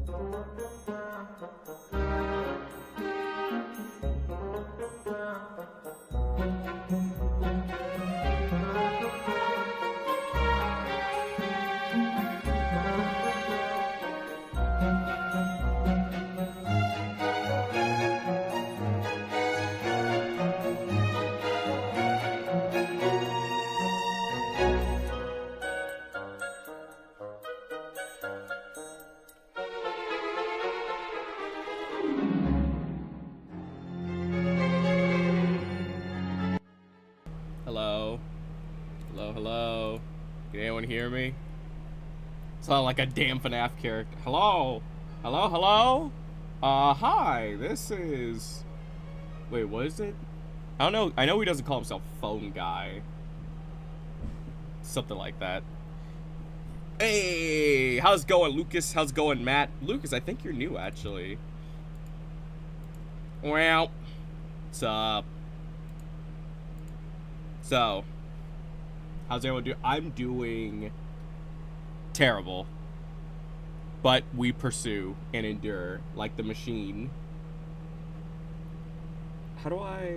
Hello? Hello, hello? Can anyone hear me? Sound like a damn FNAF character. Hello? Hello, hello? Hi, this is... Wait, what is it? I don't know. I know he doesn't call himself Phone Guy. Something like that. Hey! How's it going, Lucas? How's it going, Matt? Lucas, I think you're new, actually. Well, what's up? So, how's everyone doing? I'm doing terrible. But we pursue and endure like the machine. How do I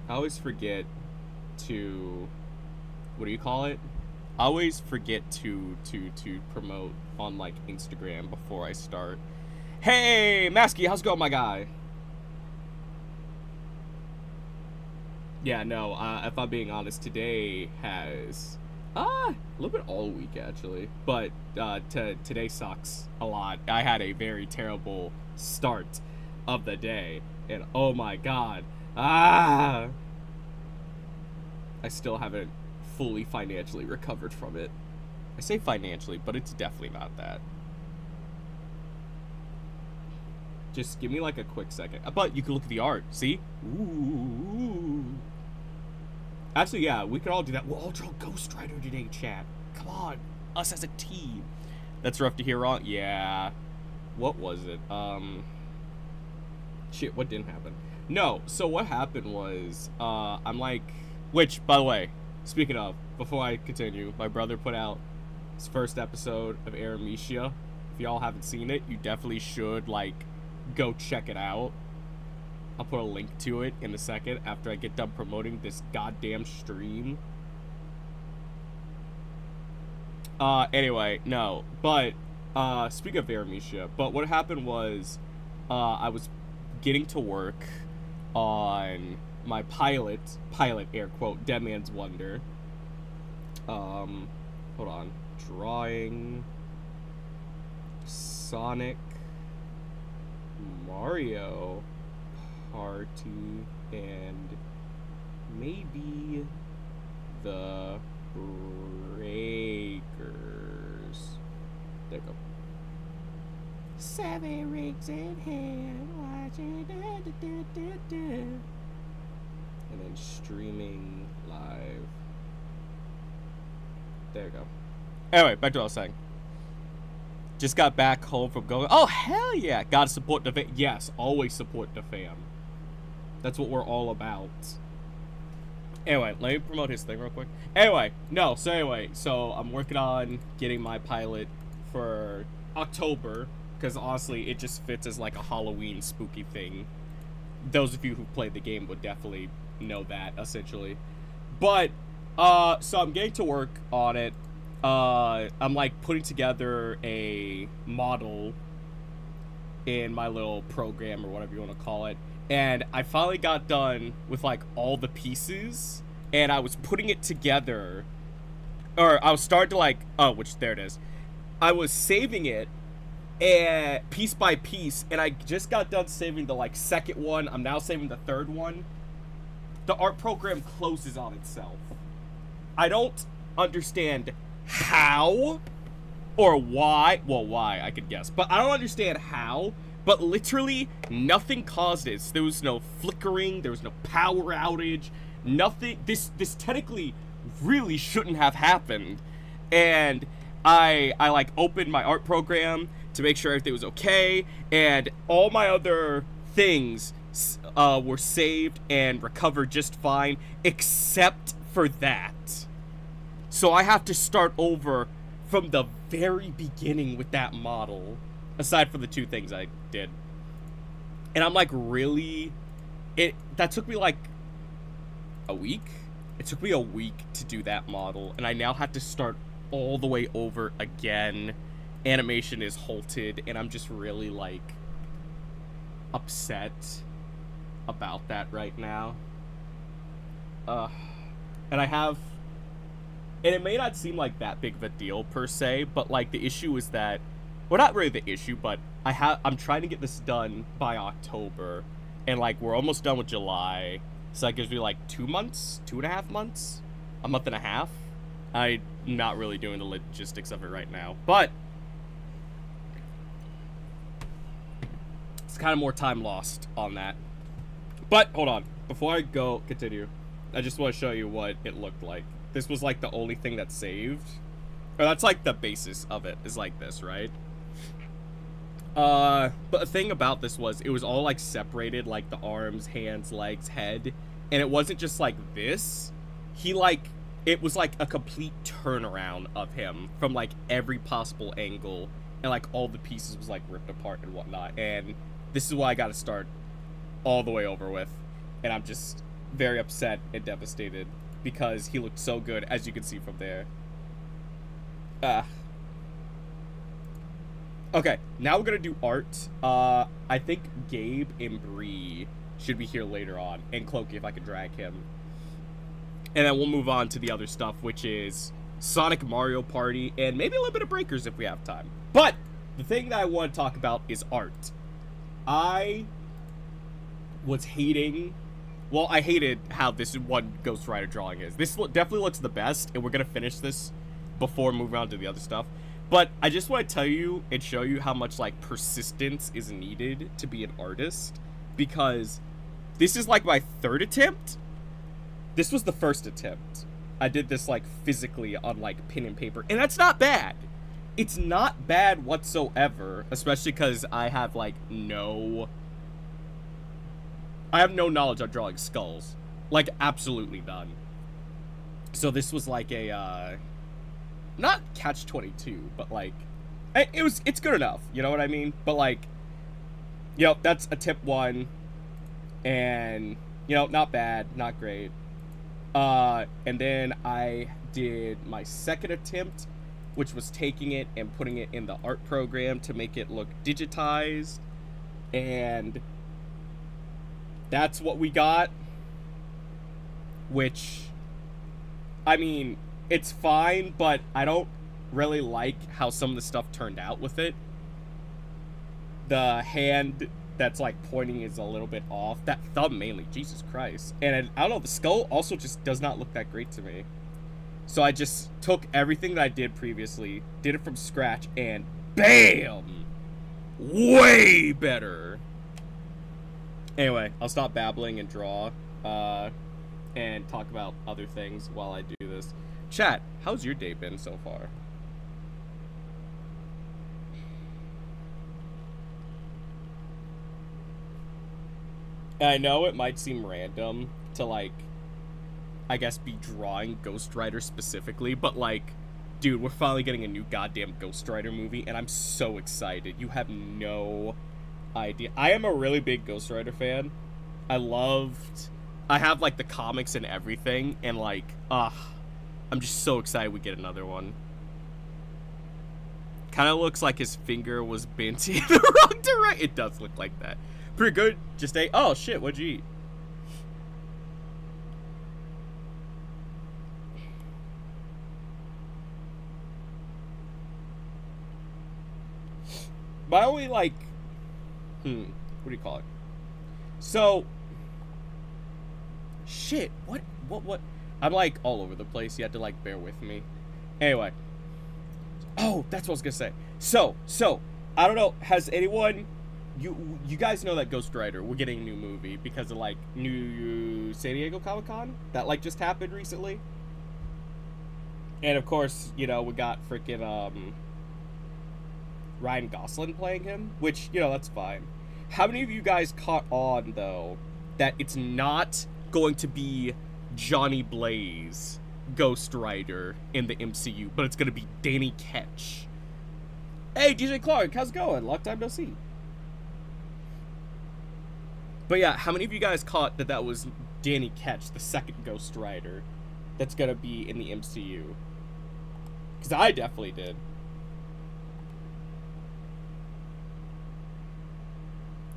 always forget to, what do you call it? I always forget to promote on like Instagram before I start. Hey, Masky, how's it going, my guy? Yeah, no, if I'm being honest, today has, a little bit all week, actually. But, today sucks a lot. I had a very terrible start of the day. And, oh my god. I still haven't fully financially recovered from it. I say financially, but it's definitely not that. Just give me, like, a quick second. But you can look at the art. See? Ooh. Actually, yeah, we could all do that. We'll all draw Ghost Rider today, chat. Come on. Us as a team. That's rough to hear wrong. Yeah. What was it? Shit, what didn't happen? No, so what happened was, I'm like... Which, by the way, speaking of, before I continue, my brother put out his first episode of Aramesia. If y'all haven't seen it, you definitely should, like, go check it out. I'll put a link to it in a second after I get done promoting this goddamn stream. Anyway, no. But, speaking of Aramesia, but what happened was, I was getting to work on my pilot air quote, Dead Man's Wonder. Hold on. Drawing Sonic, Mario Party, and maybe the Breakers. There you go. 7 rings in hand, watching and then streaming live. There you go. Anyway, back to what I was saying. Just got back home from going. Oh, hell yeah. Gotta support the fam. Yes, always support the fam. That's what we're all about. Anyway, let me promote his thing real quick. Anyway, so I'm working on getting my pilot for October. Because honestly, it just fits as like a Halloween spooky thing. Those of you who played the game would definitely know that, essentially. But, so I'm getting to work on it. I'm like putting together a model in my little program or whatever you want to call it. And I finally got done with like all the pieces, and I was putting it together, or I was starting to like, there it is. I was saving it and piece by piece, and I just got done saving the like second one. I'm now saving the third one. The art program closes on itself. I don't understand how or why. Well, why I could guess, but I don't understand how. But literally nothing caused it. There was no flickering, there was no power outage, nothing. This technically really shouldn't have happened. And I like opened my art program to make sure everything was okay, and all my other things were saved and recovered just fine, except for that. So I have to start over from the very beginning with that model, aside from the two things I did. And I'm like, really? That took me like a week? It took me a week to do that model, and I now have to start all the way over again. Animation is halted, and I'm just really like upset about that right now. And it may not seem like that big of a deal per se, but like the issue is that, well, not really the issue, but I'm trying to get this done by October, and like we're almost done with July, so that gives me like 2 months, 2.5 months, a month and a half. I'm not really doing the logistics of it right now, but it's kind of more time lost on that. But hold on, before I continue, I just want to show you what it looked like. This was like the only thing that saved, or that's like the basis of it, is like this, right? But the thing about this was it was all like separated, like the arms, hands, legs, head, and it wasn't just like this. It was like a complete turnaround of him from like every possible angle, and like all the pieces was like ripped apart and whatnot. And this is what I got to start all the way over with, and I'm just very upset and devastated because he looked so good, as you can see from there. Okay, now we're gonna do art. I think Gabe and Bree should be here later on, and Cloaky if I could drag him. And then we'll move on to the other stuff, which is Sonic Mario Party, and maybe a little bit of Breakers if we have time. But the thing that I want to talk about is art. I hated how this one Ghost Rider drawing is. This definitely looks the best, and we're gonna finish this before moving on to the other stuff. But I just want to tell you and show you how much like persistence is needed to be an artist, because this is like my third attempt. This was the first attempt. I did this like physically on like pen and paper, and that's not bad. It's not bad whatsoever, especially because I have no knowledge on drawing skulls. Like, absolutely none. So this was like a, not catch-22, but like, it's good enough, you know what I mean? But like, that's attempt 1, and, not bad, not great. And then I did my second attempt, which was taking it and putting it in the art program to make it look digitized, and that's what we got, which, I mean, it's fine, but I don't really like how some of the stuff turned out with it. The hand that's like pointing is a little bit off. That thumb mainly, Jesus Christ. And I don't know, the skull also just does not look that great to me. So I just took everything that I did previously, did it from scratch, and BAM! Way better! Anyway, I'll stop babbling and draw, and talk about other things while I do this. Chat, how's your day been so far? I know it might seem random to, like, I guess be drawing Ghost Rider specifically, but, like, dude, we're finally getting a new goddamn Ghost Rider movie, and I'm so excited. You have no idea. I am a really big Ghost Rider fan. I have, like, the comics and everything, and, like, I'm just so excited we get another one. Kind of looks like his finger was bent in the wrong direction. It does look like that. Pretty good. Just ate. Oh, shit. What'd you eat? My only, like... what do you call it? So... Shit. What? I'm, like, all over the place. You have to, like, bear with me. Anyway. Oh, that's what I was gonna say. So, I don't know. Has anyone... You guys know that Ghost Rider, we're getting a new movie because of, like, new San Diego Comic-Con that, like, just happened recently. And, of course, we got freaking, Ryan Gosling playing him, which, that's fine. How many of you guys caught on, though, that it's not going to be Johnny Blaze Ghost Rider in the MCU, but it's gonna be Danny Ketch. Hey, DJ Clark, how's it going? Long time no see. But yeah, how many of you guys caught that was Danny Ketch, the second Ghost Rider, that's gonna be in the MCU? Because I definitely did.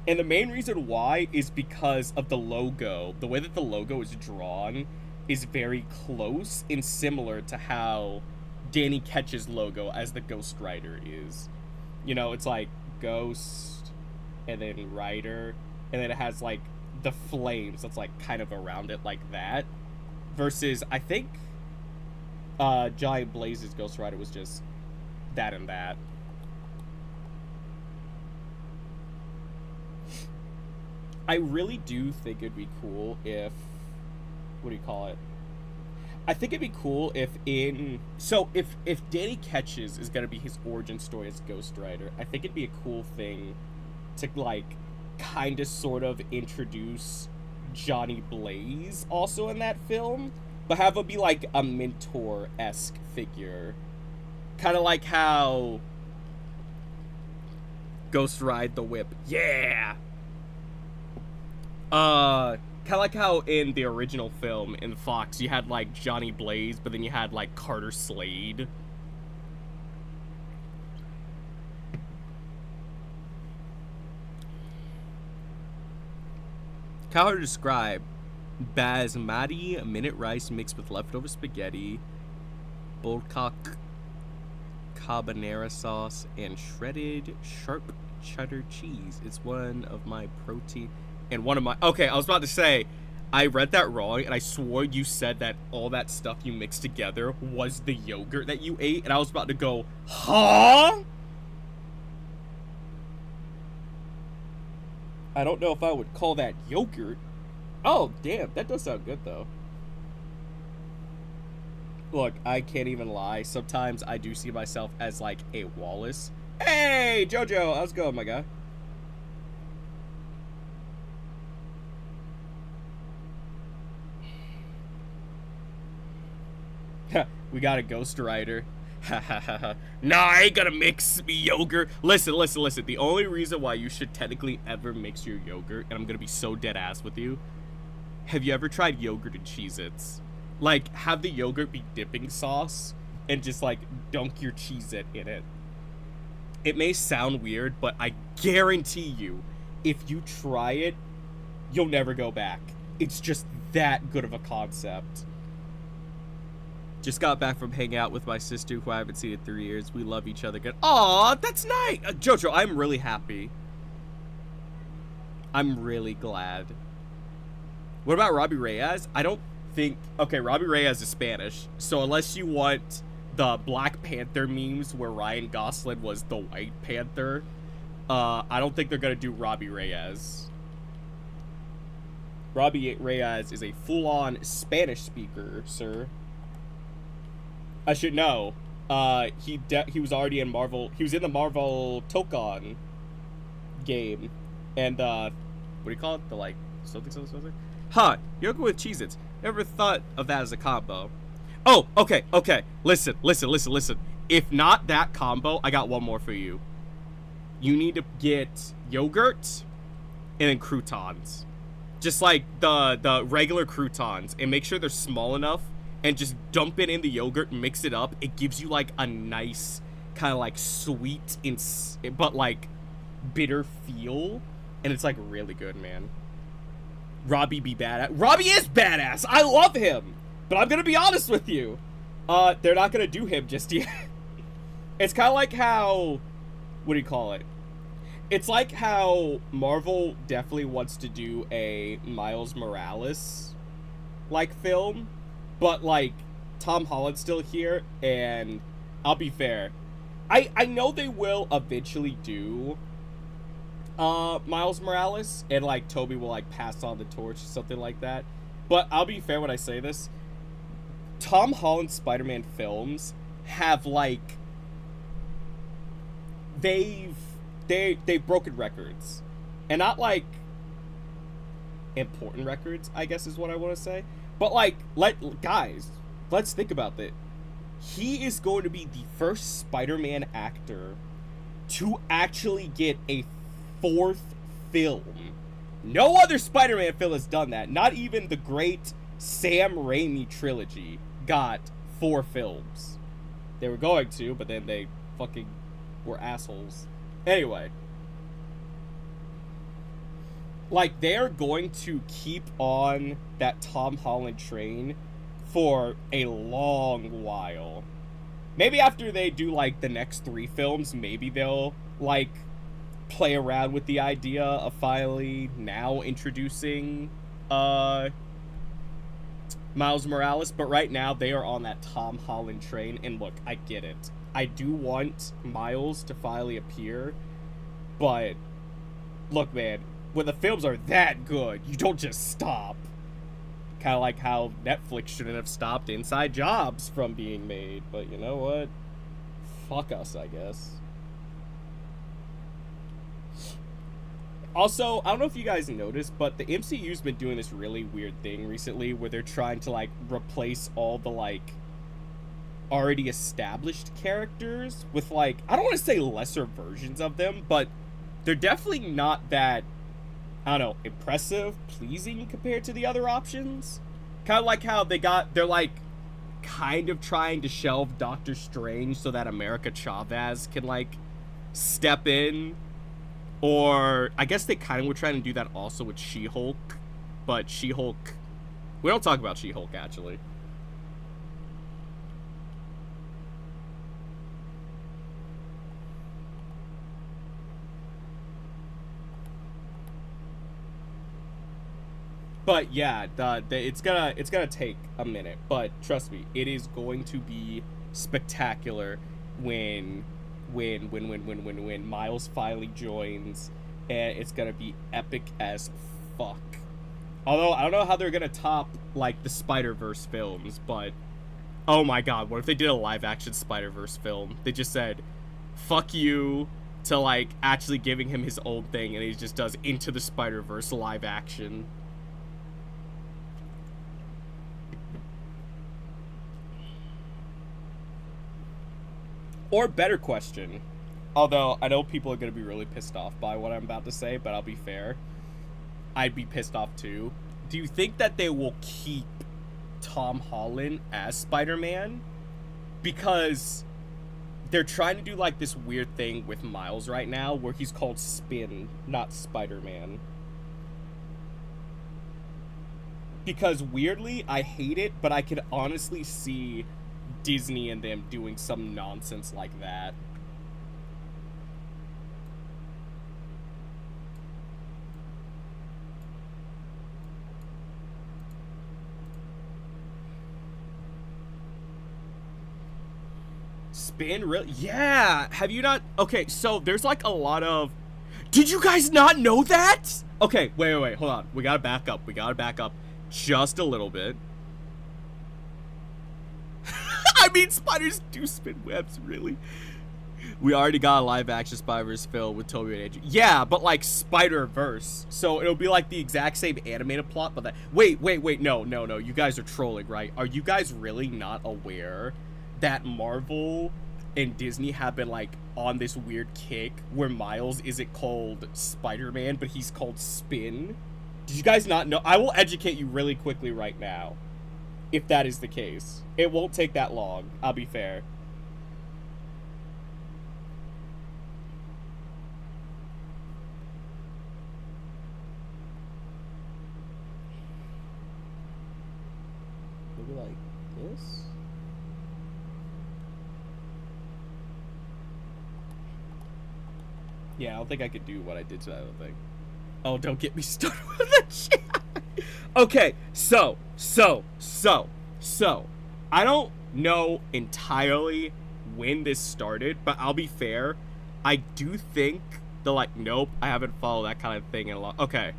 And the main reason why is because of the logo. The way that the logo is drawn is very close and similar to how Danny Ketch's logo as the Ghost Rider is. You know, it's like Ghost and then Rider, and then it has like the flames that's like kind of around it like that. Versus, I think Giant Blaze's Ghost Rider was just that and that. I really do think it'd be cool if, what do you call it? I think it'd be cool if if Danny Ketch's is gonna be his origin story as Ghost Rider, I think it'd be a cool thing to like kind of sort of introduce Johnny Blaze also in that film, but have him be like a mentor-esque figure, kind of like how Ghost Ride the Whip, yeah. Kind of like how in the original film in Fox you had like Johnny Blaze, but then you had like Carter Slade. How hard to describe? Basmati minute rice mixed with leftover spaghetti, bulldog carbonara sauce, and shredded sharp cheddar cheese. It's one of my protein. And one of my... Okay, I was about to say, I read that wrong, and I swore you said that all that stuff you mixed together was the yogurt that you ate, and I was about to go, huh? I don't know if I would call that yogurt. Oh, damn, that does sound good, though. Look, I can't even lie. Sometimes I do see myself as, like, a Wallace. Hey, Jojo, how's it going, my guy? We got a Ghost Rider. Nah, I ain't gonna mix me yogurt. Listen. The only reason why you should technically ever mix your yogurt, and I'm gonna be so dead ass with you. Have you ever tried yogurt and Cheez-Its? Like, have the yogurt be dipping sauce and just like dunk your Cheez-It in it. It may sound weird, but I guarantee you, if you try it, you'll never go back. It's just that good of a concept. Just got back from hanging out with my sister, who I haven't seen in 3 years. We love each other good. Aw, that's nice. Jojo, I'm really happy. I'm really glad. What about Robbie Reyes? I don't think... Okay, Robbie Reyes is Spanish. So unless you want the Black Panther memes where Ryan Gosling was the White Panther, I don't think they're going to do Robbie Reyes. Robbie Reyes is a full-on Spanish speaker, sir. I should know. He was already in Marvel. He was in the Marvel Tokon game, and what do you call it? The like something. Huh? Yogurt with Cheez-Its. Never thought of that as a combo. Oh, okay. Listen. If not that combo, I got one more for you. You need to get yogurt and then croutons, just like the regular croutons, and make sure they're small enough. And just dump it in the yogurt and mix it up. It gives you like a nice kind of like sweet but like bitter feel, and it's like really good, man. Robbie be badass. Robbie is badass. I love him, but I'm gonna be honest with you. They're not gonna do him just yet. It's kind of like how, what do you call it? It's like how Marvel definitely wants to do a Miles Morales like film. But, like, Tom Holland's still here, and I'll be fair. I know they will eventually do Miles Morales, and, like, Toby will, like, pass on the torch or something like that. But I'll be fair when I say this. Tom Holland's Spider-Man films have, like... They've broken records. And not, like, important records, I guess is what I want to say. But, like, guys, let's think about that. He is going to be the first Spider-Man actor to actually get a 4th film. No other Spider-Man film has done that. Not even the great Sam Raimi trilogy got 4 films. They were going to, but then they fucking were assholes. Anyway. Like, they're going to keep on that Tom Holland train for a long while. Maybe after they do, like, the next 3 films, maybe they'll, like, play around with the idea of finally now introducing, Miles Morales. But right now, they are on that Tom Holland train. And look, I get it. I do want Miles to finally appear. But, look, man, when the films are that good, you don't just stop. Kind of like how Netflix shouldn't have stopped Inside Jobs from being made. But you know what? Fuck us, I guess. Also, I don't know if you guys noticed, but the MCU's been doing this really weird thing recently where they're trying to, like, replace all the, like, already established characters with, like, I don't want to say lesser versions of them, but they're definitely not that, I don't know, impressive, pleasing compared to the other options. Kind of like how they're like kind of trying to shelve Doctor Strange so that America Chavez can like step in. Or I guess they kind of were trying to do that also with She-Hulk. But She-Hulk, we don't talk about She-Hulk actually. But yeah, it's gonna take a minute, but trust me, it is going to be spectacular when Miles finally joins, and it's gonna be epic as fuck. Although I don't know how they're gonna top like the Spider-Verse films, but oh my god, what if they did a live-action Spider-Verse film? They just said, "Fuck you," to like actually giving him his own thing, and he just does Into the Spider-Verse live action. Or better question, although I know people are going to be really pissed off by what I'm about to say, but I'll be fair. I'd be pissed off too. Do you think that they will keep Tom Holland as Spider-Man? Because they're trying to do like this weird thing with Miles right now where he's called Spin, not Spider-Man. Because weirdly, I hate it, but I could honestly see Disney and them doing some nonsense like that. Spin, really? Yeah. Have you not? Okay, so there's like a lot of. Did you guys not know that? Okay, wait. Hold on. We gotta back up. Just a little bit. I mean, spiders do spin webs, really. We already got a live-action Spider-Verse film with Tobey and Andrew. Yeah, but like Spider-Verse. So it'll be like the exact same animated plot, but that... Wait. No. You guys are trolling, right? Are you guys really not aware that Marvel and Disney have been like on this weird kick where Miles isn't called Spider-Man, but he's called Spin? Did you guys not know? I will educate you really quickly right now. If that is the case. It won't take that long, I'll be fair. Maybe like this? Yeah, I don't think I could do what I did to that other thing. Oh, don't get me started with that shit. Okay, so, I don't know entirely when this started, but I'll be fair. I do think the, like, nope, I haven't followed that kind of thing in a long... Okay.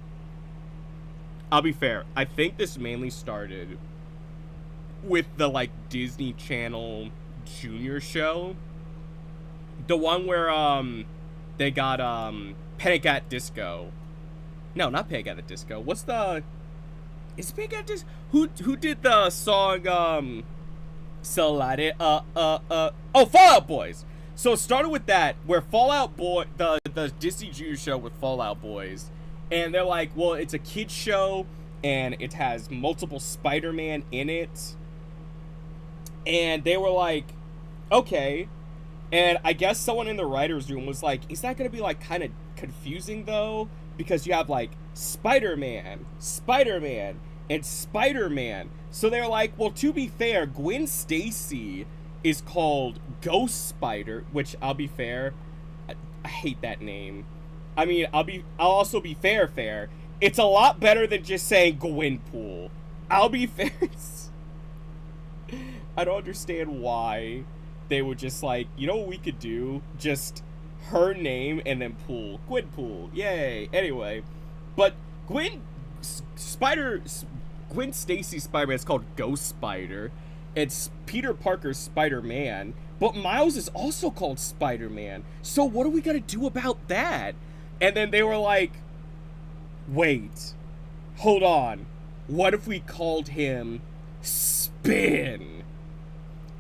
I'll be fair. I think this mainly started with the, like, Disney Channel Junior show. The one where, they got, Panic at Disco. No, not Panic at the Disco. What's the... Is Panic at Disco? Who did the song, So let it oh, Fallout Boys. So it started with that, where Fallout Boy, the Disney Junior show with Fallout Boys, and they're like, well, it's a kids show, and it has multiple Spider-Man in it, and they were like, okay, and I guess someone in the writers' room was like, is that gonna be like kind of confusing though, because you have like Spider-Man, Spider-Man, and Spider-Man. So they're like, well, to be fair, Gwen Stacy is called Ghost Spider, which I'll be fair, I hate that name. I mean, I'll also be fair. It's a lot better than just saying Gwenpool. I'll be fair. I don't understand why they were just like, you know what we could do? Just her name and then pool. Gwenpool. Yay. Anyway, but Gwen Stacy Spider-Man is called Ghost Spider. It's Peter Parker's Spider-Man, but Miles is also called Spider-Man. So what are we gonna do about that? And then they were like, wait, hold on. What if we called him Spin?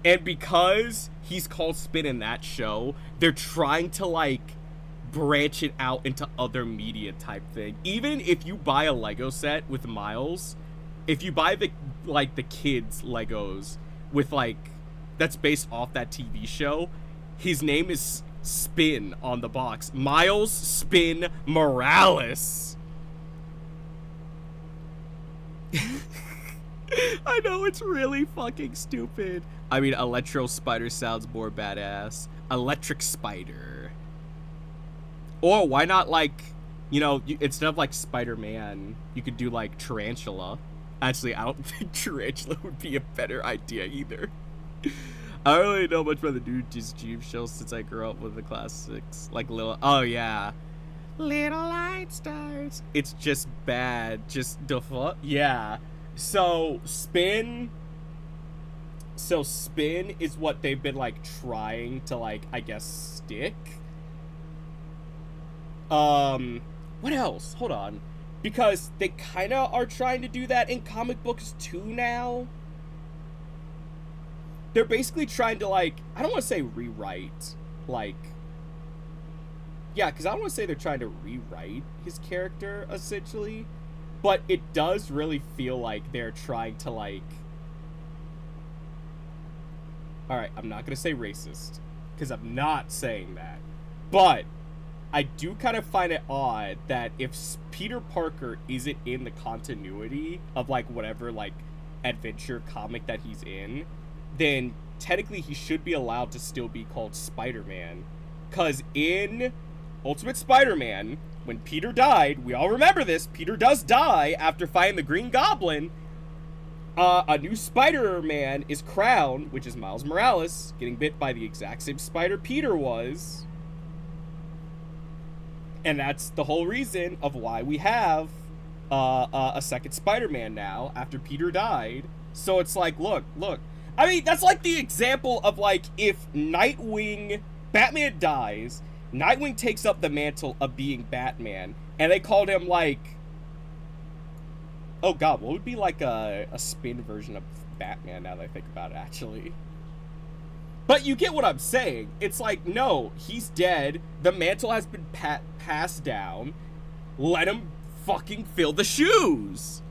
And because he's called Spin in that show, they're trying to like branch it out into other media type thing. Even if you buy a Lego set with Miles, if you buy the kids Legos with like that's based off that TV show, his name is Spin on the box. Miles Spin Morales. I know, it's really fucking stupid. I mean, Electro Spider sounds more badass. Electric Spider. Or why not, like, you know, instead of like Spider-Man, you could do like Tarantula. Actually, I don't think Tarantula would be a better idea either. I don't really know much about the new Disney shows since I grew up with the classics. Like oh yeah. Little Light Stars. It's just bad. Just the fuck? Yeah. So Spin is what they've been like trying to like, I guess, stick. What else? Hold on. Because they kind of are trying to do that in comic books too now. They're basically trying to like, I don't want to say rewrite, like, yeah, because I don't want to say they're trying to rewrite his character, essentially. But it does really feel like they're trying to, like... Alright, I'm not going to say racist, because I'm not saying that. But I do kind of find it odd that if Peter Parker isn't in the continuity of, like, whatever, like, adventure comic that he's in, then technically he should be allowed to still be called Spider-Man. Because in Ultimate Spider-Man, when Peter died, we all remember this, Peter does die after fighting the Green Goblin. A new Spider-Man is crowned, which is Miles Morales, getting bit by the exact same spider Peter was. And that's the whole reason of why we have a second Spider-Man now, after Peter died. So it's like, look. I mean, that's like the example of, like, if Batman dies, Nightwing takes up the mantle of being Batman, and they called him, like, oh god, what would be, like, a Spin version of Batman, now that I think about it, actually? But you get what I'm saying. It's like, no, he's dead, the mantle has been passed down, let him fucking fill the shoes!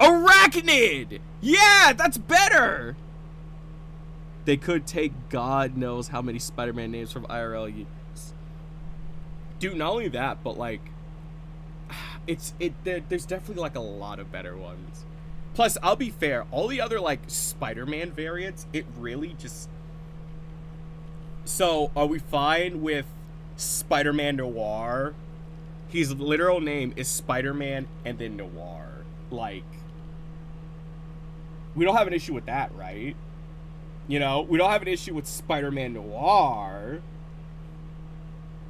Arachnid! Yeah, that's better! They could take God knows how many Spider-Man names from IRL. Dude, not only that, but like, there's definitely like a lot of better ones. Plus, I'll be fair, all the other like Spider-Man variants, it really just. So, are we fine with Spider-Man Noir? His literal name is Spider-Man and then Noir. Like, we don't have an issue with that, right? You know, we don't have an issue with Spider-Man Noir,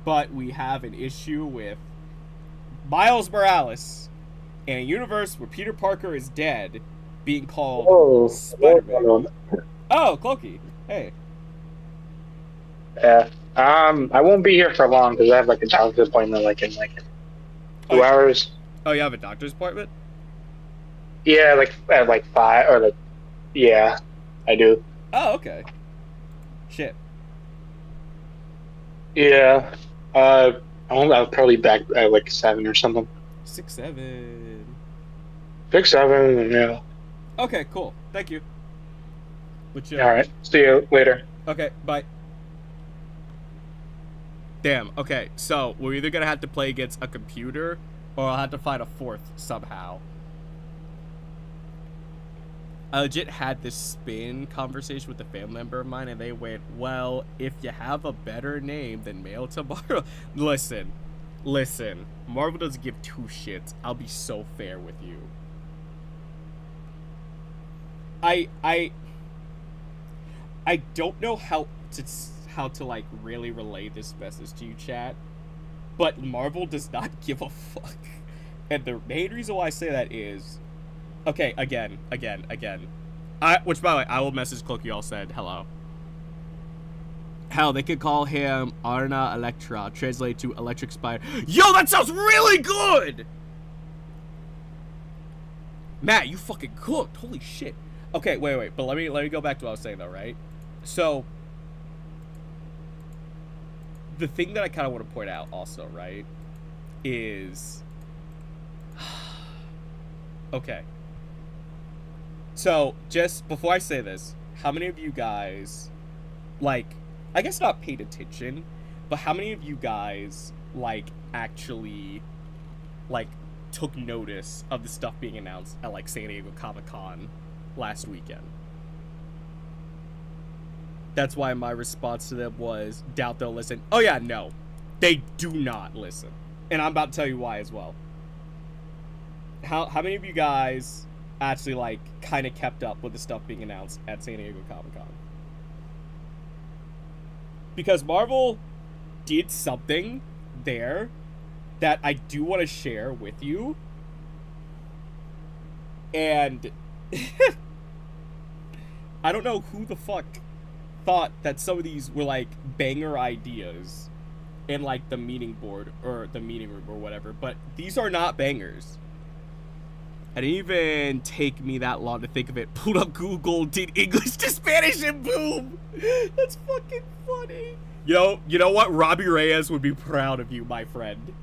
but we have an issue with Miles Morales in a universe where Peter Parker is dead being called Spider-Man. Oh, Clokey. Hey. Yeah. I won't be here for long because I have like a doctor's appointment in 2 hours. Oh, you have a doctor's appointment? Yeah, like at 5 or like, yeah, I do. Oh, okay. Shit. Yeah. I'll probably back at like 7 or something. 6, 7. 6, 7. Yeah. Okay, cool. Thank you. But All chill. right. See you later. Okay, bye. Damn, okay, so we're either gonna have to play against a computer or I'll have to find a fourth somehow. I legit had this spin conversation with a family member of mine and they went, well, if you have a better name than Mail Tomorrow. Listen. Marvel doesn't give two shits. I'll be so fair with you. I don't know how to like really relay this message to you, chat, but Marvel does not give a fuck. And the main reason why I say that is, okay, again. Which, by the way, I will message Cloaky. Y'all said hello. Hell, they could call him Arna Electra, translated to Electric Spider. Yo, that sounds really good! Matt, you fucking cooked. Holy shit. Okay, wait. But let me go back to what I was saying, though, right? So, the thing that I kind of want to point out also, right, is... Okay. So, just before I say this, how many of you guys, like, I guess not paid attention, but how many of you guys, like, actually, like, took notice of the stuff being announced at, like, San Diego Comic-Con last weekend? That's why my response to them was, doubt they'll listen. Oh yeah, no. They do not listen. And I'm about to tell you why as well. How many of you guys actually, like, kind of kept up with the stuff being announced at San Diego Comic-Con? Because Marvel did something there that I do want to share with you. And I don't know who the fuck thought that some of these were, like, banger ideas in, like, the meeting board or the meeting room or whatever, but these are not bangers. It didn't even take me that long to think of it. Pulled up Google, did English to Spanish, and boom! That's fucking funny. You know what? Robbie Reyes would be proud of you, my friend.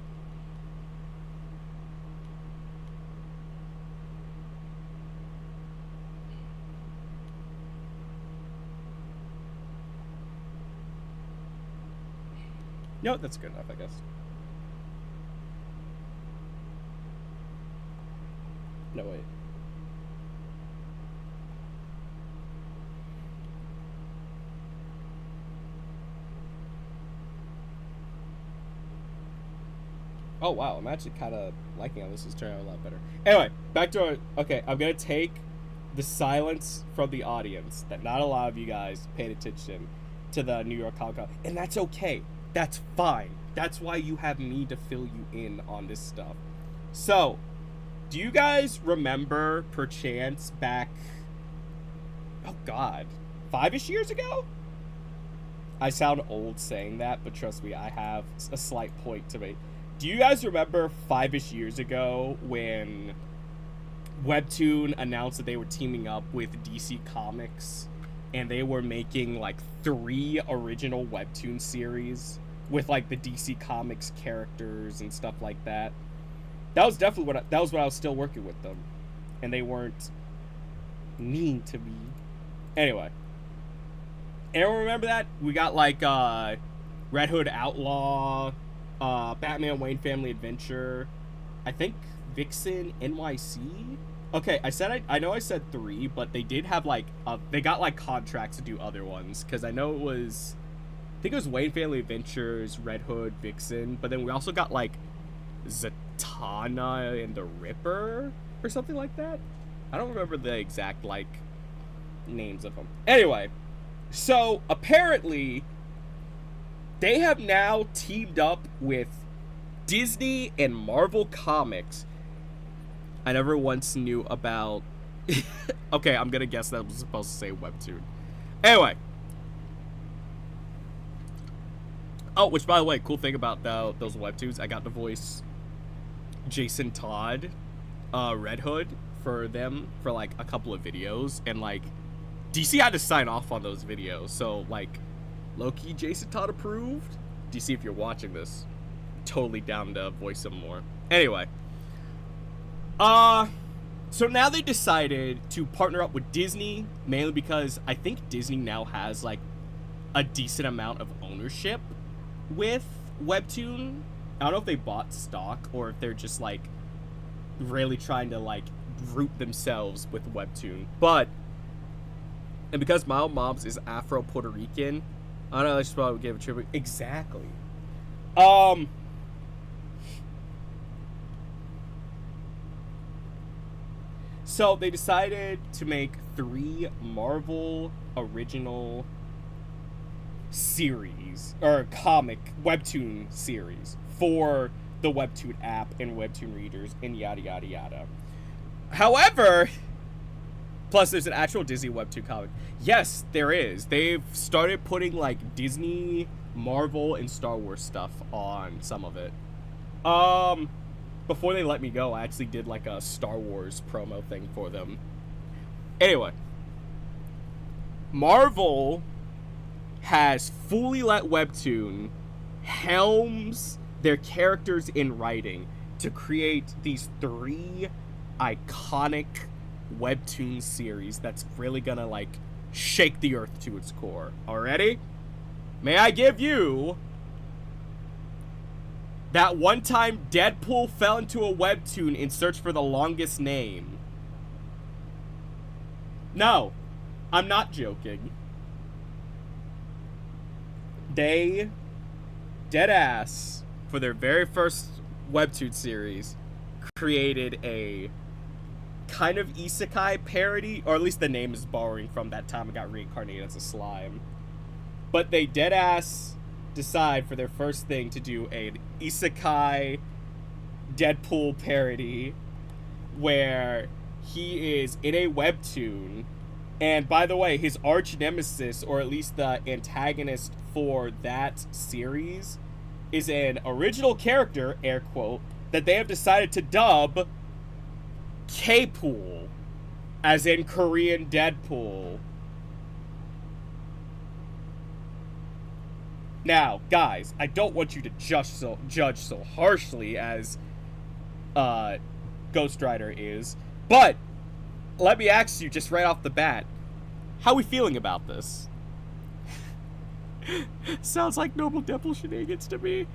No, that's good enough, I guess. No, wait. Oh, wow. I'm actually kind of liking how this is turning out a lot better. Anyway, back to our... Okay, I'm going to take the silence from the audience that not a lot of you guys paid attention to the New York Comic Con. And that's okay. That's fine. That's why you have me to fill you in on this stuff. So, do you guys remember, perchance, back... Oh, God. 5-ish years ago? I sound old saying that, but trust me, I have a slight point to make. Do you guys remember 5-ish years ago when Webtoon announced that they were teaming up with DC Comics and they were making, like, 3 original Webtoon series with, like, the DC Comics characters and stuff like that? That was definitely when I was still working with them, and they weren't mean to me. Anyway, anyone remember that? We got, like, Red Hood Outlaw, Batman Wayne Family Adventure, I think Vixen NYC. Okay, I know I said 3, but they did have, like, they got, like, contracts to do other ones, because I know I think it was Wayne Family Adventures, Red Hood, Vixen, but then we also got, like, Zatanna and the Ripper or something like that. I don't remember the exact, like, names of them. Anyway, so apparently they have now teamed up with Disney and Marvel Comics. I never once knew about... Okay, I'm gonna guess that was supposed to say Webtoon. Anyway. Oh, which, by the way, cool thing about those Webtoons, I got to voice Jason Todd, Red Hood, for them for, like, a couple of videos, and, like, DC had to sign off on those videos, so, like, low-key Jason Todd approved. DC, if you're watching this, totally down to voice him more. Anyway. So now they decided to partner up with Disney, mainly because I think Disney now has, like, a decent amount of ownership with Webtoon. I don't know if they bought stock or if they're just, like, really trying to, like, root themselves with Webtoon. But, and because my old mom's is Afro-Puerto Rican, I don't know, I should probably give a tribute. Exactly. So they decided to make 3 Marvel original series, or comic Webtoon series for the Webtoon app and Webtoon readers and yada yada yada. However, plus there's an actual Disney Webtoon comic. Yes, there is. They've started putting like Disney, Marvel, and Star Wars stuff on some of it. Before they let me go, I actually did like a Star Wars promo thing for them. Anyway, Marvel has fully let Webtoon helms their characters in writing to create these 3 iconic Webtoon series that's really gonna like shake the earth to its core. Already? May I give you that one time Deadpool fell into a Webtoon in search for the longest name? No, I'm not joking. They, deadass, for their very first Webtoon series, created a kind of isekai parody, or at least the name is borrowing from that time it got reincarnated as a slime. But they deadass decide for their first thing to do an isekai Deadpool parody where he is in a Webtoon, and by the way, his arch nemesis, or at least the antagonist for that series, is an original character, air quote, that they have decided to dub K-Pool, as in Korean Deadpool. Now, guys, I don't want you to judge so harshly as Ghost Rider is, but let me ask you just right off the bat, how are we feeling about this? Sounds like Noble Deadpool shenanigans to me.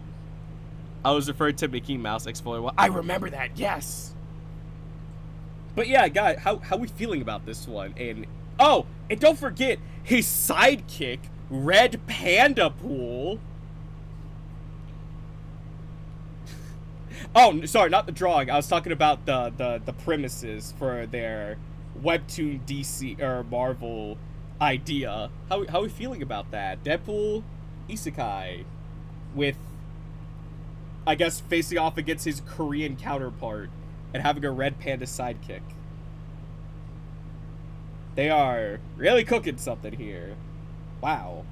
I was referring to Mickey Mouse X4. I remember that, yes! But yeah, guys, how are we feeling about this one? And, oh, and don't forget, his sidekick, Red Panda Pool. Oh, sorry, not the drawing. I was talking about the premises for their Webtoon DC or Marvel idea. How are we feeling about that? Deadpool isekai with, I guess, facing off against his Korean counterpart and having a red panda sidekick. They are really cooking something here. Wow.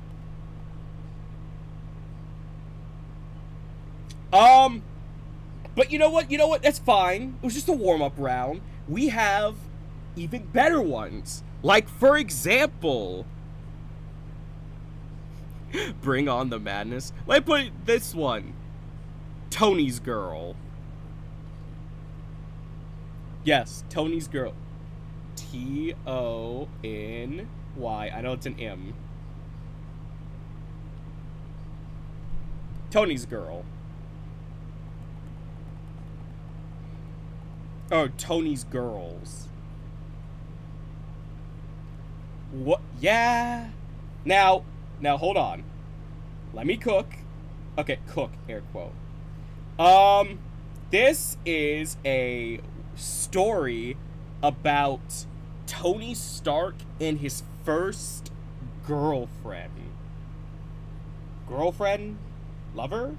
But you know what? You know what? That's fine. It was just a warm-up round. We have even better ones. Like, for example, Bring on the Madness. Let me put this one. Tony's Girl. Yes, Tony's Girl. T-O-N-Y. I know it's an M. Tony's Girl. Oh, Tony's Girls. What? Yeah. Now, hold on. Let me cook. Okay, cook, air quote. This is a story about Tony Stark and his first girlfriend. Girlfriend? Lover?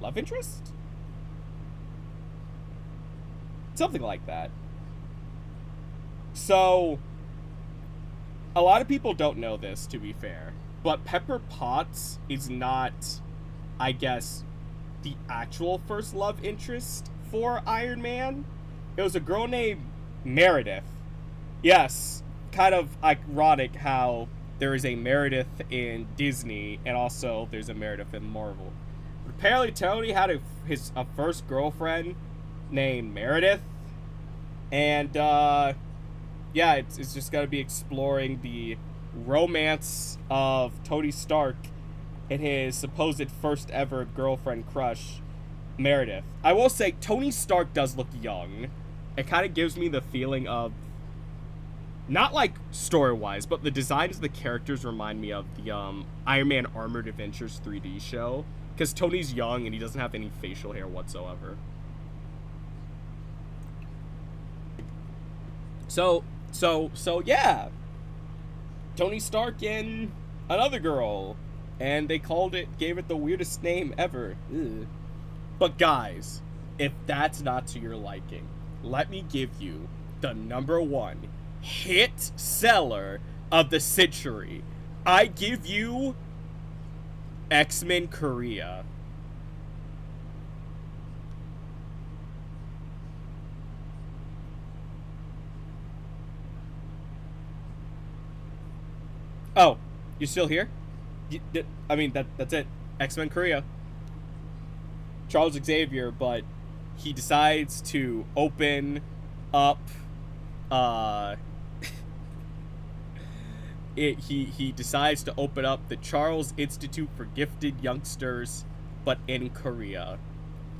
Love interest? Something like that. So, a lot of people don't know this, to be fair, but Pepper Potts is not, I guess, the actual first love interest for Iron Man. It was a girl named Meredith. Yes, kind of ironic how there is a Meredith in Disney and also there's a Meredith in Marvel. But apparently Tony had a first girlfriend named Meredith, and yeah, it's just got to be exploring the romance of Tony Stark and his supposed first ever girlfriend crush, Meredith. I will say Tony Stark does look young. It kind of gives me the feeling of, not like story-wise, but the designs of the characters remind me of the Iron Man Armored Adventures 3D show. Because Tony's young and he doesn't have any facial hair whatsoever. So yeah. Tony Stark and another girl. And they gave it the weirdest name ever. Ugh. But guys, if that's not to your liking, let me give you the #1 hit seller of the century. I give you X-Men Korea. Oh, you're still here? I mean, that's it. X-Men Korea. Charles Xavier, but he decides to open up he decides to open up the Charles Institute for Gifted Youngsters, but in Korea.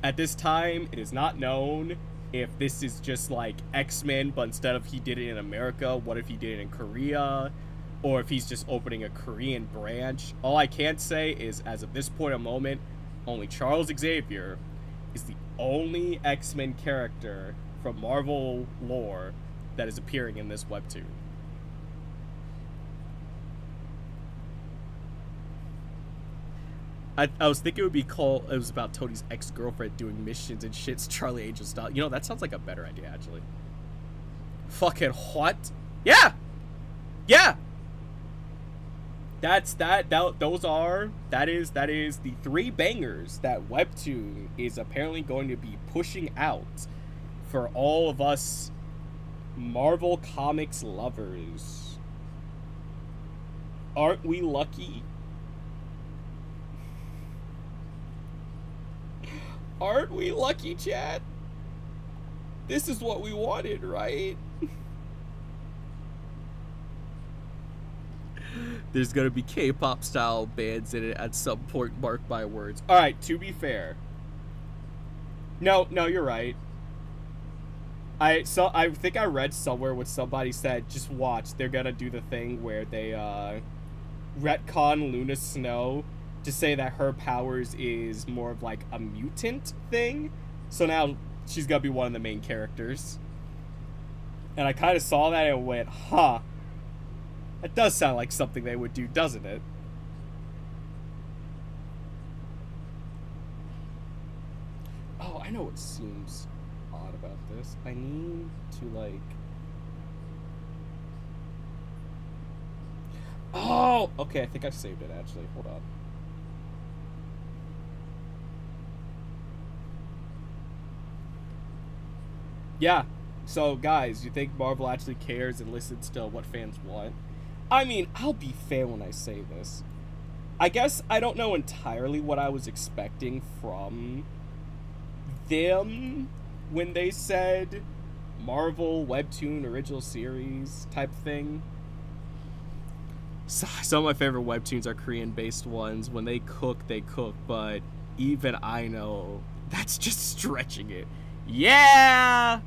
At this time, it is not known if this is just like X-Men, but instead of he did it in America, what if he did it in Korea? Or if he's just opening a Korean branch. All I can say is, as of this point of moment, only Charles Xavier is the only X-Men character from Marvel lore that is appearing in this webtoon. I was thinking it was about Tony's ex-girlfriend doing missions and shit's Charlie Angel style. You know, that sounds like a better idea, actually. Fucking what? Yeah! Yeah! That is the 3 bangers that webtoon is apparently going to be pushing out for all of us Marvel Comics lovers. Aren't we lucky? Aren't we lucky, chat? This is what we wanted, right? There's gonna be K-pop style bands in it at some point, mark my words. Alright, to be fair. No, you're right. I think I read somewhere what somebody said, just watch, they're gonna do the thing where they retcon Luna Snow to say that her powers is more of like a mutant thing. So now she's gonna be one of the main characters. And I kind of saw that and went, huh. That does sound like something they would do, doesn't it? Oh, I know what seems odd about this. I need to, like... Oh! Okay, I think I've saved it, actually. Hold on. Yeah. So, guys, you think Marvel actually cares and listens to what fans want? I mean, I'll be fair when I say this. I guess I don't know entirely what I was expecting from them when they said Marvel webtoon original series type thing. Some of my favorite webtoons are Korean-based ones. When they cook, but even I know that's just stretching it. Yeah!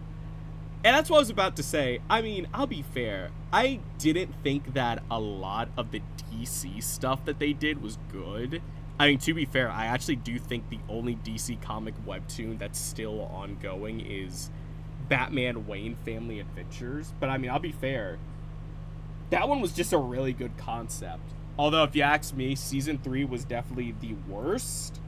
And that's what I was about to say. I mean, I'll be fair. I didn't think that a lot of the DC stuff that they did was good. I mean, to be fair, I actually do think the only DC comic webtoon that's still ongoing is Batman Wayne Family Adventures. But I mean, I'll be fair. That one was just a really good concept. Although, if you ask me, Season 3 was definitely the worst.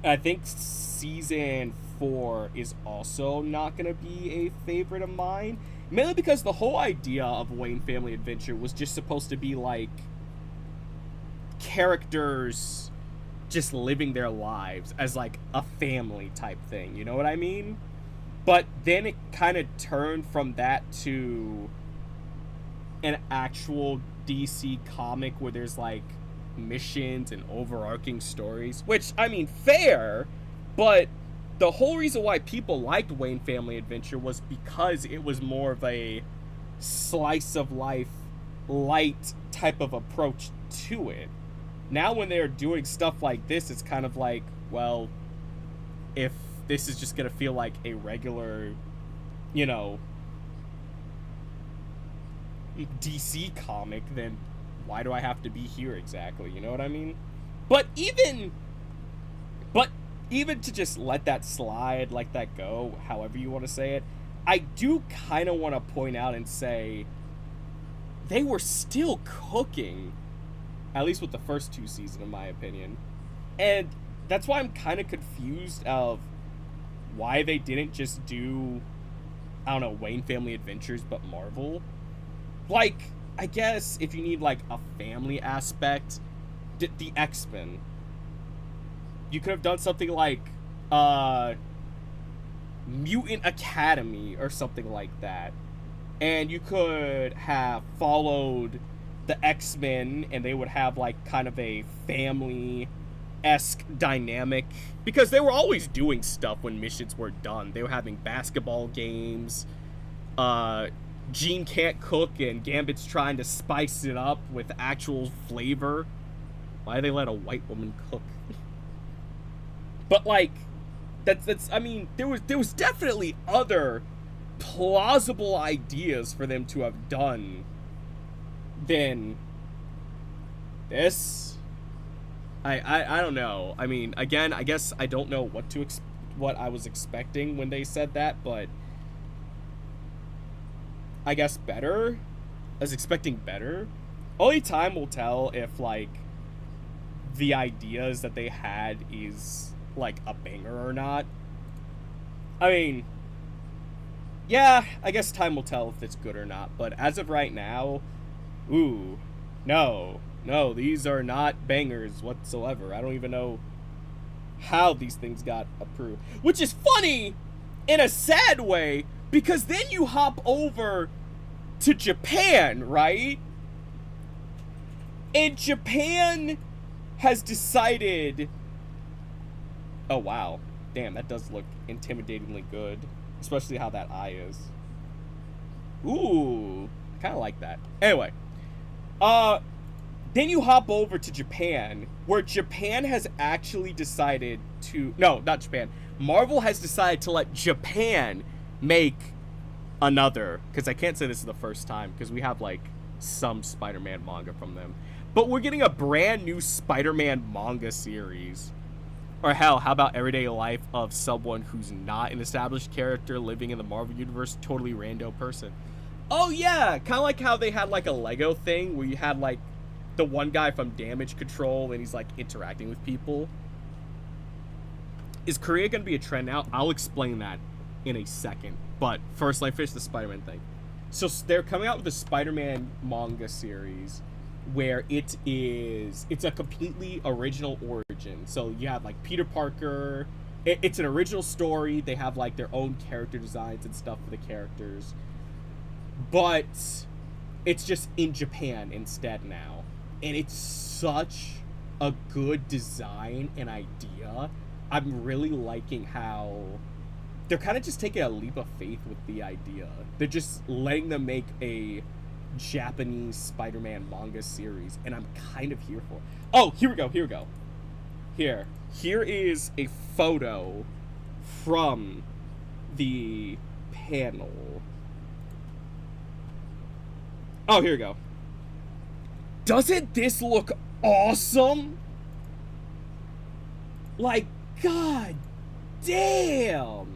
I think Season 4 is also not going to be a favorite of mine. Mainly because the whole idea of Wayne Family Adventure was just supposed to be like characters just living their lives as like a family type thing, you know what I mean? But then it kind of turned from that to an actual DC comic where there's like missions and overarching stories, which I mean, fair, but the whole reason why people liked Wayne Family Adventure was because it was more of a slice of life, light type of approach to it. Now, when they're doing stuff like this, it's kind of like, well, if this is just gonna feel like a regular, you know, DC comic, then why do I have to be here exactly? You know what I mean? But even to just let that slide, let that go, however you want to say it, I do kind of want to point out and say they were still cooking, at least with the first 2 seasons, in my opinion. And that's why I'm kind of confused of why they didn't just do, I don't know, Wayne Family Adventures, but Marvel. Like, I guess if you need, like, a family aspect, the X-Men. You could have done something like, Mutant Academy or something like that. And you could have followed the X-Men, and they would have, like, kind of a family-esque dynamic. Because they were always doing stuff when missions were done. They were having basketball games, Jean can't cook, and Gambit's trying to spice it up with actual flavor. Why do they let a white woman cook? But, like, that's I mean, there was definitely other plausible ideas for them to have done than this. I don't know. I mean, again, I guess I don't know what I was expecting when they said that, but I guess better. I was expecting better. Only time will tell if, like, the ideas that they had is, like, a banger or not. I mean, yeah, I guess time will tell if it's good or not. But as of right now, ooh, no, these are not bangers whatsoever. I don't even know how these things got approved. Which is funny in a sad way, because then you hop over to Japan, right? And Japan has decided... Oh, wow. Damn, that does look intimidatingly good. Especially how that eye is. Ooh. I kind of like that. Anyway. Then you hop over to Japan, where Japan has actually decided to... No, not Japan. Marvel has decided to let Japan make another. Because I can't say this is the first time, because we have, like, some Spider-Man manga from them. But we're getting a brand new Spider-Man manga series. Or hell, how about everyday life of someone who's not an established character living in the Marvel Universe, totally rando person. Oh yeah, kind of like how they had like a Lego thing where you had like the one guy from Damage Control and he's like interacting with people. Is Korea going to be a trend now? I'll explain that in a second. But first, let me finish the Spider-Man thing. So they're coming out with a Spider-Man manga series where it's a completely original origin. So you have like Peter Parker. It's an original story. They have like their own character designs and stuff for the characters. But it's just in Japan instead now. And it's such a good design and idea. I'm really liking how they're kind of just taking a leap of faith with the idea. They're just letting them make a Japanese Spider-Man manga series, and I'm kind of here for it. Oh, here we go. Here is a photo from the panel. Oh, here we go. Doesn't this look awesome? Like, god damn.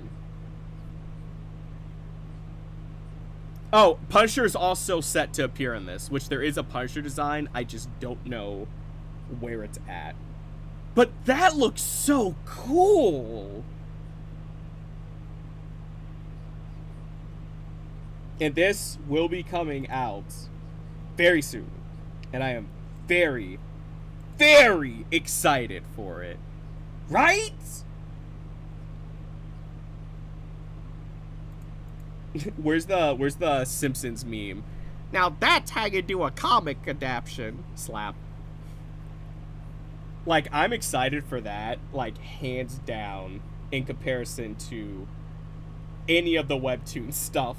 Oh, Punisher is also set to appear in this, which there is a Punisher design. I just don't know where it's at. But that looks so cool. And this will be coming out very soon. And I am very, very excited for it. Right? Where's the Simpsons meme Now that's how you do a comic adaptation. Slap. Like, I'm excited for that, like, hands down, in comparison to any of the webtoon stuff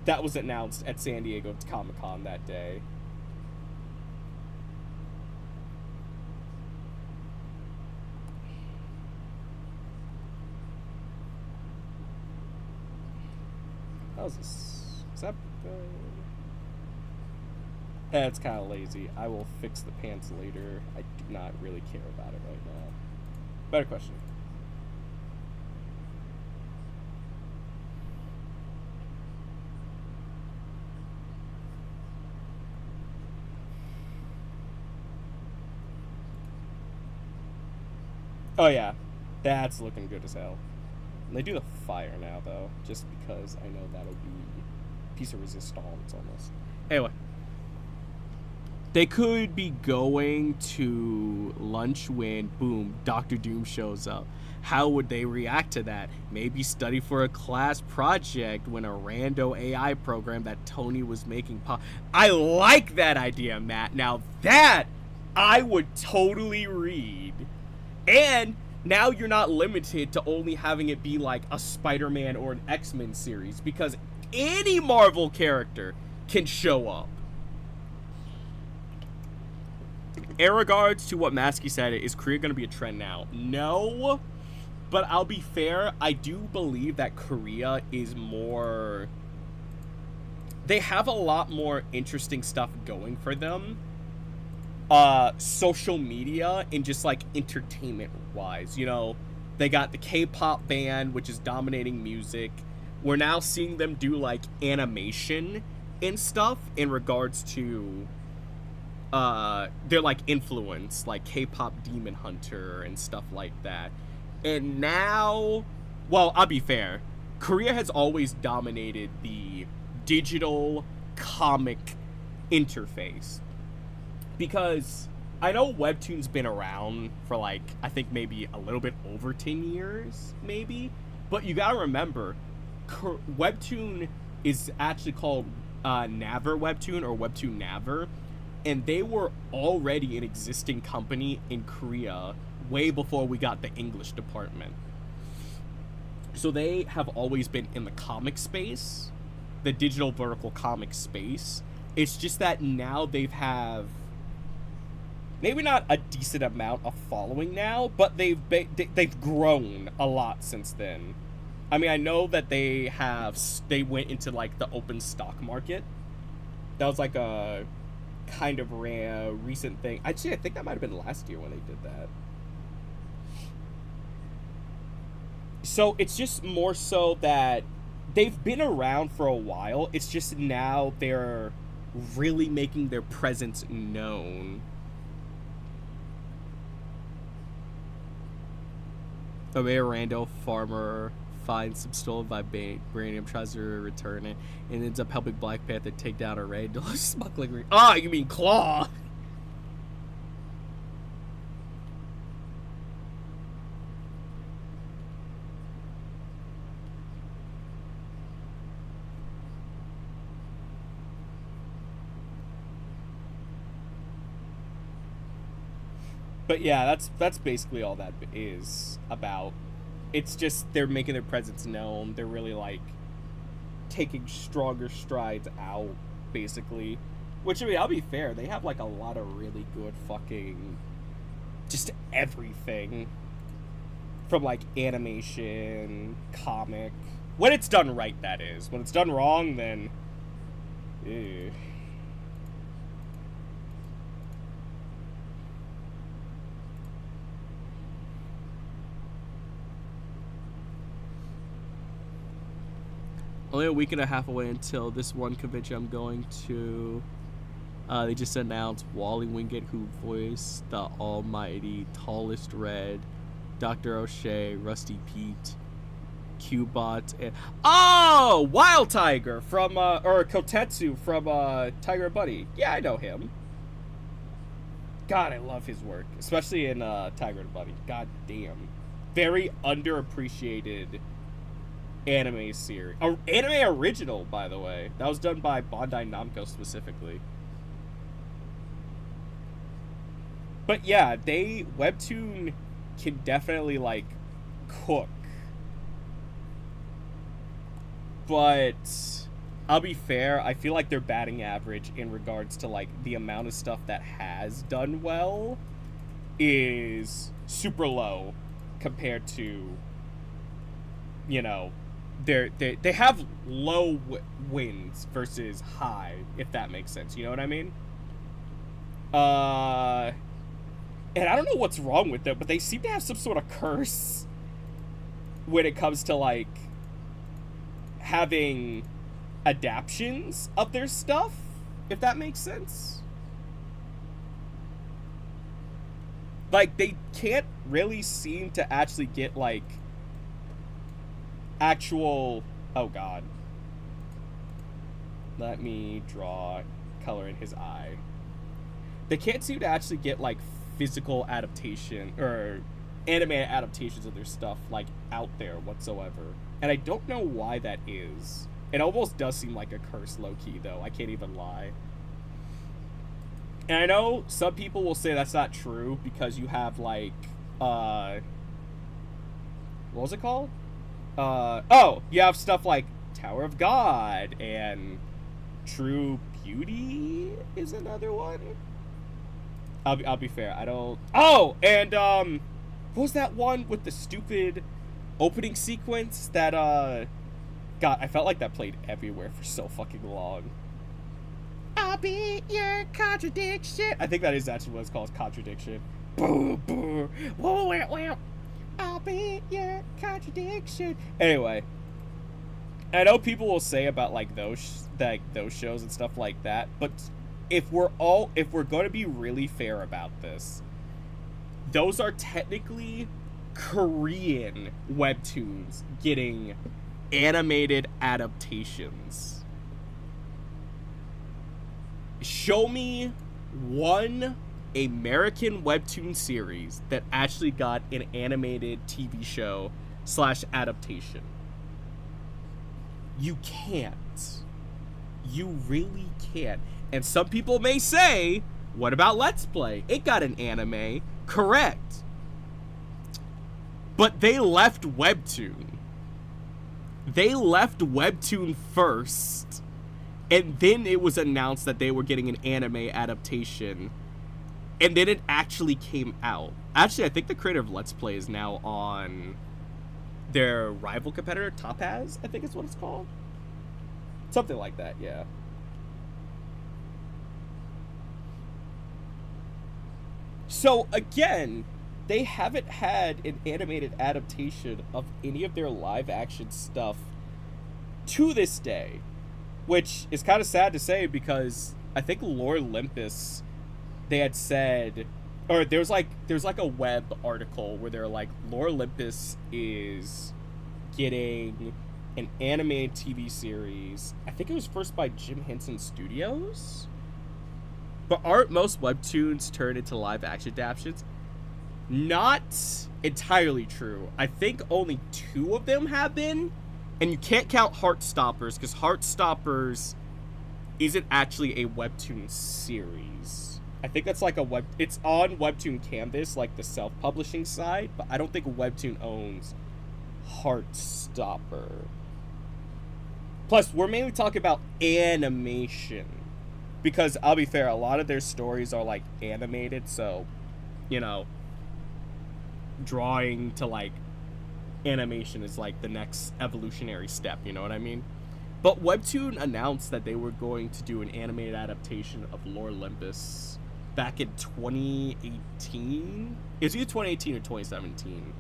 that was announced at San Diego Comic-Con that day. How's this? Is that... That's kind of lazy. I will fix the pants later. I do not really care about it right now. Better question. Oh yeah, that's looking good as hell. And they do the fire now though, just because I know that'll be a piece of resistance almost. Anyway. They could be going to lunch when, boom, Doctor Doom shows up. How would they react to that? Maybe study for a class project when a rando AI program that Tony was making pop. I like that idea, Matt. Now that I would totally read. And now you're not limited to only having it be like a Spider-Man or an X-Men series, because any Marvel character can show up. In regards to what Maskey said, is Korea going to be a trend now? No, but I'll be fair. I do believe that Korea is more... They have a lot more interesting stuff going for them. Social media and just like entertainment-wise. You know, they got the K-pop band, which is dominating music. We're now seeing them do like animation and stuff in regards to... they're like influence, like K-pop Demon Hunter and stuff like that. And now, well, I'll be fair, Korea has always dominated the digital comic interface, because I know Webtoon's been around for like, I think maybe a little bit over 10 years, maybe, but you gotta remember, Webtoon is actually called Naver Webtoon, or Webtoon Naver. And they were already an existing company in Korea way before we got the English department. So they have always been in the comic space, the digital vertical comic space. It's just that now they've maybe not a decent amount of following now, but they've grown a lot since then. I mean, I know that they went into like the open stock market. That was like a kind of rare recent thing. Actually, I think that might have been last year when they did that. So it's just more so that they've been around for a while. It's just now they're really making their presence known. A rare rando farmer finds some stolen vibranium, tries to return it, and ends up helping Black Panther take down a rando smuggling. Ah, you mean Claw? But yeah, that's basically all that is about. It's just they're making their presence known. They're really like taking stronger strides out, basically. Which, I mean, I'll be fair, they have like a lot of really good fucking just everything. From like animation, comic. When it's done right, that is. When it's done wrong, then ew. Only a week and a half away until this one convention I'm going to. They just announced Wally Wingate, who voiced the almighty Tallest Red, Dr. O'Shea, Rusty Pete, Cubot, and Wild Tiger from or Kotetsu from Tiger Buddy. Yeah, I know him. God, I love his work, especially in Tiger Buddy. God damn, very underappreciated anime series. Anime original, by the way. That was done by Bandai Namco specifically. But yeah, Webtoon can definitely, like, cook. But I'll be fair, I feel like their batting average in regards to, like, the amount of stuff that has done well is super low compared to, you know, they have low wins versus high, if that makes sense. You know what I mean? And I don't know what's wrong with them, but they seem to have some sort of curse when it comes to, like, having adaptions of their stuff, if that makes sense. Like, they can't really seem to actually get, like, actual... Oh, God. Let me draw color in his eye. They can't seem to actually get, like, physical adaptation, or anime adaptations of their stuff, like, out there whatsoever. And I don't know why that is. It almost does seem like a curse, low-key, though. I can't even lie. And I know some people will say that's not true because you have, like, what was it called? You have stuff like Tower of God and True Beauty is another one. I'll be fair. I don't... Oh! And, what was that one with the stupid opening sequence that, God, I felt like that played everywhere for so fucking long. I'll be your contradiction. I think that is actually what it's called, contradiction. Boo, boo. Whoa, whoa, whoa. I'll be your contradiction. Anyway, I know people will say about, like, those shows and stuff like that, but if we're going to be really fair about this, those are technically Korean webtoons getting animated adaptations. Show me one American webtoon series that actually got an animated TV show / adaptation. You can't. You really can't. And some people may say, what about Let's Play? It got an anime. Correct. But they left Webtoon. They left Webtoon first. And then it was announced that they were getting an anime adaptation. And then it actually came out. Actually, I think the creator of Let's Play is now on their rival competitor, Topaz, I think is what it's called. Something like that, yeah. So, again, they haven't had an animated adaptation of any of their live-action stuff to this day. Which is kind of sad to say because I think Lore Olympus, they had said... Or there's like a web article where they're like, Lore Olympus is getting an animated TV series. I think it was first by Jim Henson Studios? But aren't most webtoons turned into live-action adaptations? Not entirely true. I think only 2 of them have been. And you can't count Heartstoppers, because Heartstoppers isn't actually a webtoon series. I think that's like a it's on Webtoon Canvas, like the self-publishing side, but I don't think Webtoon owns Heartstopper. Plus, we're mainly talking about animation. Because, I'll be fair, a lot of their stories are, like, animated, so, you know, drawing to, like, animation is, like, the next evolutionary step, you know what I mean? But Webtoon announced that they were going to do an animated adaptation of Lore Olympus back in 2018? It was either 2018 or 2017.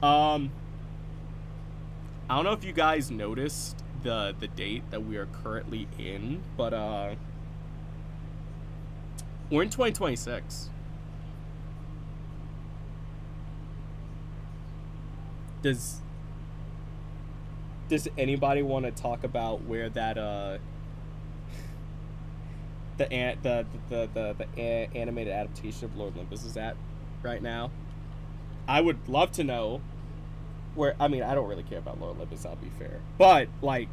I don't know if you guys noticed the date that we are currently in, but we're in 2026. Does anybody want to talk about where that the animated adaptation of Lord Olympus is at right now? I would love to know Where, I mean, I don't really care about Lord Olympus, I'll be fair. But, like,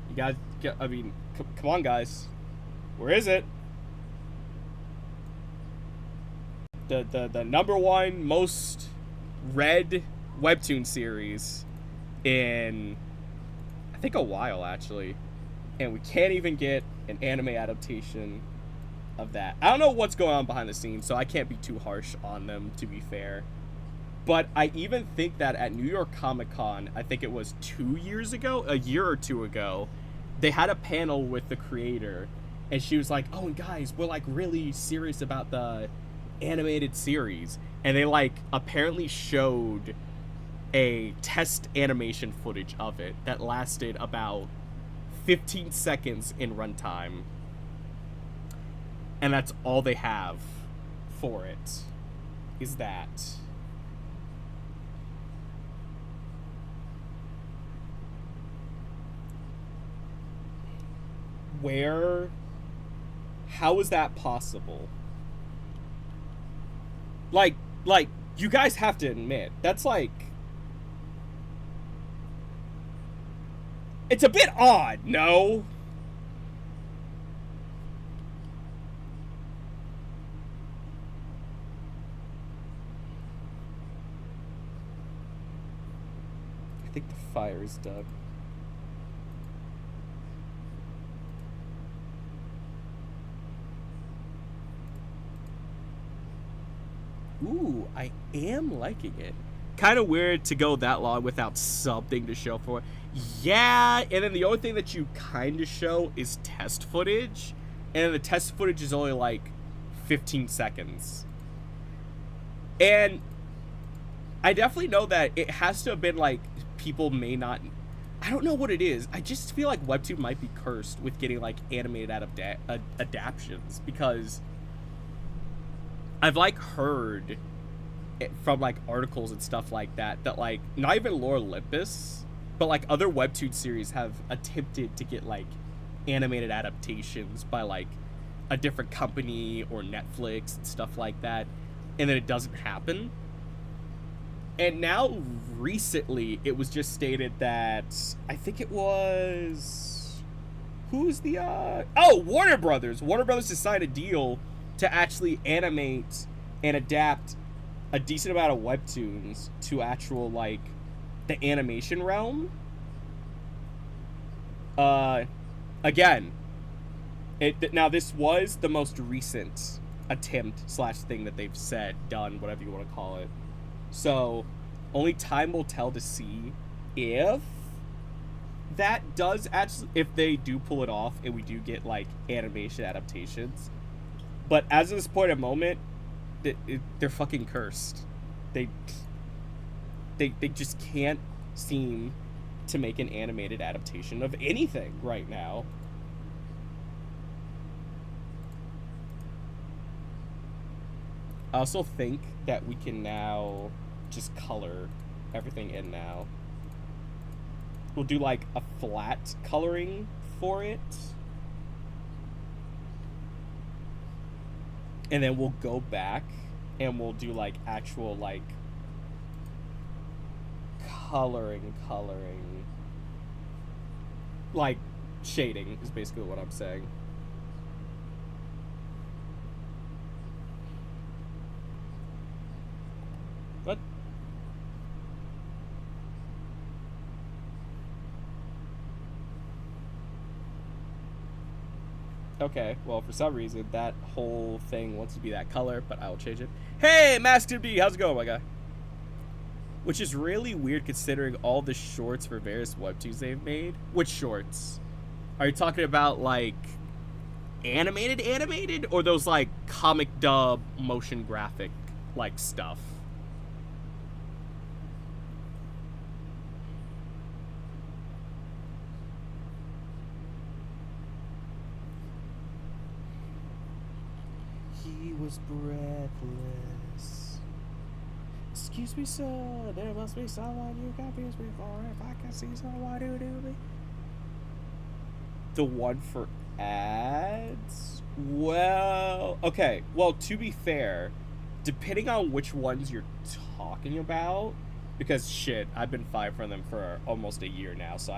you guys, I mean, come on, guys. Where is it? The number one most read webtoon series in, I think, a while, actually. And we can't even get an anime adaptation of that. I don't know what's going on behind the scenes, so I can't be too harsh on them, to be fair. But I even think that at New York Comic Con, I think it was 2 years ago, a year or two ago, they had a panel with the creator, and she was like, oh, and guys, we're, like, really serious about the animated series. And they, like, apparently showed a test animation footage of it that lasted about 15 seconds in runtime. And that's all they have for it, is that. Where? How is that possible? Like, you guys have to admit, that's like... It's a bit odd, no? I think the fire is done. Ooh, I am liking it. Kind of weird to go that long without something to show for it. Yeah, and then the only thing that you kind of show is test footage. And the test footage is only like 15 seconds. And I definitely know that it has to have been like, people may not... I don't know what it is. I just feel like Webtoon might be cursed with getting like animated adaptions, because I've like heard from like articles and stuff like that that like not even Lore Olympus, but like other Webtoon series have attempted to get like animated adaptations by like a different company or Netflix and stuff like that, and then it doesn't happen. And now recently it was just stated that, I think it was, who's the Warner Brothers has signed a deal to actually animate and adapt a decent amount of webtoons to actual, like, the animation realm. Again, now this was the most recent attempt / thing that they've done, whatever you want to call it. So, only time will tell to see if that does actually, if they do pull it off and we do get, like, animation adaptations. But as of this point in moment, they're fucking cursed. They just can't seem to make an animated adaptation of anything right now. I also think that we can now just color everything in now. We'll do like a flat coloring for it. And then we'll go back and we'll do like actual like coloring. Like shading is basically what I'm saying. What? Okay, well, for some reason, that whole thing wants to be that color, but I will change it. Hey, Master D, how's it going, my guy? Which is really weird considering all the shorts for various webtoons they've made. Which shorts? Are you talking about, like, animated, or those, like, comic dub motion graphic, like, stuff? He was breathless. Excuse me, sir. There must be someone you confused me for. If I can see someone who do me. The one for ads? Well, okay. Well, to be fair, depending on which ones you're talking about, Because shit, I've been fired from them for almost a year now, so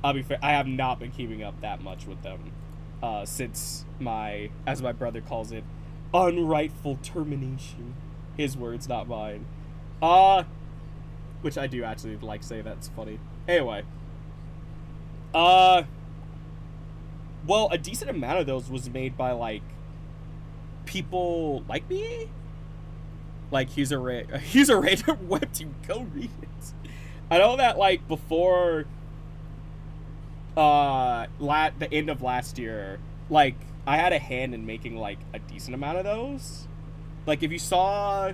I'll be fair, I have not been keeping up that much with them since my, as my brother calls it, unrightful termination. His words, not mine. Which I do actually like say, that's funny. Anyway. Well, a decent amount of those was made by, like, people like me. Like, here's a random webtoon, go read it. I know that, like, before the end of last year, like, I had a hand in making, like, a decent amount of those. Like, if you saw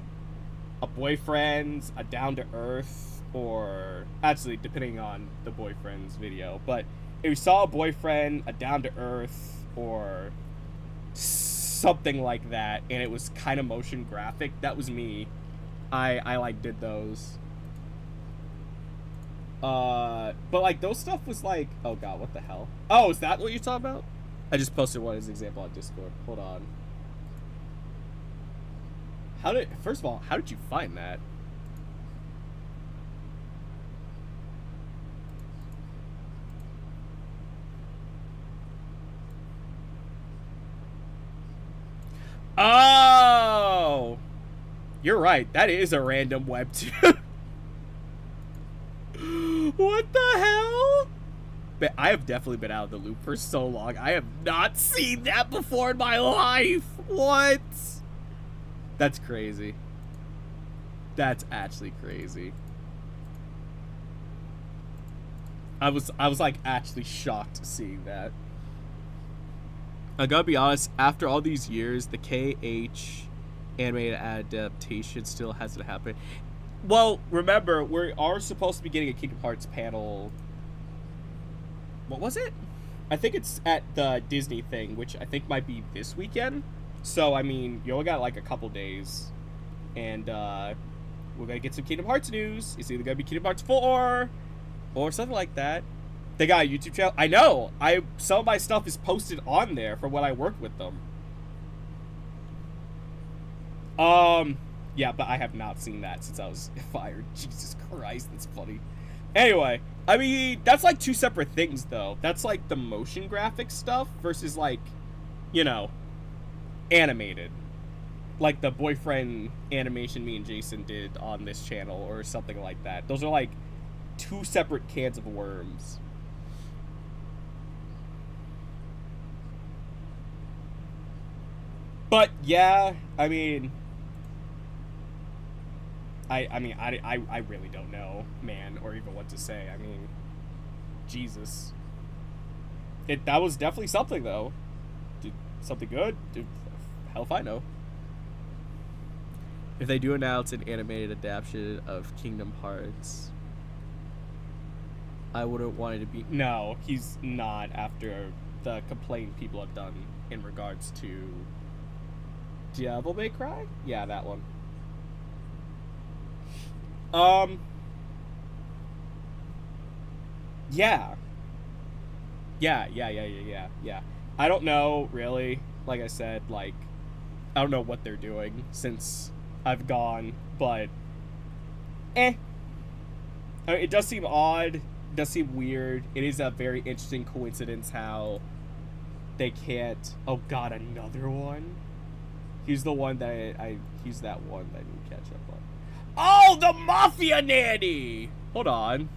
a Boyfriend's, a Down to Earth, or actually depending on the Boyfriend's video, but if you saw a Boyfriend, a Down to Earth, or something like that, and it was kind of motion graphic, that was me. I like did those. But like those stuff was like, oh god, what the hell? Oh, is that what you're talking about? I just posted one as an example on Discord. Hold on. First of all, how did you find that? Oh! You're right, that is a random webtoon. What the hell? But I have definitely been out of the loop for so long. I have not seen that before in my life. What? That's crazy. That's actually crazy. I was like actually shocked seeing that. I gotta be honest, after all these years, the KH animated adaptation still hasn't happened. Well, remember, we are supposed to be getting a Kingdom Hearts panel. What was it? I think it's at the Disney thing, which I think might be this weekend. So, I mean, you only got like a couple days. And we're gonna get some Kingdom Hearts news. It's either gonna be Kingdom Hearts 4 or something like that. They got a YouTube channel. I know. Some of my stuff is posted on there from when I worked with them. Yeah, but I have not seen that since I was fired. Jesus Christ, that's funny. Anyway, I mean, that's like two separate things, though. That's like the motion graphic stuff versus like, you know, animated. Like the Boyfriend animation me and Jason did on this channel or something like that. Those are like two separate cans of worms. But yeah, I mean, I really don't know, man, or even what to say. I mean, Jesus. That was definitely something, though. Something good? Hell if I know. If they do announce an animated adaptation of Kingdom Hearts, I wouldn't want it to be... No, he's not, after the complaint people have done in regards to Devil May Cry? Yeah, that one. Yeah. Yeah. I don't know, really. Like I said, like, I don't know what they're doing since I've gone, but I mean, it does seem odd, it does seem weird. It is a very interesting coincidence how they can't... Oh god, another one? He's the one that he's that one that I need to catch up on. Oh, the Mafia Nanny! Hold on.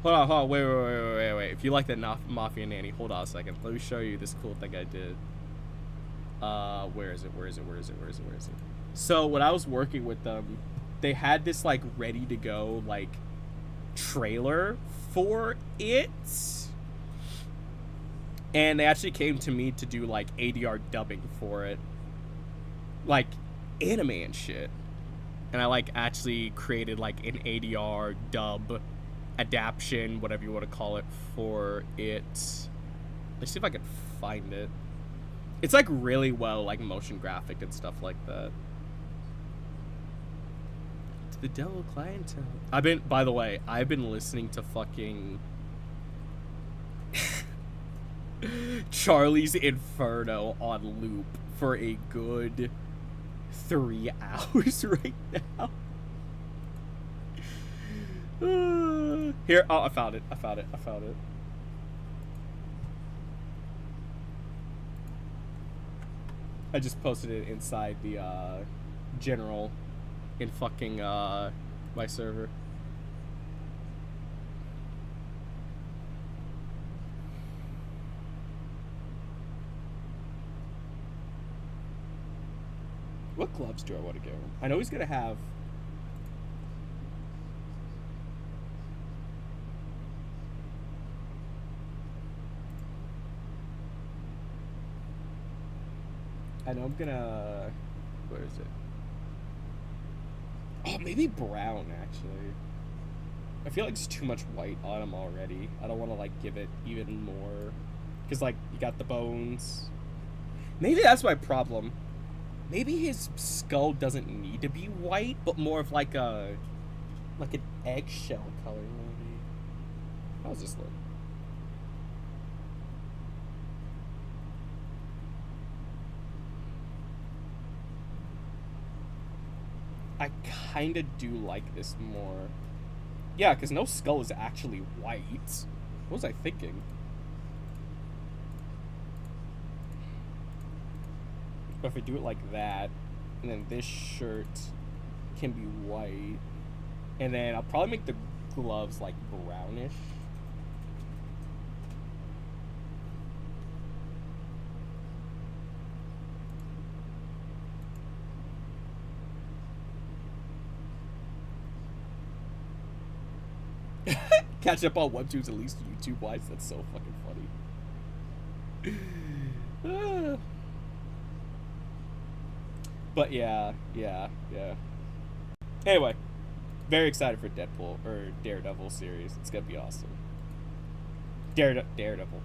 Hold on, wait. If you like that Mafia Nanny, hold on a second. Let me show you this cool thing I did. Where is it? So, when I was working with them, they had this, like, ready to go, like, trailer for it. And they actually came to me to do, like, ADR dubbing for it. Like, anime and shit. And I, like, actually created, like, an ADR dub adaptation, whatever you want to call it, for it. Let's see if I can find it. It's, like, really well, like, motion graphic and stuff like that. To the devil clientele. By the way, I've been listening to fucking... Charlie's Inferno on loop for a good 3 hours right now. Here, oh, I found it. I just posted it inside the general in fucking my server. What gloves do I want to give him? I know he's gonna have. I know I'm gonna. Where is it? Oh, maybe brown, actually. I feel like it's too much white on him already. I don't want to, like, give it even more. Because, like, you got the bones. Maybe that's my problem. Maybe his skull doesn't need to be white, but more of, like, a... like an eggshell color, maybe. How's this look? I kind of do like this more. Yeah, because no skull is actually white. What was I thinking? But if I do it like that, and then this shirt can be white, and then I'll probably make the gloves like brownish. Catch up on webtoons, at least YouTube wise. That's so fucking funny. But yeah. Anyway, very excited for Deadpool or Daredevil series. It's gonna be awesome. Daredevil.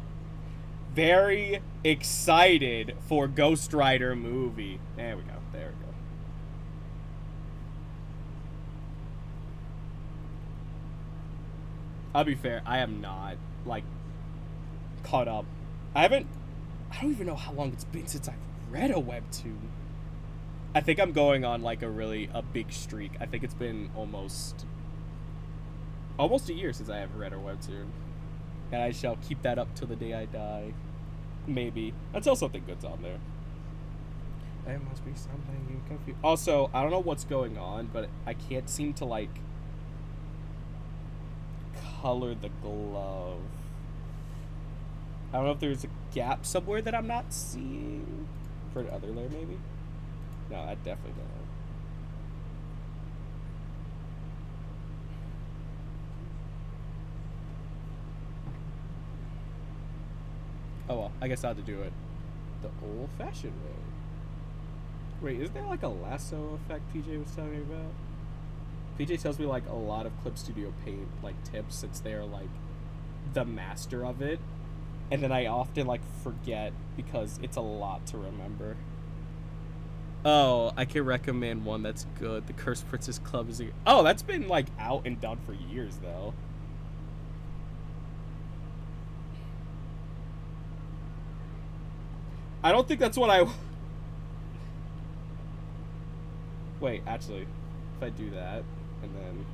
Very excited for Ghost Rider movie. There we go. I'll be fair, I am not, like, caught up. I don't even know how long it's been since I've read a webtoon. I think I'm going on, like, a big streak. I think it's been almost a year since I have read a webtoon. And I shall keep that up till the day I die. Maybe. Until something good's on there. There must be something you confused. Also, I don't know what's going on, but I can't seem to, like, color the glove. I don't know if there's a gap somewhere that I'm not seeing. For the other layer, maybe? No, I definitely don't. Oh well, I guess I have to do it the old-fashioned way. Wait, isn't there like a lasso effect PJ was telling me about? PJ tells me like a lot of Clip Studio Paint like tips since they're like the master of it, and then I often like forget because it's a lot to remember. Oh, I can recommend one that's good. The Cursed Princess Club is oh, that's been like out and done for years though. I don't think that's what I wait, actually, if I do that and then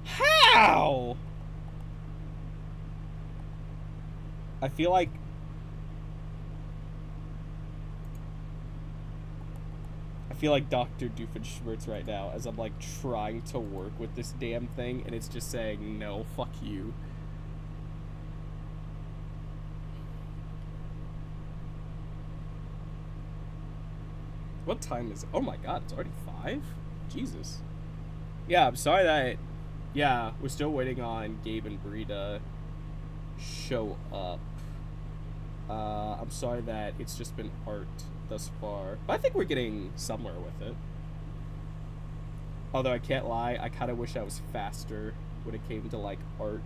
how? I feel like Dr. Doofenshmirtz right now as I'm like trying to work with this damn thing and it's just saying no, fuck you. What time is it? Oh my god, it's already 5? Jesus. Yeah, I'm sorry that... Yeah, we're still waiting on Gabe and Bree to show up. I'm sorry that it's just been art thus far. But I think we're getting somewhere with it. Although I can't lie, I kind of wish I was faster when it came to, like, art.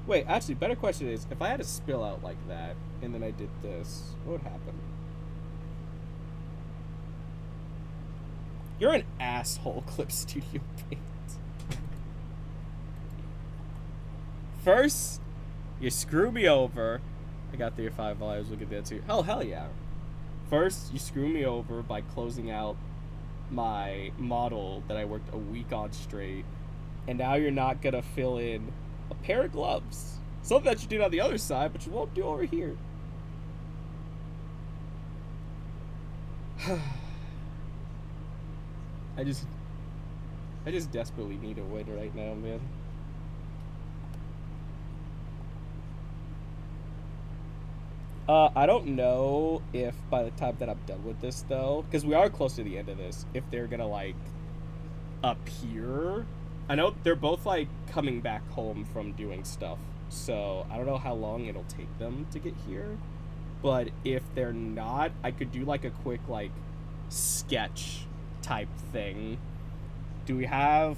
Wait, actually, better question is, if I had a spill out like that, and then I did this, what would happen? You're an asshole, Clip Studio Paint. First, you screw me over. I got 3 or 5 lives. We'll get that too. Oh, hell yeah. First, you screw me over by closing out my model that I worked a week on straight. And now you're not going to fill in a pair of gloves. Something that you did on the other side, but you won't do over here. I just desperately need a win right now, man. I don't know if by the time that I'm done with this, though, because we are close to the end of this, if they're gonna, like, appear. I know they're both, like, coming back home from doing stuff, so I don't know how long it'll take them to get here. But if they're not, I could do, like, a quick, like, sketch type thing. Do we have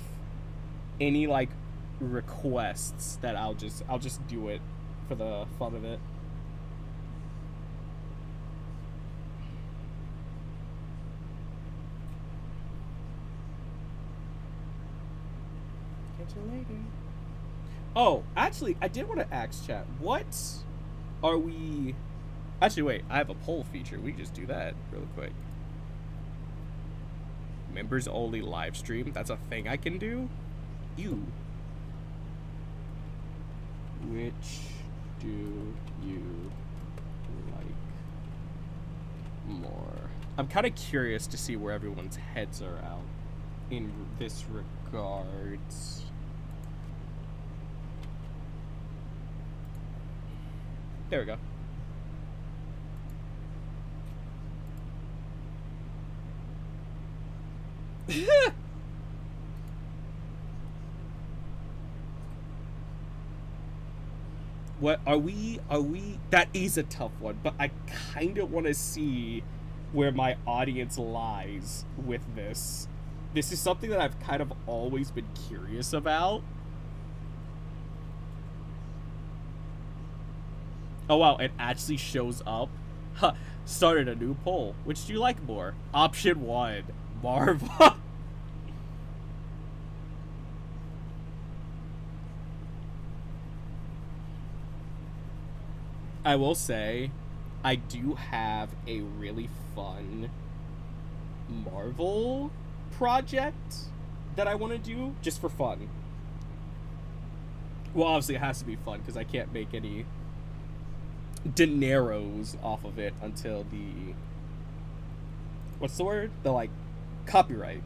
any, like, requests that I'll just do it for the fun of it? Catch you later. Oh, actually, I did want to ask chat, what are we... Actually, wait, I have a poll feature. We can just do that really quick. Members only live stream. That's a thing I can do. You. Which do you like more? I'm kind of curious to see where everyone's heads are out in this regards. There we go. What are we that is a tough one, but I kind of want to see where my audience lies with this. This is something that I've kind of always been curious about. Oh wow, it actually shows up. Huh, started a new poll. Which do you like more? Option 1, Marvel. I will say, I do have a really fun Marvel project that I want to do just for fun. Well, obviously it has to be fun because I can't make any dineros off of it until the... What's the word? The, like, copyright.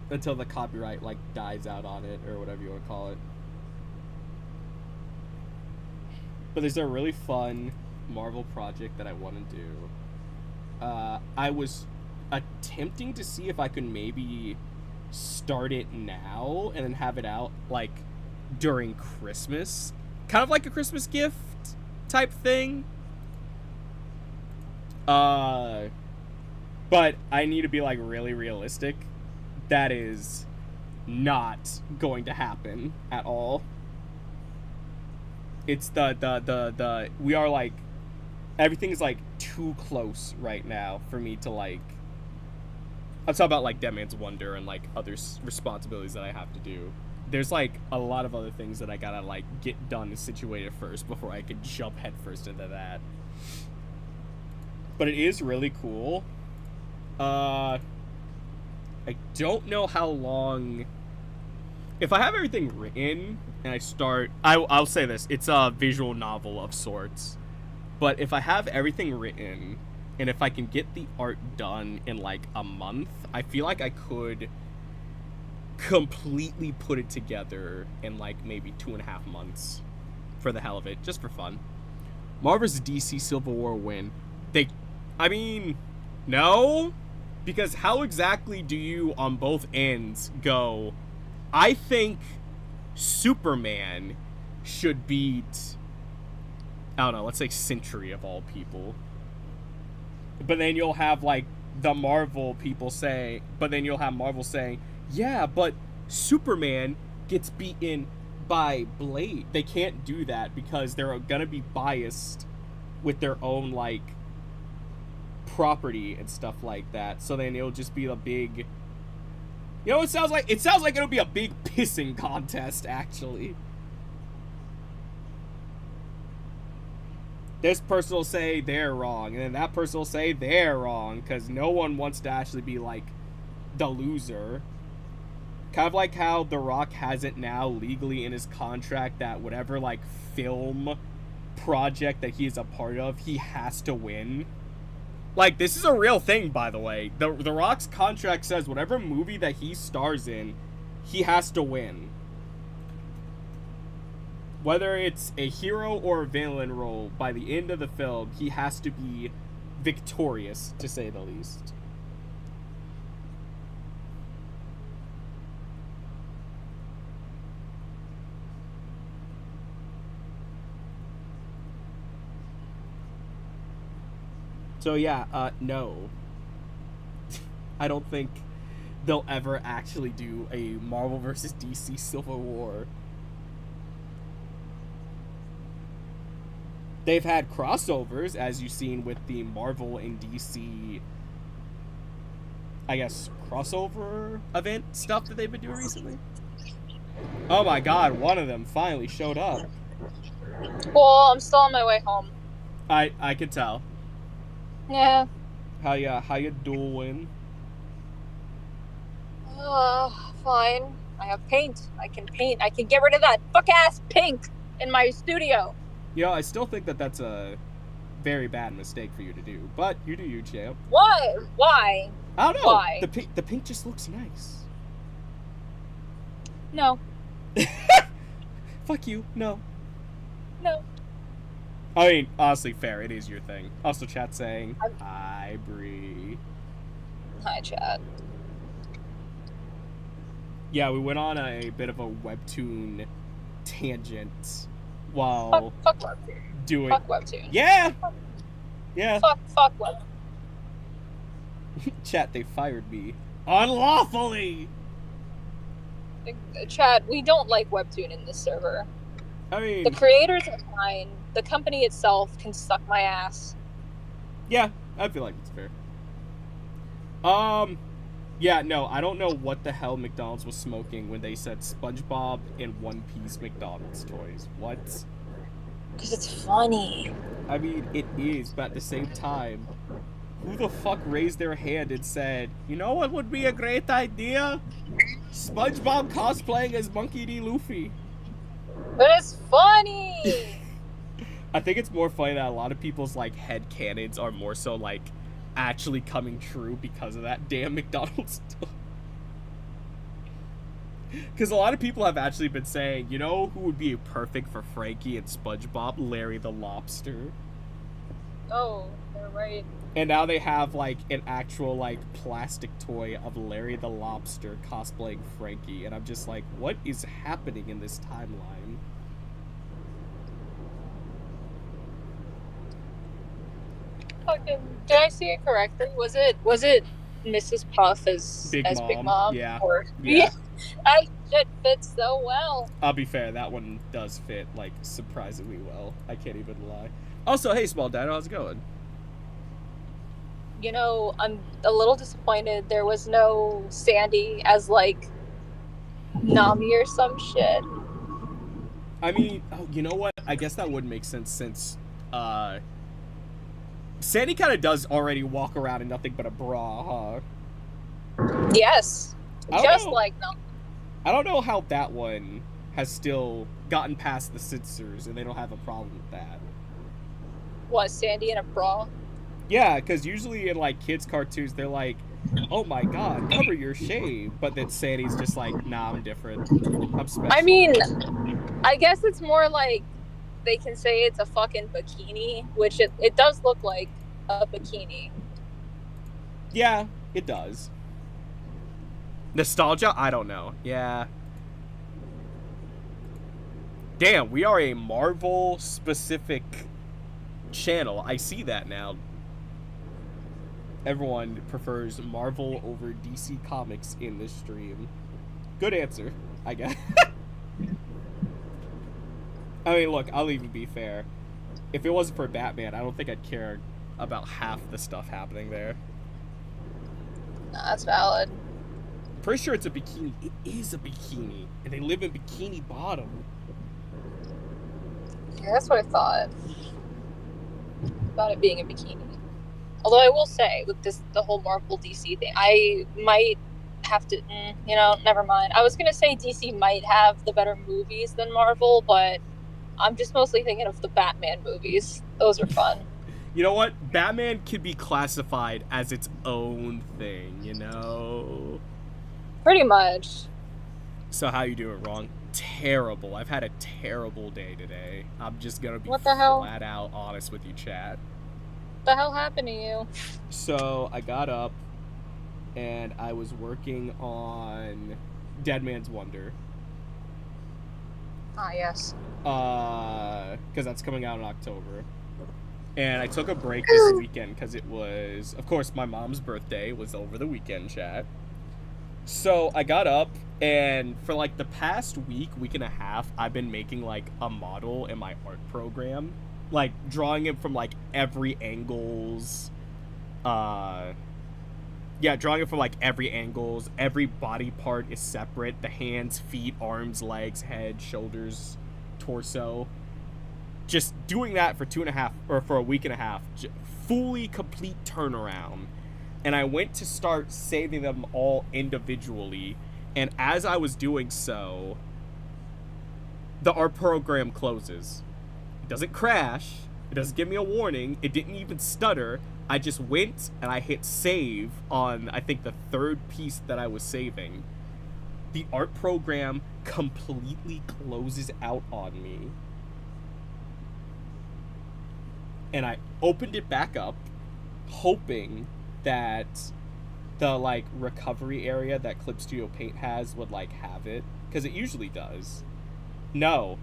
Until the copyright, like, dies out on it or whatever you want to call it. But there's a really fun Marvel project that I want to do. I was attempting to see if I could maybe start it now and then have it out, like, during Christmas. Kind of like a Christmas gift type thing. But I need to be, like, really realistic. That is not going to happen at all. It's the we are, like, everything is, like, too close right now for me to, like, I'm talking about, like, Dead Man's Wonder and, like, other responsibilities that I have to do. There's, like, a lot of other things that I gotta, like, get done and situated first before I can jump headfirst into that. But it is really cool. I don't know how long... If I have everything written and I start... I'll say this. It's a visual novel of sorts. But if I have everything written and if I can get the art done in, like, a month, I feel like I could completely put it together in, like, maybe 2.5 months for the hell of it, just for fun. Marvel's DC Civil War win. I mean, no, because how exactly do you on both ends go, I think Superman should beat, I don't know, let's say Sentry of all people. But then you'll have, like, the Marvel people say, but then you'll have Marvel saying, yeah, but Superman gets beaten by Blade. They can't do that because they're gonna be biased with their own, like, property and stuff like that. So then it'll just be a big, You know what it sounds like? It sounds like it'll be a big pissing contest, actually. This person will say they're wrong, and then that person will say they're wrong, because no one wants to actually be, like, the loser. Kind of like how The Rock has it now legally in his contract that whatever, like, film project that he is a part of, he has to win. Like, this is a real thing, by the way. The Rock's contract says whatever movie that he stars in, he has to win. Whether it's a hero or a villain role, by the end of the film, he has to be victorious, to say the least. So yeah, no. I don't think they'll ever actually do a Marvel vs. DC Civil War. They've had crossovers, as you've seen with the Marvel and DC, I guess, crossover event stuff that they've been doing recently. Oh my god, one of them finally showed up. Well, I'm still on my way home. I could tell. Yeah. How you doing? Fine. I have paint. I can paint. I can get rid of that fuck-ass pink in my studio. You know, I still think that that's a very bad mistake for you to do, but you do you, champ. Why? Why? I don't know. Why? The pink just looks nice. No. Fuck you. No. No. I mean, honestly, fair. It is your thing. Also, chat saying, hi, Bree. Hi, chat. Yeah, we went on a bit of a webtoon tangent while Fuck webtoon. doing... Fuck webtoon. Yeah! Yeah. Fuck webtoon. Chat, they fired me. Unlawfully! Chat, we don't like webtoon in this server. I mean... The creators are fine. The company itself can suck my ass. Yeah, I feel like it's fair. Yeah, no, I don't know what the hell McDonald's was smoking when they said SpongeBob and One Piece McDonald's toys. What? Because it's funny. I mean, it is, but at the same time, who the fuck raised their hand and said, you know what would be a great idea? SpongeBob cosplaying as Monkey D. Luffy. But it's funny! I think it's more funny that a lot of people's, like, headcanons are more so, like, actually coming true because of that damn McDonald's stuff. Because a lot of people have actually been saying, you know who would be perfect for Frankie and SpongeBob? Larry the Lobster. Oh, they're right. And now they have, like, an actual, like, plastic toy of Larry the Lobster cosplaying Frankie. And I'm just like, what is happening in this timeline? Fucking, did I see it correctly? Was it Mrs. Puff as Big Mom? Yeah. Or, Yeah. That shit fits so well. I'll be fair, that one does fit, like, surprisingly well. I can't even lie. Also, hey, Small Dino, how's it going? You know, I'm a little disappointed there was no Sandy as, like, Nami or some shit. I mean, oh, you know what? I guess that would make sense since, Sandy kind of does already walk around in nothing but a bra, huh? Yes. Just like Nami. I don't know how that one has still gotten past the censors and they don't have a problem with that. What, Sandy in a bra? Yeah, because usually in, like, kids' cartoons, they're like, oh my god, cover your shame. But then Sandy's just like, nah, I'm different. I'm special. I mean, I guess it's more like they can say it's a fucking bikini, which it does look like a bikini. Yeah, it does. Nostalgia? I don't know. Yeah. Damn, we are a Marvel-specific channel. I see that now. Everyone prefers Marvel over DC Comics in this stream. Good answer, I guess. I mean, look, I'll even be fair. If it wasn't for Batman, I don't think I'd care about half the stuff happening there. No, that's valid. Pretty sure it's a bikini. It is a bikini. And they live in Bikini Bottom. Yeah, that's what I thought about it being a bikini. Although I will say, with the whole Marvel DC thing, I might have to, never mind. I was gonna say DC might have the better movies than Marvel, but I'm just mostly thinking of the Batman movies. Those are fun. You know what? Batman could be classified as its own thing, you know? Pretty much. So how you doing, Ron? Terrible. I've had a terrible day today. I'm just gonna be What the hell? flat out honest with you, chat. What the hell happened to you? So I got up and I was working on Dead Man's Wonder. Ah, yes. Because that's coming out in October. And I took a break this weekend because it was, of course, my mom's birthday was over the weekend, chat. So I got up, and for like the past week and a half, I've been making like a model in my art program. Like drawing it from like every angles. Drawing it from like every angles. Every body part is separate. The hands, feet, arms, legs, head, shoulders, torso. Just doing that for for a week and a half. Fully complete turnaround. And I went to start saving them all individually. And as I was doing so, the art program closes. It doesn't crash. It doesn't give me a warning. It didn't even stutter. I just went and I hit save on, I think, the third piece that I was saving. The art program completely closes out on me. And I opened it back up, hoping that the like recovery area that Clip Studio Paint has would like have it, because it usually does. No,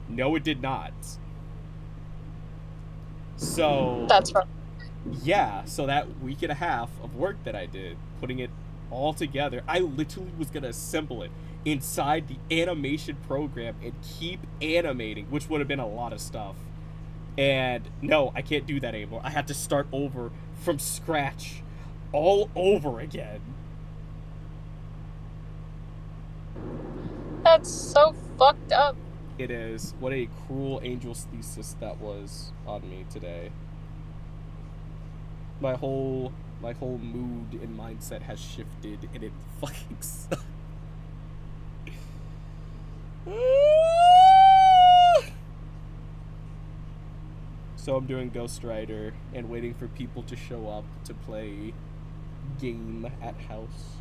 it did not. So That's right. yeah, so that week and a half of work that I did putting it all together, I literally was gonna assemble it inside the animation program and keep animating, which would have been a lot of stuff. And no, I can't do that anymore. I had to start over from scratch all over again. That's so fucked up. It is. What a cruel angel's thesis that was on me today. My whole mood and mindset has shifted, and it fucking sucks. So I'm doing Ghost Rider and waiting for people to show up to play game at house.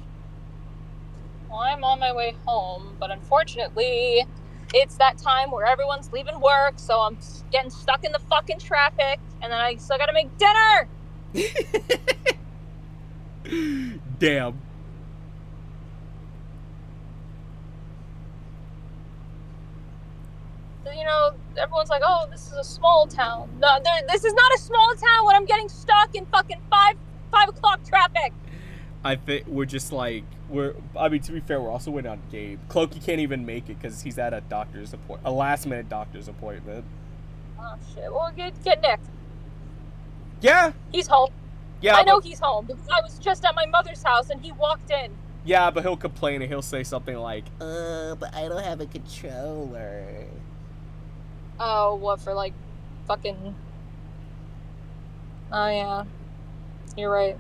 Well, I'm on my way home, but unfortunately, it's that time where everyone's leaving work, so I'm getting stuck in the fucking traffic, and then I still gotta make dinner! Damn. You know, everyone's like, oh, this is a small town. No, this is not a small town when I'm getting stuck in fucking 5 o'clock traffic. I think we're just like, I mean, to be fair, we're also waiting on Gabe. Clokey can't even make it because he's at a last-minute doctor's appointment. Oh, shit. Well, get Nick. Yeah. He's home. Yeah. I know he's home because I was just at my mother's house and he walked in. Yeah, but he'll complain and he'll say something like, but I don't have a controller. Oh, what, for like fucking... Oh, yeah. You're right.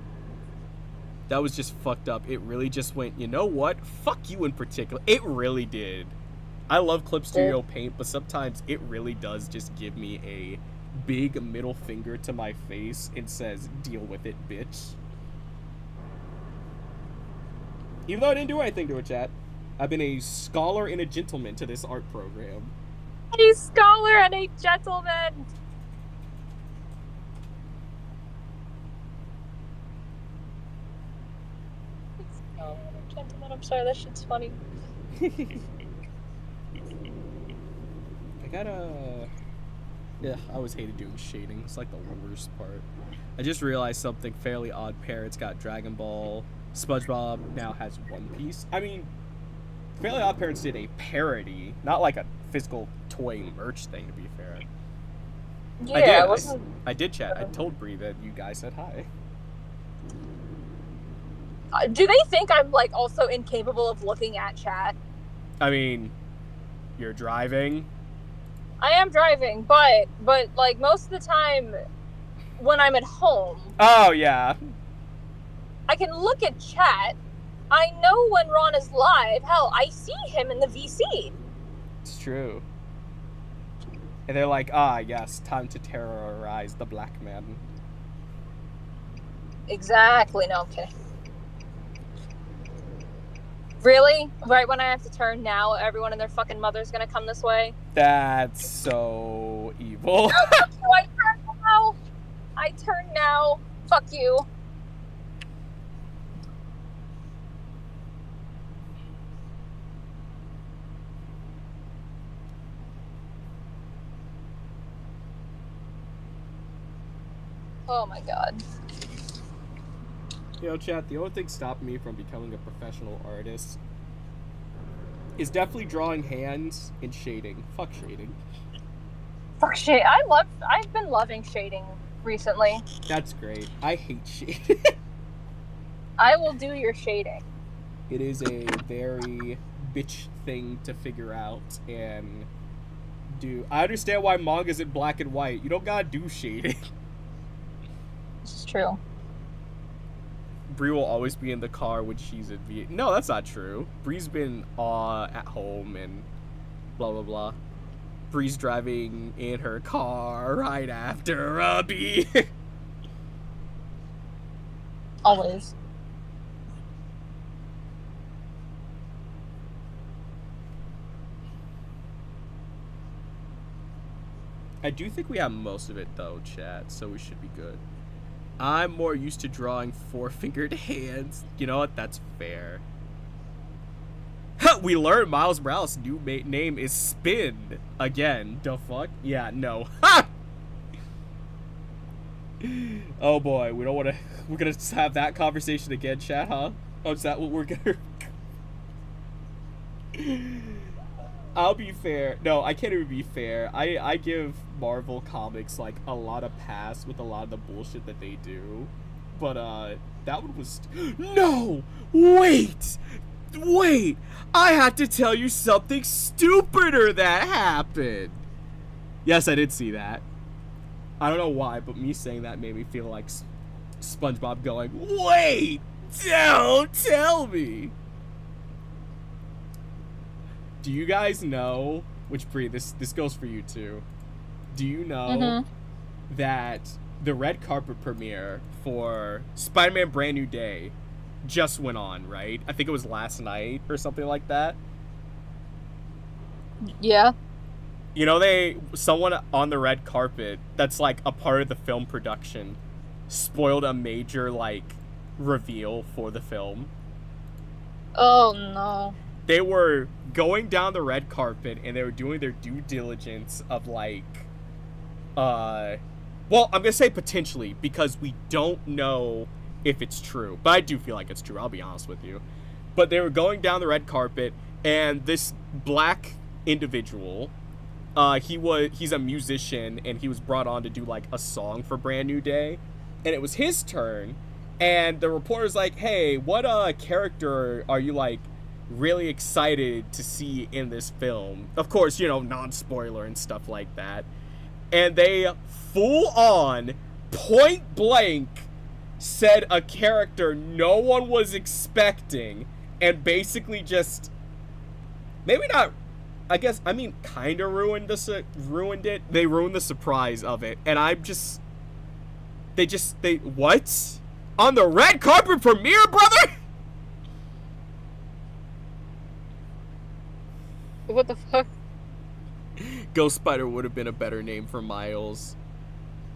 that was just fucked up. It really just went, you know what? Fuck you in particular. It really did. I love Clip Studio Paint, but sometimes it really does just give me a big middle finger to my face and says, deal with it, bitch. Even though I didn't do anything to it, chat. I've been a scholar and a gentleman to this art program. A scholar and a gentleman. Scholar and a gentleman. I'm sorry, that shit's funny. I gotta... Yeah, I always hated doing shading. It's like the worst part. I just realized something. Fairly Odd Parents got Dragon Ball. SpongeBob now has One Piece. I mean, Fairly Odd Parents did a parody, not like a physical toy merch thing, to be fair. Yeah, I did chat. I told Bree that you guys said hi. Do they think I'm like also incapable of looking at chat? I mean, you're driving. I am driving, but like most of the time when I'm at home, Oh yeah. I can look at chat. I know when Ron is live. Hell, I see him in the VC. It's true. And they're like, ah, yes, time to terrorize the black man. Exactly. No, I'm kidding. Really? Right when I have to turn now, everyone and their fucking mother's gonna come this way? That's so evil. No, fuck you. I turn now. I turn now. Fuck you. Oh my god. You know, chat, the only thing stopping me from becoming a professional artist is definitely drawing hands and shading. Fuck shading. Fuck shade. I've been loving shading recently. That's great. I hate shading. I will do your shading. It is a very bitch thing to figure out and do. I understand why manga's in black and white. You don't gotta do shading. This is true. Bree will always be in the car when she's in Vietnam. No, that's not true. Bree's been at home and blah blah blah. Bree's driving in her car right after Robbie. Always. I do think we have most of it though, chat, so we should be good. I'm more used to drawing four-fingered hands. You know what? That's fair. We learned Miles Morales' new name is Spin. Again. The fuck? Yeah, no. Ha! Oh boy, we don't want to... We're gonna have that conversation again, chat, huh? Oh, is that what we're gonna... I'll be fair. No, I can't even be fair. I give Marvel Comics, like, a lot of pass with a lot of the bullshit that they do. But, that one was... No! Wait! Wait! I had to tell you something stupider that happened! Yes, I did see that. I don't know why, but me saying that made me feel like SpongeBob going, wait! Don't tell me! Do you guys know, which Bree, this goes for you too. Do you know that the red carpet premiere for Spider-Man Brand New Day just went on, right? I think it was last night or something like that. Yeah. You know, someone on the red carpet that's like a part of the film production spoiled a major like reveal for the film. Oh no. They were going down the red carpet and they were doing their due diligence of like well, I'm gonna say potentially because we don't know if it's true, but I do feel like it's true, I'll be honest with you. But they were going down the red carpet and this black individual, he's a musician and he was brought on to do like a song for Brand New Day, and it was his turn, and the reporter's like, hey, what character are you like really excited to see in this film? Of course, you know, non-spoiler and stuff like that. And they full on, point blank, said a character no one was expecting, and basically just, maybe not, I guess, I mean, kind of ruined it. They ruined the surprise of it, and I'm just, they, what? On the red carpet premiere, brother? What the fuck? Ghost Spider would have been a better name for Miles.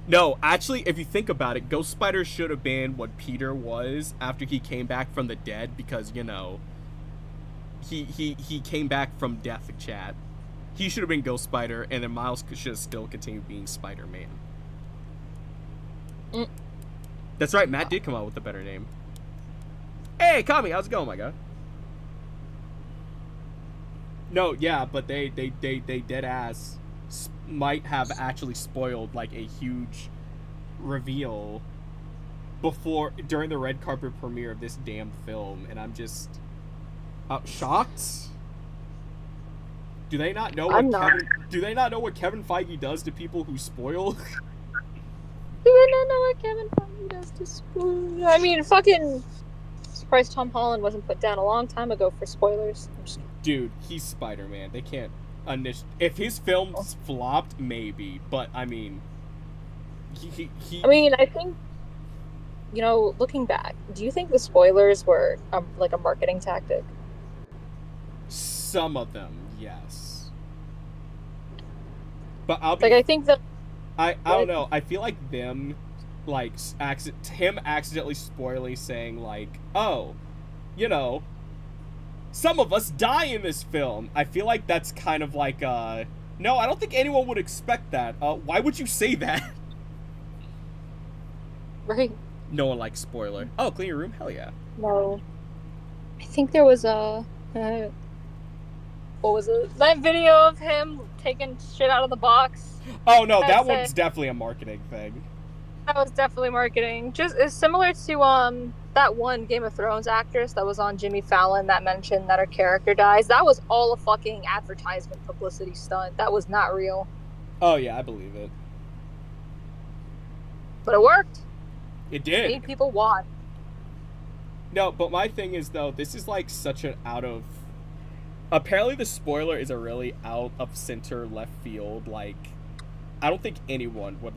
No, actually, if you think about it, Ghost Spider should have been what Peter was after he came back from the dead, because, you know, he came back from death, chat. He should have been Ghost Spider, and then Miles should have still continued being Spider-Man. That's right, Matt did come out with a better name. Hey, Kami, how's it going, my guy? No, yeah, but they dead ass might have actually spoiled like a huge reveal during the red carpet premiere of this damn film, and I'm just shocked. Do they not know Do they not know what Kevin Feige does to people who spoil? Do they not know what Kevin Feige does to spoil? I mean, fucking surprised Tom Holland wasn't put down a long time ago for spoilers. Dude, he's Spider-Man. They can't if his films flopped, maybe, but I mean, he I mean, I think, you know, looking back, do you think the spoilers were like a marketing tactic? Some of them, yes. But I'll be like, I think that I don't know. I feel like them, like, him accidentally spoiling, saying like, "Oh, you know, some of us die in this film." I feel like that's kind of like, no, I don't think anyone would expect that. Why would you say that? Right. No one likes spoiler. Oh, clean your room? Hell yeah. No. I think there was a what was it? That video of him taking shit out of the box. Oh no, that one's definitely a marketing thing. That was definitely marketing. Just it's similar to that one Game of Thrones actress that was on Jimmy Fallon that mentioned that her character dies. That was all a fucking advertisement publicity stunt. That was not real. Oh yeah, I believe it. But it worked. It did. It made people watch. No, but my thing is though, this is like such an apparently the spoiler is a really out of center left field, like I don't think anyone would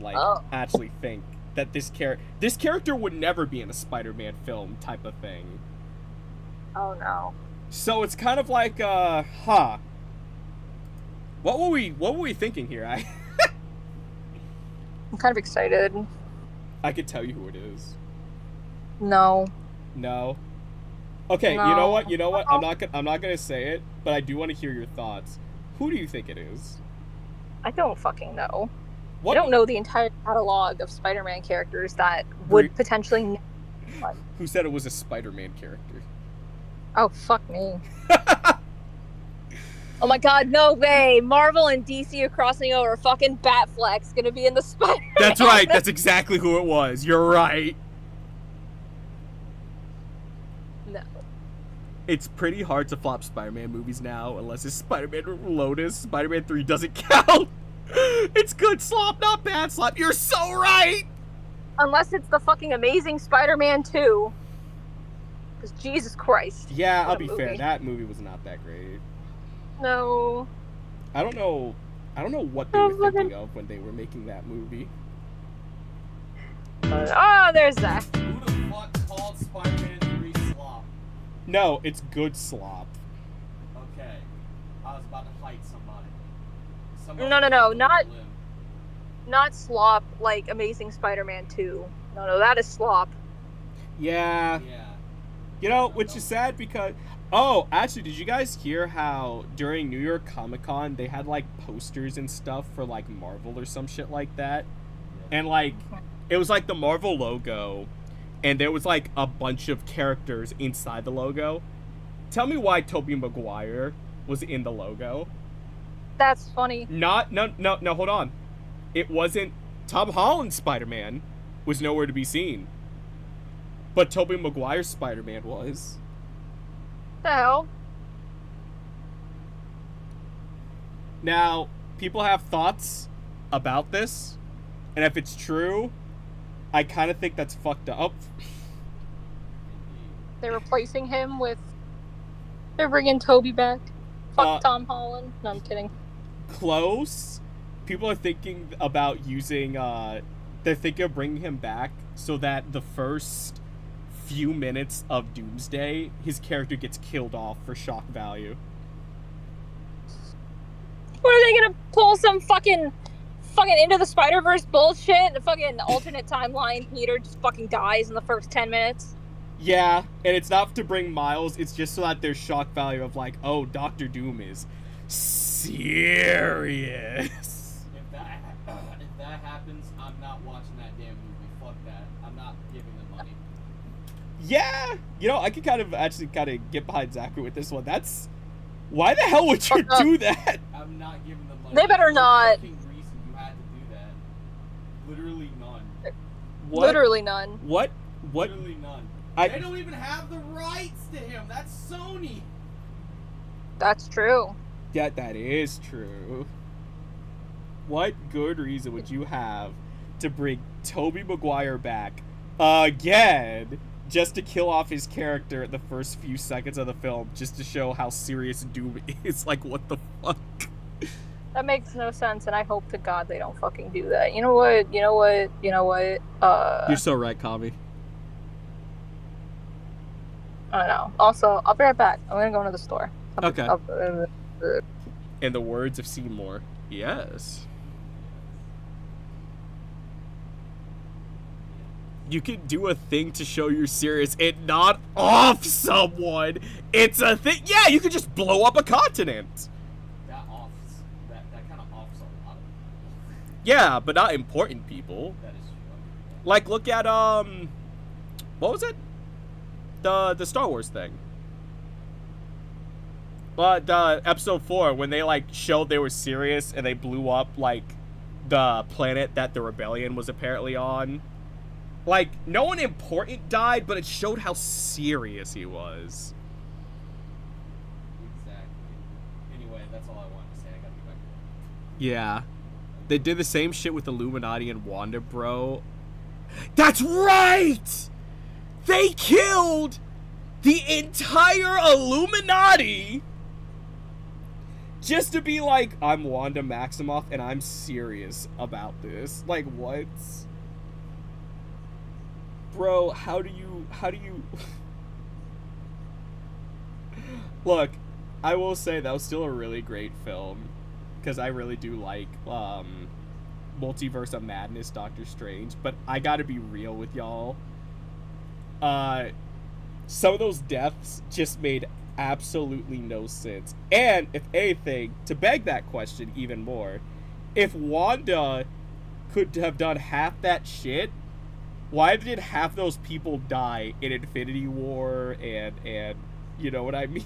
actually think that this character would never be in a Spider-Man film type of thing. Oh no. So it's kind of like what were we thinking here? I'm kind of excited. I could tell you who it is. No. No. Okay, no. You know what? I'm not gonna say it, but I do want to hear your thoughts. Who do you think it is? I don't fucking know. What? I don't know the entire catalog of Spider-Man characters that would potentially. Who said it was a Spider-Man character? Oh, fuck me. Oh my god, no way! Marvel and DC are crossing over. Fucking Batfleck's gonna be in the Spider-Man. That's right. That's exactly who it was. You're right. No. It's pretty hard to flop Spider-Man movies now, unless it's Spider-Man Lotus. Spider-Man 3 doesn't count. It's good slop, not bad slop. You're so right! Unless it's the fucking Amazing Spider-Man 2. Because Jesus Christ. Yeah, I'll be fair. That movie was not that great. No. I don't know what they were thinking of when they were making that movie. Oh, there's that. Who the fuck called Spider-Man 3 slop? No, it's good slop. Okay. I was about to fight somebody. No, not slop like Amazing Spider-Man 2. No, that is slop. Yeah. You know, which is sad because actually, did you guys hear how during New York Comic Con they had like posters and stuff for like Marvel or some shit like that? And like it was like the Marvel logo and there was like a bunch of characters inside the logo. Tell me why Tobey Maguire was in the logo. That's funny. No, hold on. It wasn't Tom Holland's Spider-Man was nowhere to be seen. But Tobey Maguire's Spider-Man was. The hell? Now, people have thoughts about this, and if it's true, I kind of think that's fucked up. They're replacing him with... They're bringing Toby back. Fuck Tom Holland. No, I'm kidding. Close. People are thinking about using, they're thinking of bringing him back so that the first few minutes of Doomsday, his character gets killed off for shock value. What are they gonna pull some fucking Into the Spider-Verse bullshit? The fucking alternate timeline, Peter just fucking dies in the first 10 minutes? Yeah, and it's not to bring Miles, it's just so that there's shock value of like, oh, Doctor Doom is serious. If that happens, I'm not watching that damn movie. Fuck that. I'm not giving them money. Yeah, you know, I could kind of get behind Zachary with this one. Why the hell would you do that? I'm not giving them money. They better not. Fucking reason you had to do that. Literally none. What? Literally none. What What? Literally none. I- They don't even have the rights to him. That's Sony. That's true. Yeah, that is true. What good reason would you have to bring Tobey Maguire back again just to kill off his character at the first few seconds of the film, just to show how serious Doom is? Like, what the fuck? That makes no sense, and I hope to God they don't fucking do that. You know what? You're so right, Kami. I don't know. Also, I'll be right back. I'm gonna go into the store. Okay. In the words of Seymour, yes. You can do a thing to show you're serious and not off someone. It's a thing. Yeah, you could just blow up a continent. That kind of offs a lot of people. Yeah, but not important people. That is true. Like, look at what was it? The Star Wars thing. The episode 4, when they like showed they were serious and they blew up like the planet that the rebellion was apparently on. Like, no one important died, but it showed how serious he was. Exactly. Anyway, that's all I wanted to say. I gotta get back to work. Yeah. They did the same shit with Illuminati and Wanda, bro. That's right! They killed the entire Illuminati just to be like, I'm Wanda Maximoff and I'm serious about this. Like, what? Bro, how do you Look, I will say that was still a really great film, because I really do like Multiverse of Madness Doctor Strange, but I gotta be real with y'all. Some of those deaths just made absolutely no sense. And if anything, to beg that question even more, if Wanda could have done half that shit, why did half those people die in Infinity War and you know what I mean?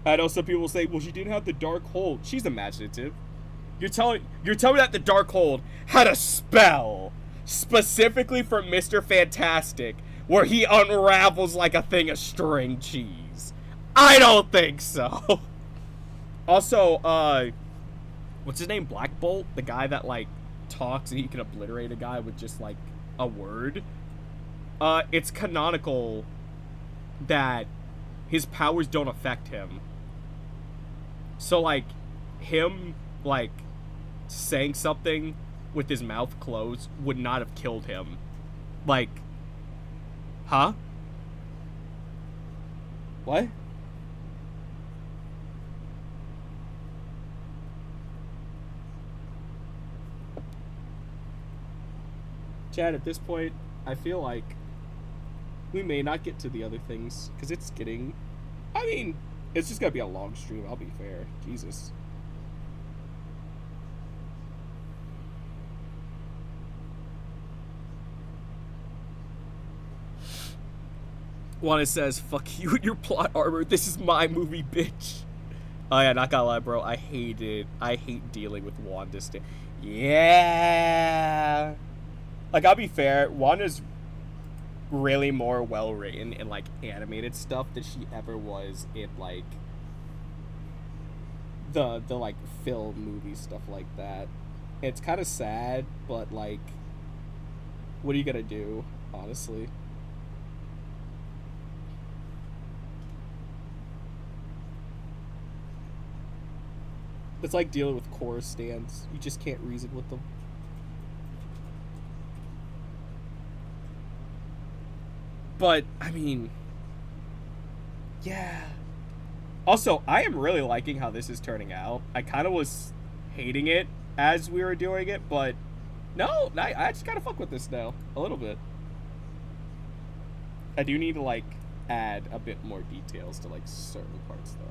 I know some people say, well, she didn't have the Darkhold. She's imaginative. You're telling me that the Darkhold had a spell specifically for Mr. Fantastic where he unravels like a thing of string cheese? I don't think so. Also, what's his name? Black Bolt? The guy that, like, talks and he can obliterate a guy with just, like, a word? It's canonical that his powers don't affect him. So, like, him, like, saying something with his mouth closed would not have killed him. Like, huh? What? Chad, at this point, I feel like we may not get to the other things, because it's getting... I mean, it's just gonna be a long stream, I'll be fair. Jesus. Juana says, fuck you and your plot armor, this is my movie, bitch. Oh yeah, not gonna lie, bro, I hate dealing with Wanda. Yeah. Like, I'll be fair, Wanda's really more well-written in, like, animated stuff than she ever was in, like, the like, film movie stuff like that. It's kind of sad, but, like, what are you gonna do, honestly? It's like dealing with chorus stands. You just can't reason with them. But, I mean, yeah. Also, I am really liking how this is turning out. I kind of was hating it as we were doing it, but no, I just gotta fuck with this now. A little bit. I do need to, like, add a bit more details to, like, certain parts, though.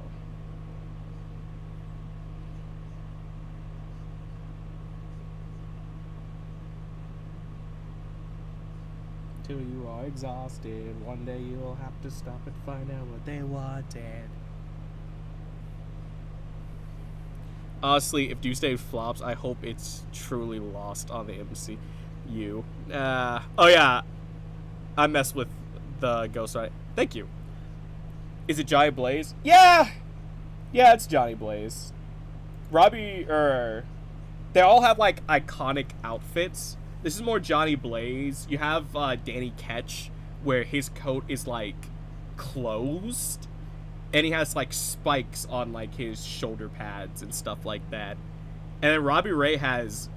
Till you are exhausted, one day you'll have to stop and find out what they wanted. Honestly, if Doomsday flops, I hope it's truly lost on the MCU. Oh yeah, I mess with the Ghost Rider. Thank you. Is it Johnny Blaze? Yeah! Yeah, it's Johnny Blaze. Robbie, they all have, like, iconic outfits. This is more Johnny Blaze. You have, Danny Ketch, where his coat is, like, closed. And he has, like, spikes on, like, his shoulder pads and stuff like that. And then Robbie Reyes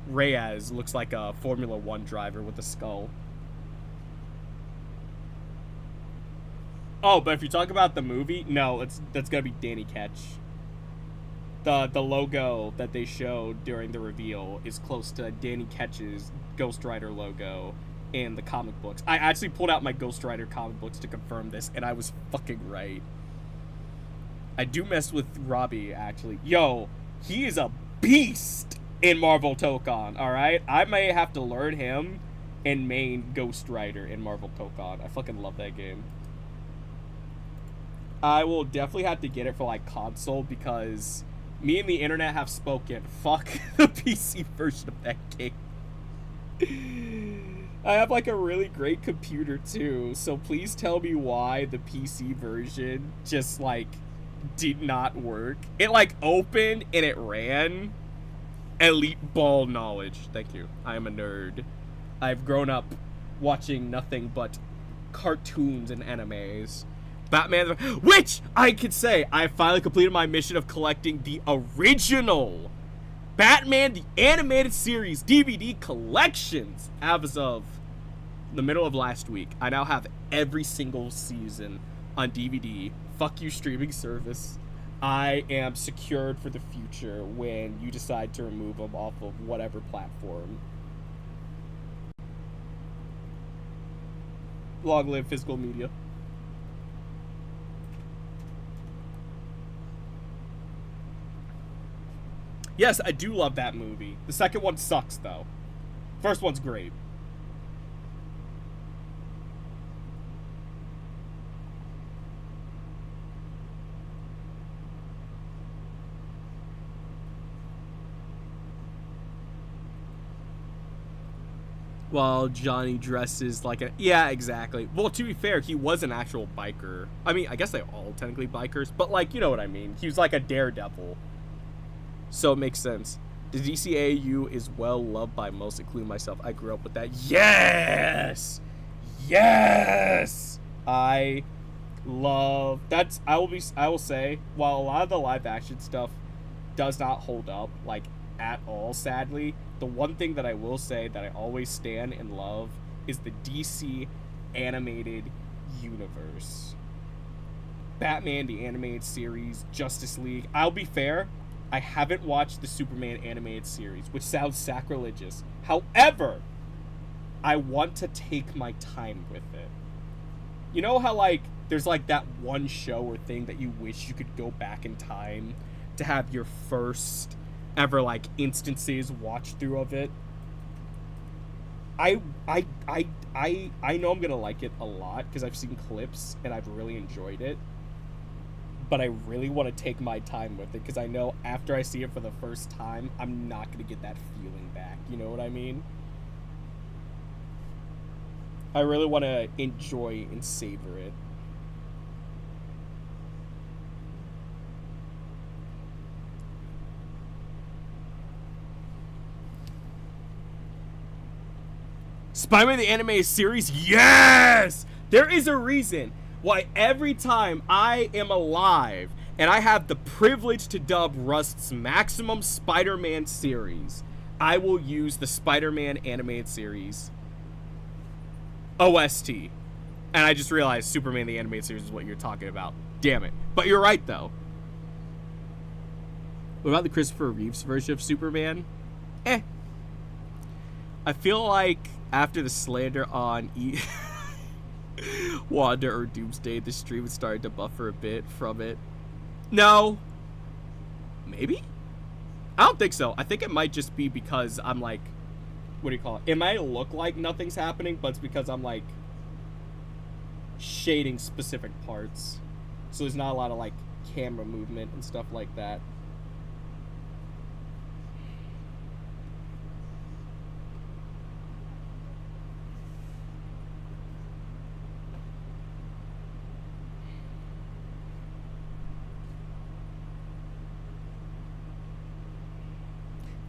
looks like a Formula 1 driver with a skull. Oh, but if you talk about the movie, no, that's gonna be Danny Ketch. The logo that they showed during the reveal is close to Danny Ketch's Ghost Rider logo in the comic books. I actually pulled out my Ghost Rider comic books to confirm this, and I was fucking right. I do mess with Robbie, actually. Yo, he is a beast in Marvel Tokon, alright? I may have to learn him and main Ghost Rider in Marvel Tokon. I fucking love that game. I will definitely have to get it for, like, console, because me and the internet have spoken. Fuck the PC version of that game. I have, like, a really great computer, too, so please tell me why the PC version just, like, did not work. It, like, opened and it ran. Elite ball knowledge. Thank you. I am a nerd. I've grown up watching nothing but cartoons and animes. Batman, which I could say I finally completed my mission of collecting the original Batman the Animated Series DVD collections as of the middle of last week. I now have every single season on DVD. Fuck you, streaming service. I am secured for the future when you decide to remove them off of whatever platform. Long live physical media. Yes, I do love that movie. The second one sucks, though. First one's great. Well, Johnny dresses like a... Yeah, exactly. Well, to be fair, he was an actual biker. I mean, I guess they're all technically bikers, but, like, you know what I mean. He was like a daredevil. So it makes sense. The DCAU is well loved by most, including myself. I grew up with that. Yes! Yes! I love... That's... I will say, while a lot of the live action stuff does not hold up, like, at all, sadly, the one thing that I will say that I always stand and love is the DC animated universe. Batman, the animated series, Justice League. I'll be fair, I haven't watched the Superman animated series, which sounds sacrilegious. However, I want to take my time with it. You know how, like, there's, like, that one show or thing that you wish you could go back in time to have your first ever, like, instances watch through of it? I know I'm gonna like it a lot because I've seen clips and I've really enjoyed it. But I really want to take my time with it because I know after I see it for the first time, I'm not going to get that feeling back. You know what I mean? I really want to enjoy and savor it. Spider-Man the Animated Series? Yes! There is a reason why every time I am alive and I have the privilege to dub Rust's Maximum Spider-Man series, I will use the Spider-Man Animated Series OST. And I just realized Superman the Animated Series is what you're talking about. Damn it. But you're right, though. What about the Christopher Reeves version of Superman? I feel like after the slander on Wanda or Doomsday, the stream had started to buffer a bit from it. No. Maybe? I don't think so. I think it might just be because I'm like, what do you call it? It might look like nothing's happening, but it's because I'm like shading specific parts. So there's not a lot of like camera movement and stuff like that.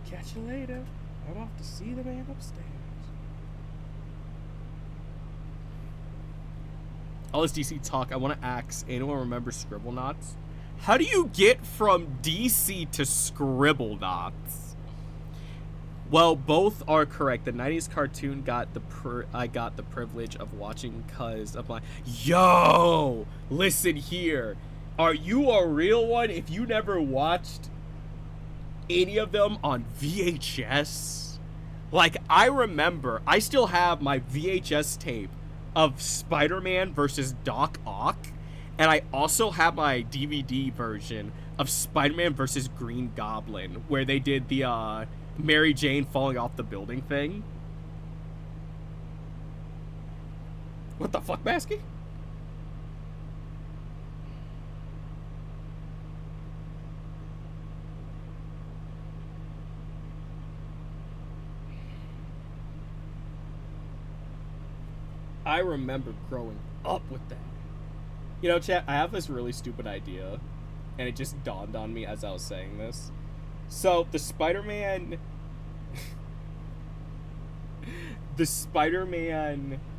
Catch you later. I'm off to see the man upstairs. All this DC talk, I want to ask, anyone remember Scribblenauts? How do you get from DC to Scribblenauts? Well, both are correct. The 90s cartoon I got the privilege of watching because of my... Yo! Listen here. Are you a real one if you never watched any of them on VHS? Like, I remember, I still have my VHS tape of Spider-Man versus Doc Ock, and I also have my DVD version of Spider-Man versus Green Goblin, where they did the Mary Jane falling off the building thing. What the fuck, Basky? I remember growing up with that. You know, chat, I have this really stupid idea, and it just dawned on me as I was saying this. So, the Spider-Man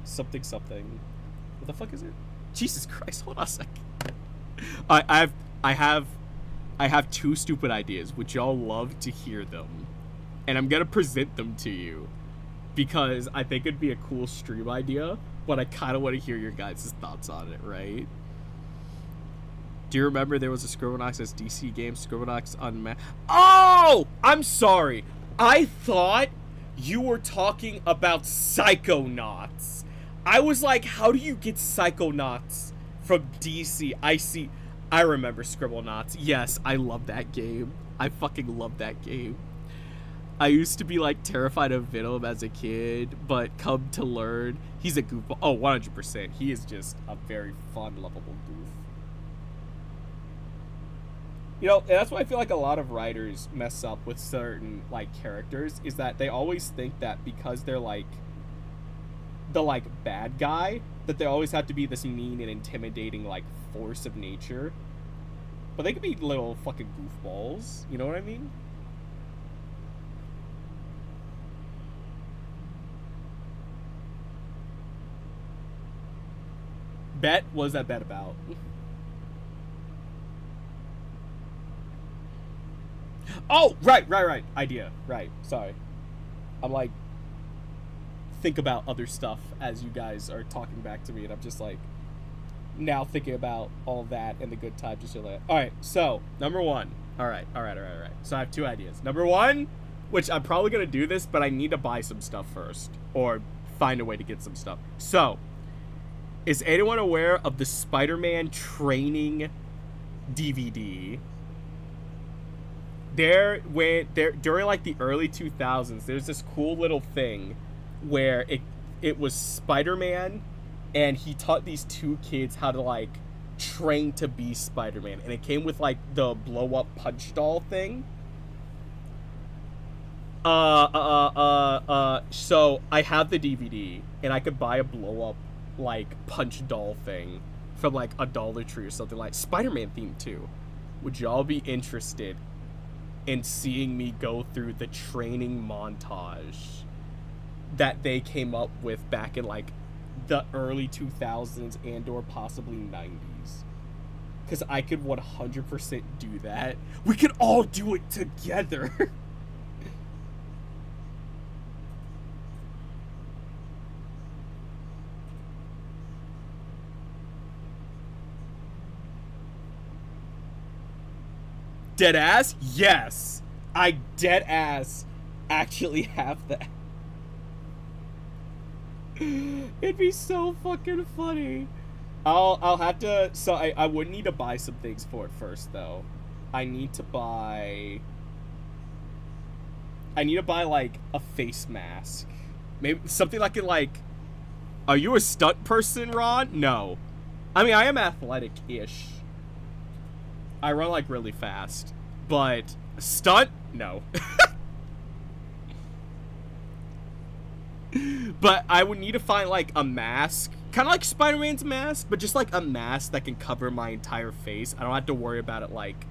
something. What the fuck is it? Jesus Christ, hold on a second. I have two stupid ideas, which y'all love to hear them. And I'm gonna present them to you because I think it'd be a cool stream idea, but I kind of want to hear your guys' thoughts on it, right? Do you remember there was a Scribblenauts as DC game, Scribblenauts Unmasked? Oh! I'm sorry. I thought you were talking about Psychonauts. I was like, how do you get Psychonauts from DC? I remember Scribblenauts. Yes, I love that game. I fucking love that game. I used to be, like, terrified of Venom as a kid, but come to learn, he's a goofball. Oh, 100%. He is just a very fun, lovable goof. You know, and that's why I feel like a lot of writers mess up with certain, like, characters, is that they always think that because they're, like, the, like, bad guy, that they always have to be this mean and intimidating, like, force of nature. But they could be little fucking goofballs, you know what I mean? Bet? What was that bet about? Oh, right. Idea. Right. Sorry. I'm like, think about other stuff as you guys are talking back to me, and I'm just like, now thinking about all that and the good time, just like, all right, so, number one. All right. So I have two ideas. Number one, which I'm probably going to do this, but I need to buy some stuff first, or find a way to get some stuff. So, is anyone aware of the Spider-Man training DVD? During like the early 2000s, there's this cool little thing where it was Spider-Man, and he taught these two kids how to like train to be Spider-Man, and it came with like the blow up punch doll thing. So I have the DVD, and I could buy a blow up like punch doll thing from like a Dollar Tree or something, like Spider-Man themed too. Would y'all be interested in seeing me go through the training montage that they came up with back in like the early 2000s and or possibly 90s? Because I could 100% do that. We could all do it together. Dead ass? Yes. I dead ass actually have that. It'd be so fucking funny. I'll have to, so I would need to buy some things for it first though. I need to buy like a face mask. Maybe something like are you a stunt person, Ron? No. I mean, I am athletic-ish. I run like really fast, but stunt? No. But I would need to find like a mask, kind of like Spider-Man's mask, but just like a mask that can cover my entire face. I don't have to worry about it like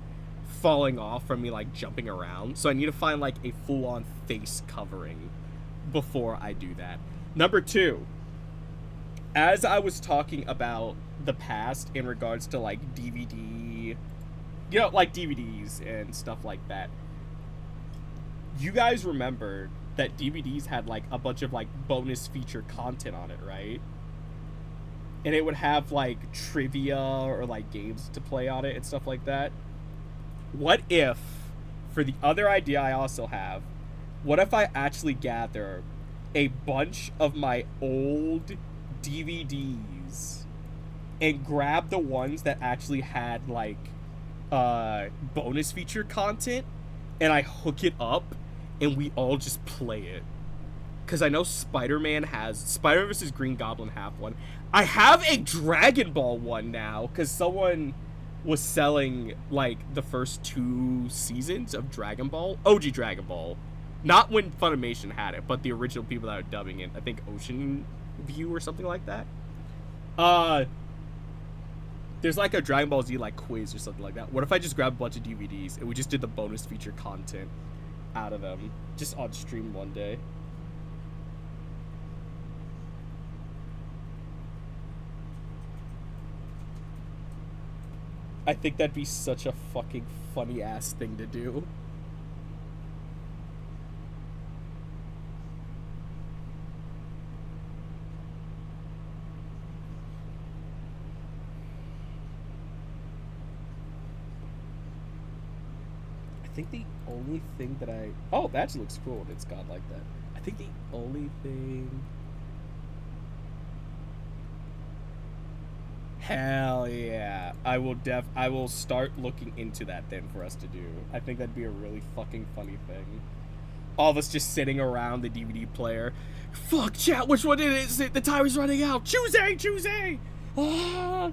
falling off from me like jumping around. So I need to find like a full-on face covering before I do that. Number 2, as I was talking about the past in regards to like DVD, you know, like DVDs and stuff like that, you guys remember that DVDs had like a bunch of like bonus feature content on it, right? And it would have like trivia or like games to play on it and stuff like that. What if, for the other idea I also have, what if I actually gather a bunch of my old DVDs and grab the ones that actually had like bonus feature content, and I hook it up and we all just play it? Because I know Spider-Man vs. Green Goblin have one. I have a Dragon Ball one now because someone was selling like the first 2 seasons of Dragon Ball, OG Dragon Ball. Not when Funimation had it, but the original people that are dubbing it. I think Ocean View or something like that. There's like a Dragon Ball Z like quiz or something like that. What if I just grab a bunch of DVDs and we just did the bonus feature content out of them just on stream one day? I think that'd be such a fucking funny ass thing to do. I think the only thing that oh, that actually looks cool. It's got like that. I think the only thing. Hell yeah. I will start looking into that then for us to do. I think that'd be a really fucking funny thing. All of us just sitting around the DVD player. Fuck, chat, which one is it? The timer's running out. Choose A, choose A. Ah.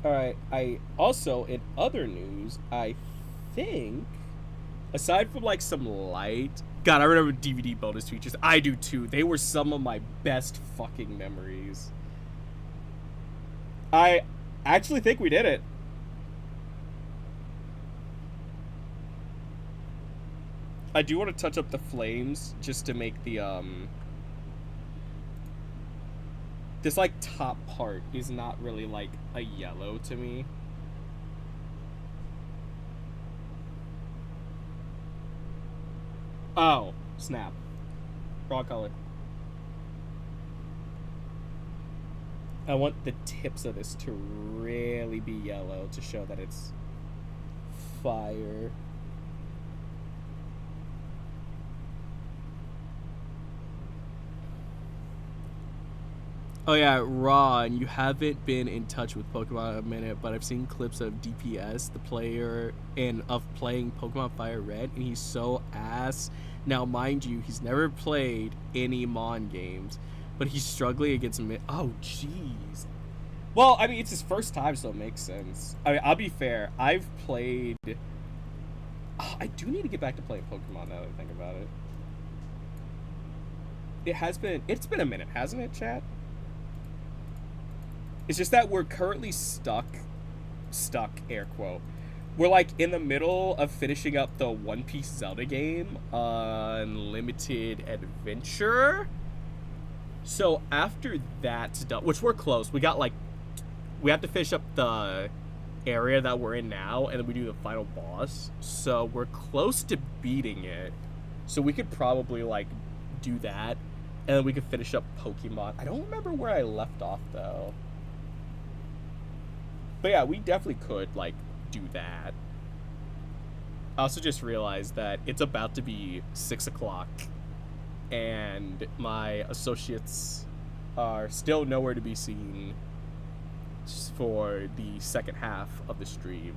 Alright, I also, in other news, I think, aside from like some light, God, I remember DVD bonus features. I do too. They were some of my best fucking memories. I actually think we did it. I do want to touch up the flames just to make the, this, like, top part is not really, like, a yellow to me. Oh, snap. Wrong color. I want the tips of this to really be yellow to show that it's fire. Oh yeah, Ron, you haven't been in touch with Pokemon in a minute, but I've seen clips of DPS, the player, and of playing Pokemon Fire Red, and he's so ass. Now, mind you, he's never played any Mon games, but he's struggling against me. Oh, jeez. Well, I mean, it's his first time, so it makes sense. I mean, I'll be fair. I've played... Oh, I do need to get back to playing Pokemon now that I think about it. It's been a minute, hasn't it, chat? It's just that we're currently stuck, air quote. We're like in the middle of finishing up the One Piece Zelda game, Unlimited Adventure. So after that's done, which we're close, we have to finish up the area that we're in now, and then we do the final boss. So we're close to beating it. So we could probably like do that, and then we could finish up Pokemon. I don't remember where I left off though. But yeah, we definitely could, like, do that. I also just realized that it's about to be 6 o'clock, and my associates are still nowhere to be seen for the second half of the stream.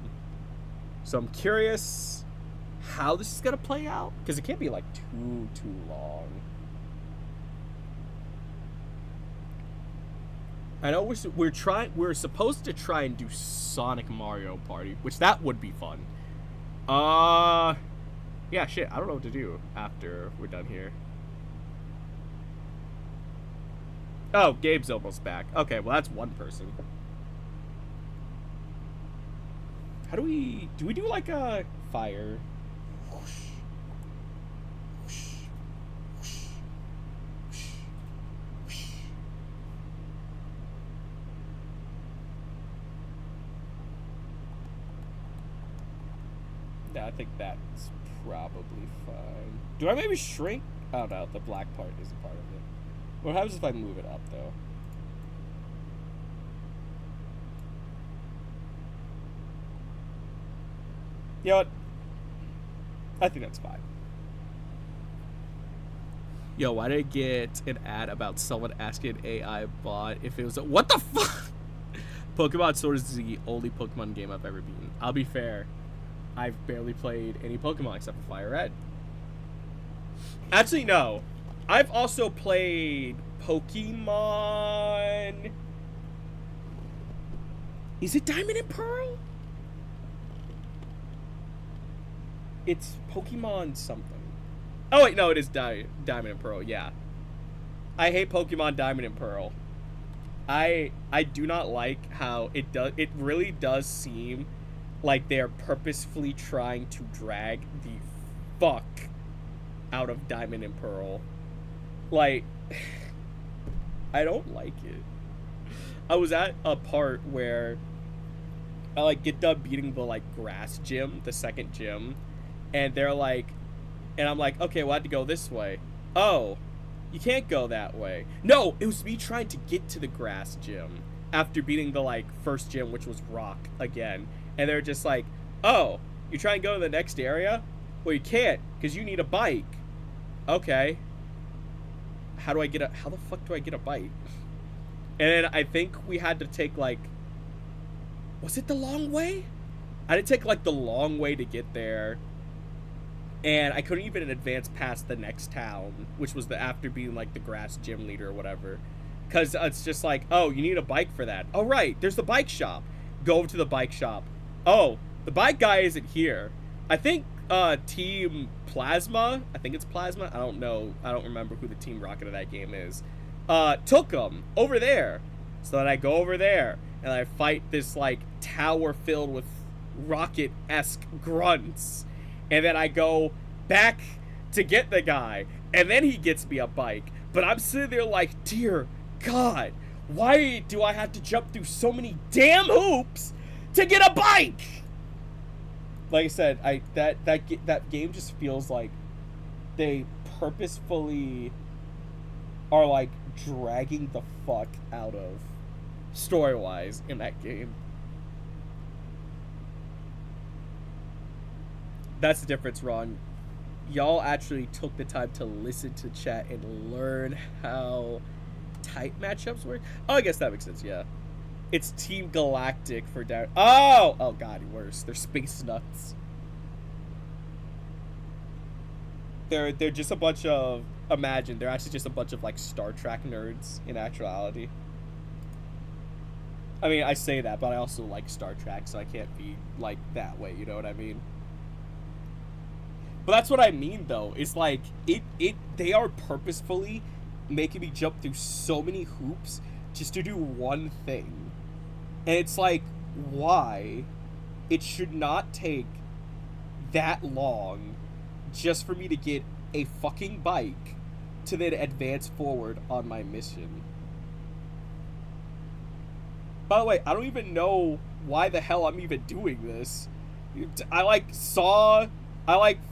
So I'm curious how this is going to play out, because it can't be, like, too long. I know we're supposed to try and do Sonic Mario Party, which that would be fun. Yeah, shit, I don't know what to do after we're done here. Oh, Gabe's almost back. Okay, well that's one person. How do we do like a fire? Yeah, I think that's probably fine. Do I maybe shrink? Oh no, the black part isn't part of it. What happens if I move it up though? You know what? I think that's fine. Yo, why did I get an ad about someone asking AI bot if it was a... What the fuck? Pokemon Sword is the only Pokemon game I've ever beaten. I'll be fair. I've barely played any Pokemon except for Fire Red. Actually, no. I've also played Pokemon... Is it Diamond and Pearl? It's Pokemon something. Oh wait, no, it is Diamond and Pearl, yeah. I hate Pokemon Diamond and Pearl. I do not like how it really does seem like they're purposefully trying to drag the fuck out of Diamond and Pearl. Like, I don't like it. I was at a part where I like get done beating the like grass gym, the second gym, and they're like, and I'm like, okay, well I had to go this way. Oh, you can't go that way. No, it was me trying to get to the grass gym after beating the like first gym, which was rock again. And they're just like, oh, you try and go to the next area? Well, you can't, because you need a bike. Okay. How the fuck do I get a bike? And then I think we had to take like, was it the long way? I had to take like the long way to get there. And I couldn't even advance past the next town, which was after being like the grass gym leader or whatever. Because it's just like, oh, you need a bike for that. Oh, right, there's the bike shop. Go over to the bike shop. Oh, the bike guy isn't here. I think Team Plasma, I think it's Plasma, I don't know. I don't remember who the Team Rocket of that game is. Took him over there. So then I go over there and I fight this like tower filled with rocket-esque grunts. And then I go back to get the guy. And then he gets me a bike. But I'm sitting there like, dear God, why do I have to jump through so many damn hoops to get a bike? Like I said, that game just feels like they purposefully are like dragging the fuck out of story-wise in that game. That's the difference, Ron. Y'all actually took the time to listen to chat and learn how tight matchups work. Oh, I guess that makes sense, yeah. It's Team Galactic for down. Oh god, worse. They're space nuts. They're just a bunch of, imagine, they're actually just a bunch of like Star Trek nerds in actuality. I mean, I say that, but I also like Star Trek, so I can't be like that way, you know what I mean? But that's what I mean, though. It's like, they are purposefully making me jump through so many hoops just to do one thing. And it's like, why? It should not take that long just for me to get a fucking bike to then advance forward on my mission. By the way, I don't even know why the hell I'm even doing this. I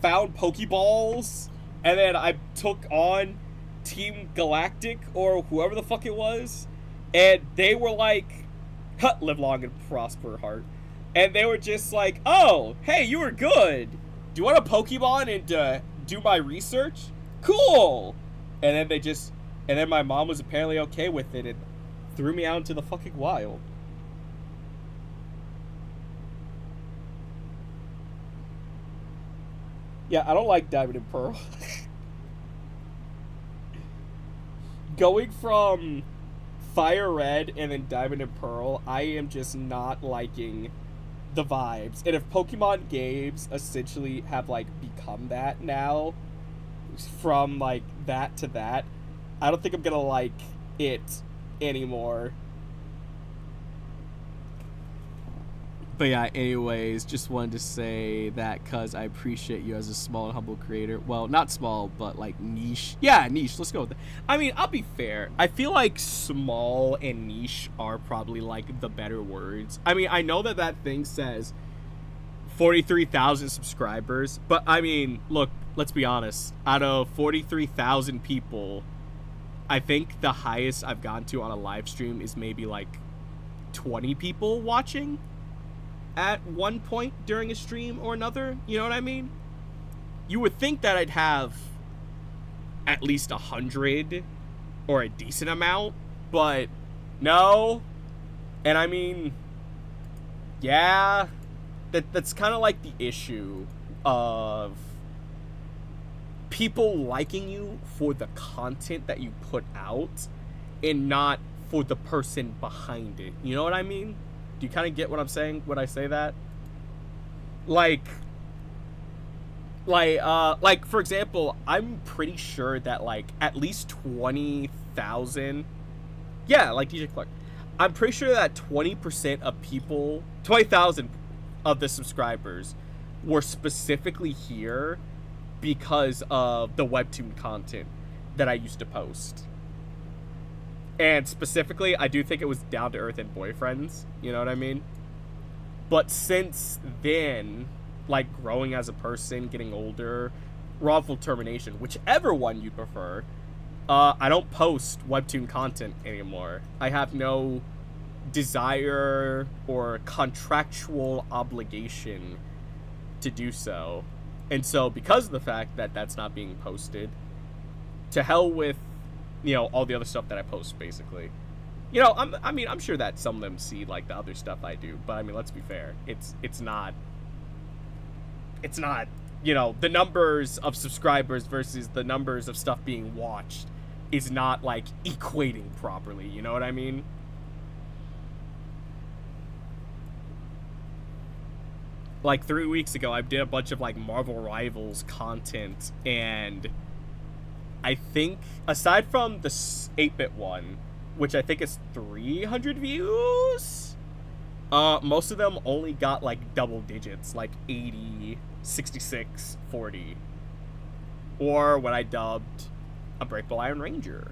found Pokeballs, and then I took on Team Galactic, or whoever the fuck it was, and they were like, live long and prosper, heart. And they were just like, oh, hey, you were good. Do you want a Pokemon and do my research? Cool. And then my mom was apparently okay with it and threw me out into the fucking wild. Yeah, I don't like Diamond and Pearl. Going from Fire Red and then Diamond and Pearl, I am just not liking the vibes. And if Pokemon games essentially have, like, become that now, from, like, that to that, I don't think I'm gonna like it anymore. But yeah, anyways, just wanted to say that because I appreciate you as a small and humble creator. Well, not small, but like niche. Yeah, niche. Let's go with that. I mean, I'll be fair. I feel like small and niche are probably like the better words. I mean, I know that that thing says 43,000 subscribers, but I mean, look, let's be honest. Out of 43,000 people, I think the highest I've gone to on a live stream is maybe like 20 people watching at one point during a stream or another. You know what I mean? You would think that I'd have at least 100 or a decent amount, but no. And I mean, yeah, that's kind of like the issue of people liking you for the content that you put out and not for the person behind it. You know what I mean? Do you kind of get what I'm saying when I say that? Like for example, I'm pretty sure that like at least 20,000, yeah, like DJ Clark, I'm pretty sure that 20% of people, 20,000 of the subscribers were specifically here because of the webtoon content that I used to post. And specifically, I do think it was Down to Earth and Boyfriends. You know what I mean? But since then, like growing as a person, getting older, wrongful termination, whichever one you prefer, I don't post webtoon content anymore. I have no desire or contractual obligation to do so. And so because of the fact that that's not being posted, to hell with, you know, all the other stuff that I post, basically. You know, I'm sure that some of them see, like, the other stuff I do, but, I mean, let's be fair. It's not, you know, the numbers of subscribers versus the numbers of stuff being watched is not, like, equating properly, you know what I mean? Like, 3 weeks ago, I did a bunch of, like, Marvel Rivals content, and I think, aside from the 8-bit one, which I think is 300 views, most of them only got, like, double digits, like 80, 66, 40. Or when I dubbed Unbreakable Iron Ranger,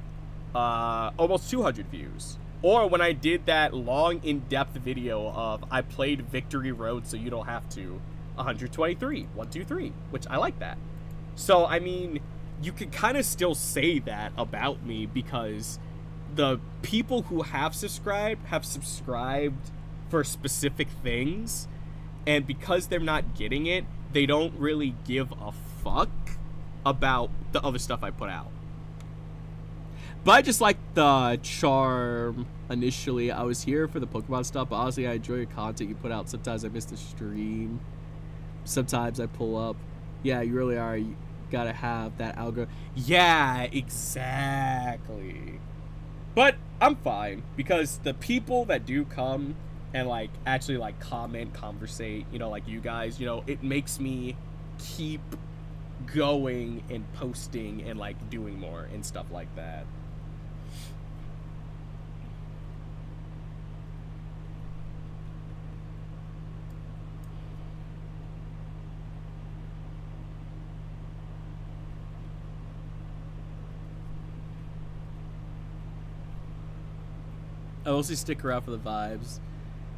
almost 200 views. Or when I did that long, in-depth video of I played Victory Road so you don't have to, 123, 123, which I like that. So, I mean, you could kind of still say that about me because the people who have subscribed for specific things, and because they're not getting it, they don't really give a fuck about the other stuff I put out. But I just like the charm initially. I was here for the Pokemon stuff, but honestly, I enjoy your content you put out. Sometimes I miss the stream. Sometimes I pull up. Yeah, you really are. You gotta have that algo. Yeah, exactly. But I'm fine because the people that do come and like actually like comment, conversate, you know, like you guys, you know, it makes me keep going and posting and like doing more and stuff like that. I mostly stick around for the vibes.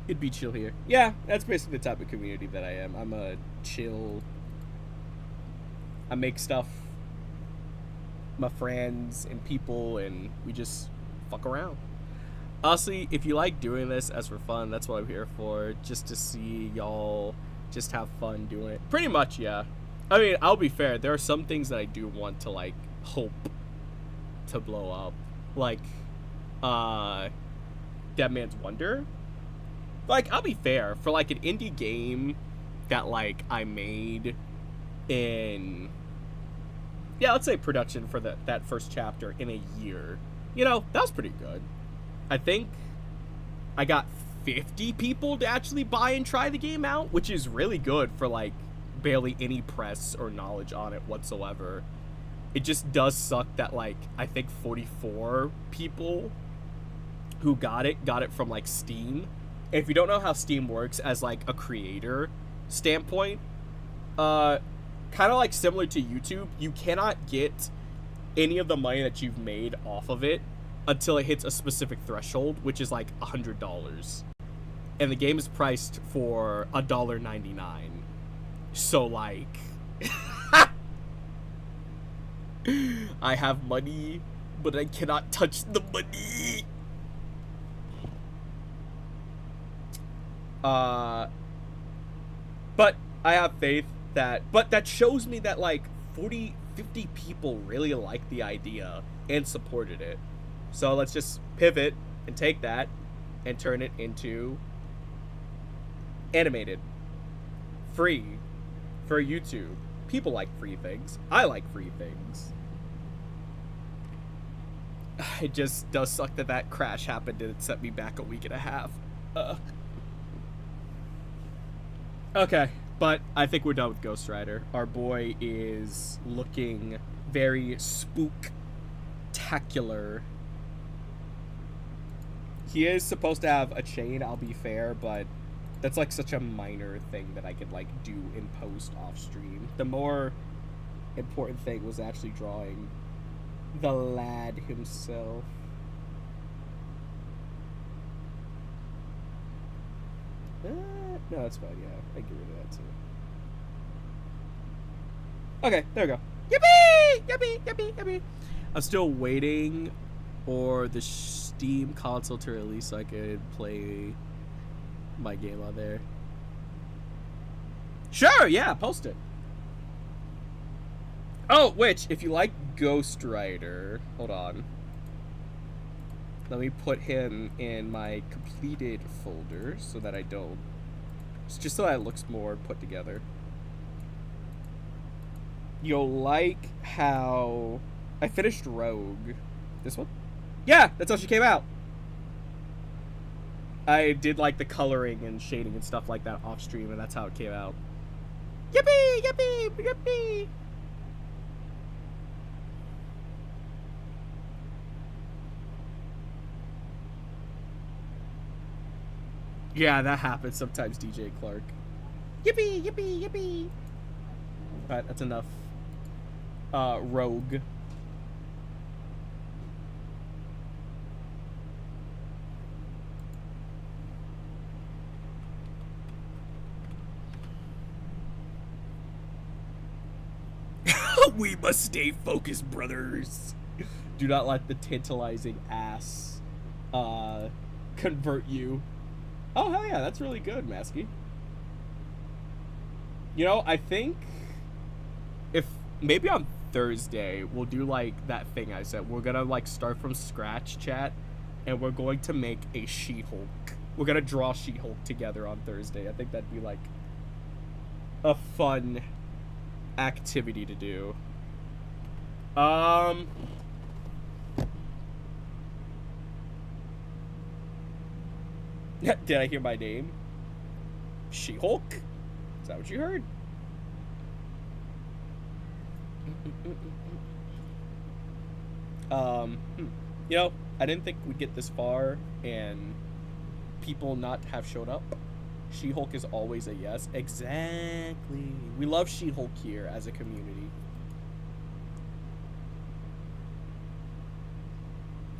It'd be chill here. Yeah, that's basically the type of community that I am. I'm a chill. I make stuff. My friends and people, and we just fuck around. Honestly, if you like doing this as for fun, that's what I'm here for. Just to see y'all just have fun doing it. Pretty much, yeah. I mean, I'll be fair. There are some things that I do want to, like, hope to blow up. Like, Dead Man's Wonder. Like, I'll be fair, for like an indie game that like I made in, yeah, let's say production for that first chapter in a year, you know, that was pretty good. I think I got 50 people to actually buy and try the game out, which is really good for like barely any press or knowledge on it whatsoever. It just does suck that like I think 44 people who got it from like Steam. If you don't know how Steam works as like a creator standpoint, kind of like similar to YouTube, you cannot get any of the money that you've made off of it until it hits a specific threshold, which is like $100. And the game is priced for $1.99. So like I have money, but I cannot touch the money. But I have faith but that shows me that like 50 people really liked the idea and supported it. So let's just pivot and take that and turn it into animated, free, for YouTube. People like free things. I like free things. It just does suck that crash happened and it set me back a week and a half. Okay, but I think we're done with Ghost Rider. Our boy is looking very spooktacular. He is supposed to have a chain, I'll be fair, but that's like such a minor thing that I could like do in post off stream. The more important thing was actually drawing the lad himself. No, that's fine, yeah. I get rid of that too. Okay, there we go. Yippee! Yippee! Yippee! Yippee! I'm still waiting for the Steam console to release so I could play my game on there. Sure, yeah, post it. Oh, which, if you like Ghost Rider, hold on. Let me put him in my completed folder so that I don't. It's just so that it looks more put together. You'll like how I finished Rogue. This one? Yeah, that's how she came out. I did like the coloring and shading and stuff like that off stream, and that's how it came out. Yippee! Yippee! Yippee! Yeah, that happens sometimes, DJ Clark. Yippee! Yippee! Yippee! Alright, that's enough. Rogue. We must stay focused, brothers. Do not let the tantalizing ass convert you. Oh, hell yeah, that's really good, Masky. You know, I think if maybe on Thursday we'll do like that thing I said. We're gonna like start from scratch, chat, and we're going to make a She-Hulk. We're gonna draw She-Hulk together on Thursday. I think that'd be like a fun activity to do. Did I hear my name? She-Hulk? Is that what you heard? You know, I didn't think we'd get this far and people not have showed up. She-Hulk is always a yes. Exactly. We love She-Hulk here as a community.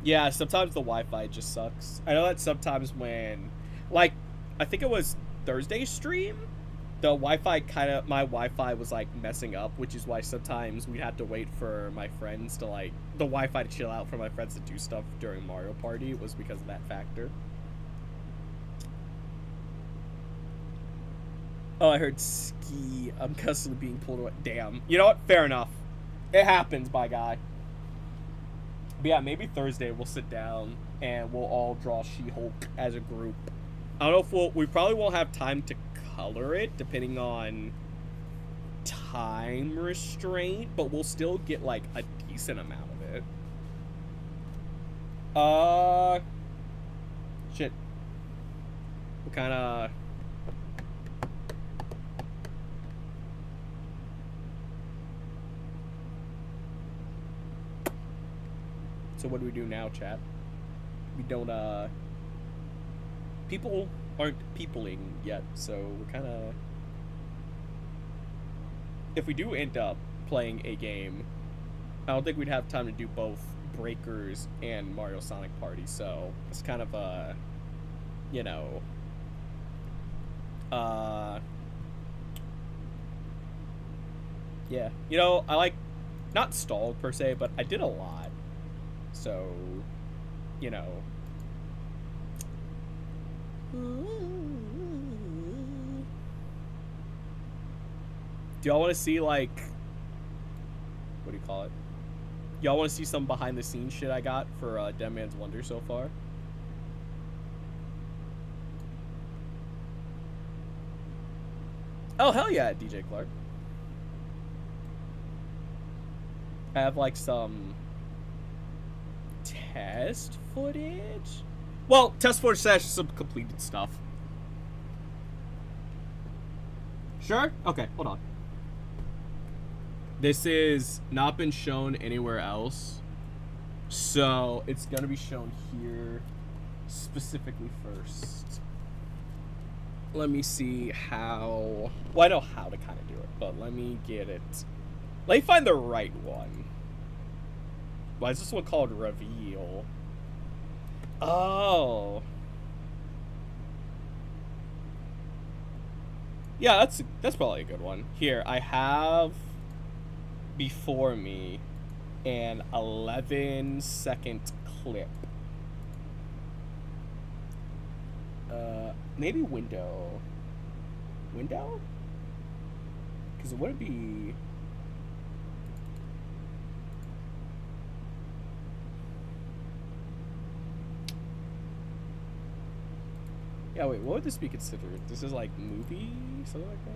Yeah, sometimes the Wi-Fi just sucks. I know that sometimes when, like, I think it was Thursday's stream, the Wi-Fi my Wi-Fi was, like, messing up, which is why sometimes we had to wait for my friends to, like, the Wi-Fi to chill out for my friends to do stuff during Mario Party. It was because of that factor. Oh, I heard ski. I'm constantly being pulled away. Damn. You know what? Fair enough. It happens, by guy. But yeah, maybe Thursday we'll sit down and we'll all draw She-Hulk as a group. I don't know if we probably won't have time to color it depending on time restraint, but we'll still get like a decent amount of it. What kind of... So what do we do now, chat? We don't, people aren't peopling yet, so we're kind of... If we do end up playing a game, I don't think we'd have time to do both Breakers and Mario Sonic Party, so it's kind of a, you know, yeah. You know, I like, not stalled per se, but I did a lot. So, you know. Do y'all want to see, like, what do you call it? Y'all want to see some behind the scenes shit I got for Dead Man's Wonder so far? Oh, hell yeah, DJ Clark. I have, like, some test footage? Well, test footage slash some completed stuff. Sure? Okay, hold on. This is not been shown anywhere else, so it's gonna be shown here specifically first. Let me see how... Well, I know how to kind of do it, but let me get it. Let me find the right one. Why is this one called Reveal? Oh. Yeah, that's probably a good one. Here, I have before me an 11-second clip. Maybe window. Window? Because it wouldn't be... Yeah, wait, what would this be considered? This is like movie? Something like that?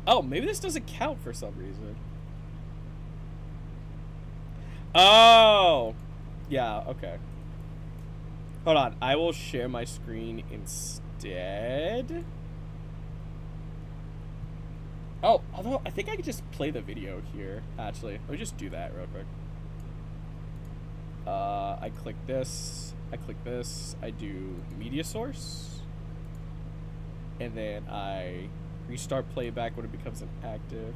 Oh, maybe this doesn't count for some reason. Oh! Yeah, okay. Hold on, I will share my screen instead. Oh, although I think I could just play the video here, actually. Let me just do that real quick. I click this, I do media source, and then I restart playback when it becomes inactive.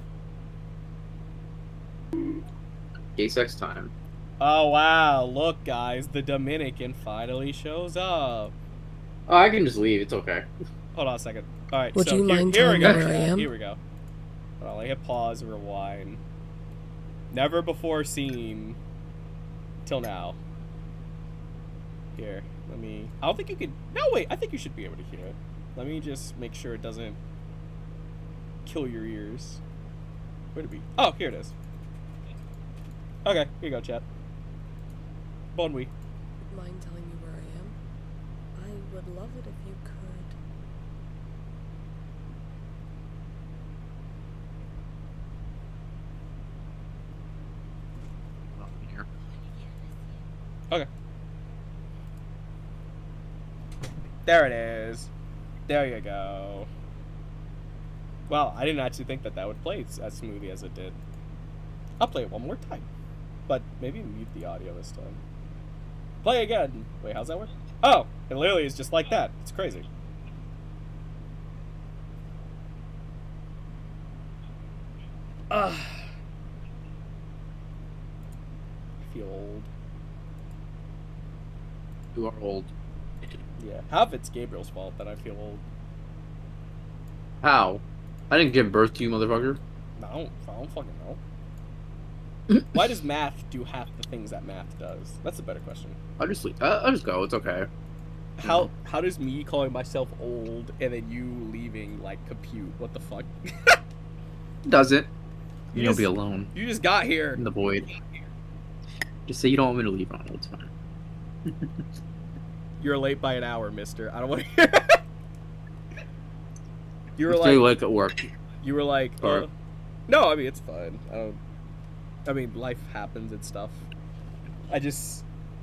Gay sex time. Oh wow, look guys, the Dominican finally shows up. Oh, I can just leave, it's okay. Hold on a second. Alright, Would so you mind here we telling go. me where I am? Here we go. Hold on, let me hit pause and rewind. Never before seen till now. Here, let me... I don't think you could... No, wait, I think you should be able to hear it. Let me just make sure it doesn't kill your ears. Where'd it be? Oh, here it is. Okay, here you go, chat. Bon oui. Mind telling me where I am? I would love it if you could. Okay. There it is. There you go. Wow, I didn't actually think that would play as smoothly as it did. I'll play it one more time. But maybe mute the audio this time. Play again. Wait, how's that work? Oh, it literally is just like that. It's crazy. I feel old. You are old. Yeah, half it's Gabriel's fault that I feel old. How? I didn't give birth to you, motherfucker. No, I don't fucking know. Why does math do half the things that math does? That's a better question. I'll just leave. I'll just go. It's okay. How does me calling myself old and then you leaving like compute? What the fuck? Doesn't. You You'll just- be alone You just got here. in the void. Just say you don't want me to leave, Ronald. It's fine. You're late by an hour, mister. I don't want to hear. You were It's really like, like at work. you were like, Or- no, I mean it's fine. I don't. I mean, life happens and stuff.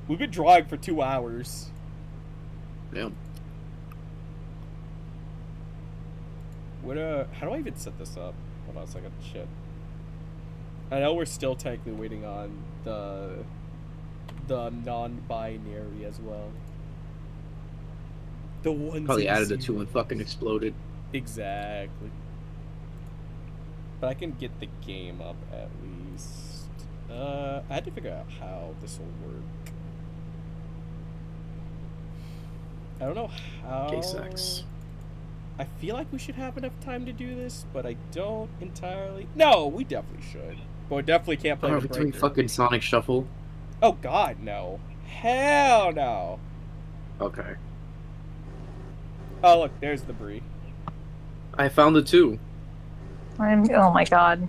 We've been drawing for 2 hours. Yeah. How do I even set this up? Hold on a second. Shit. I know we're still technically waiting on the non-binary as well. The ones Probably added it to and fucking exploded. Exactly. But I can get the game up at least. I had to figure out how this will work. I don't know how. K6. I feel like we should have enough time to do this, but I don't entirely. No, we definitely should. But we definitely can't play Are the we doing breaker. fucking Sonic Shuffle? Oh God, no! Hell no! Okay. Oh look, there's the Brie. I found it too. Oh my god.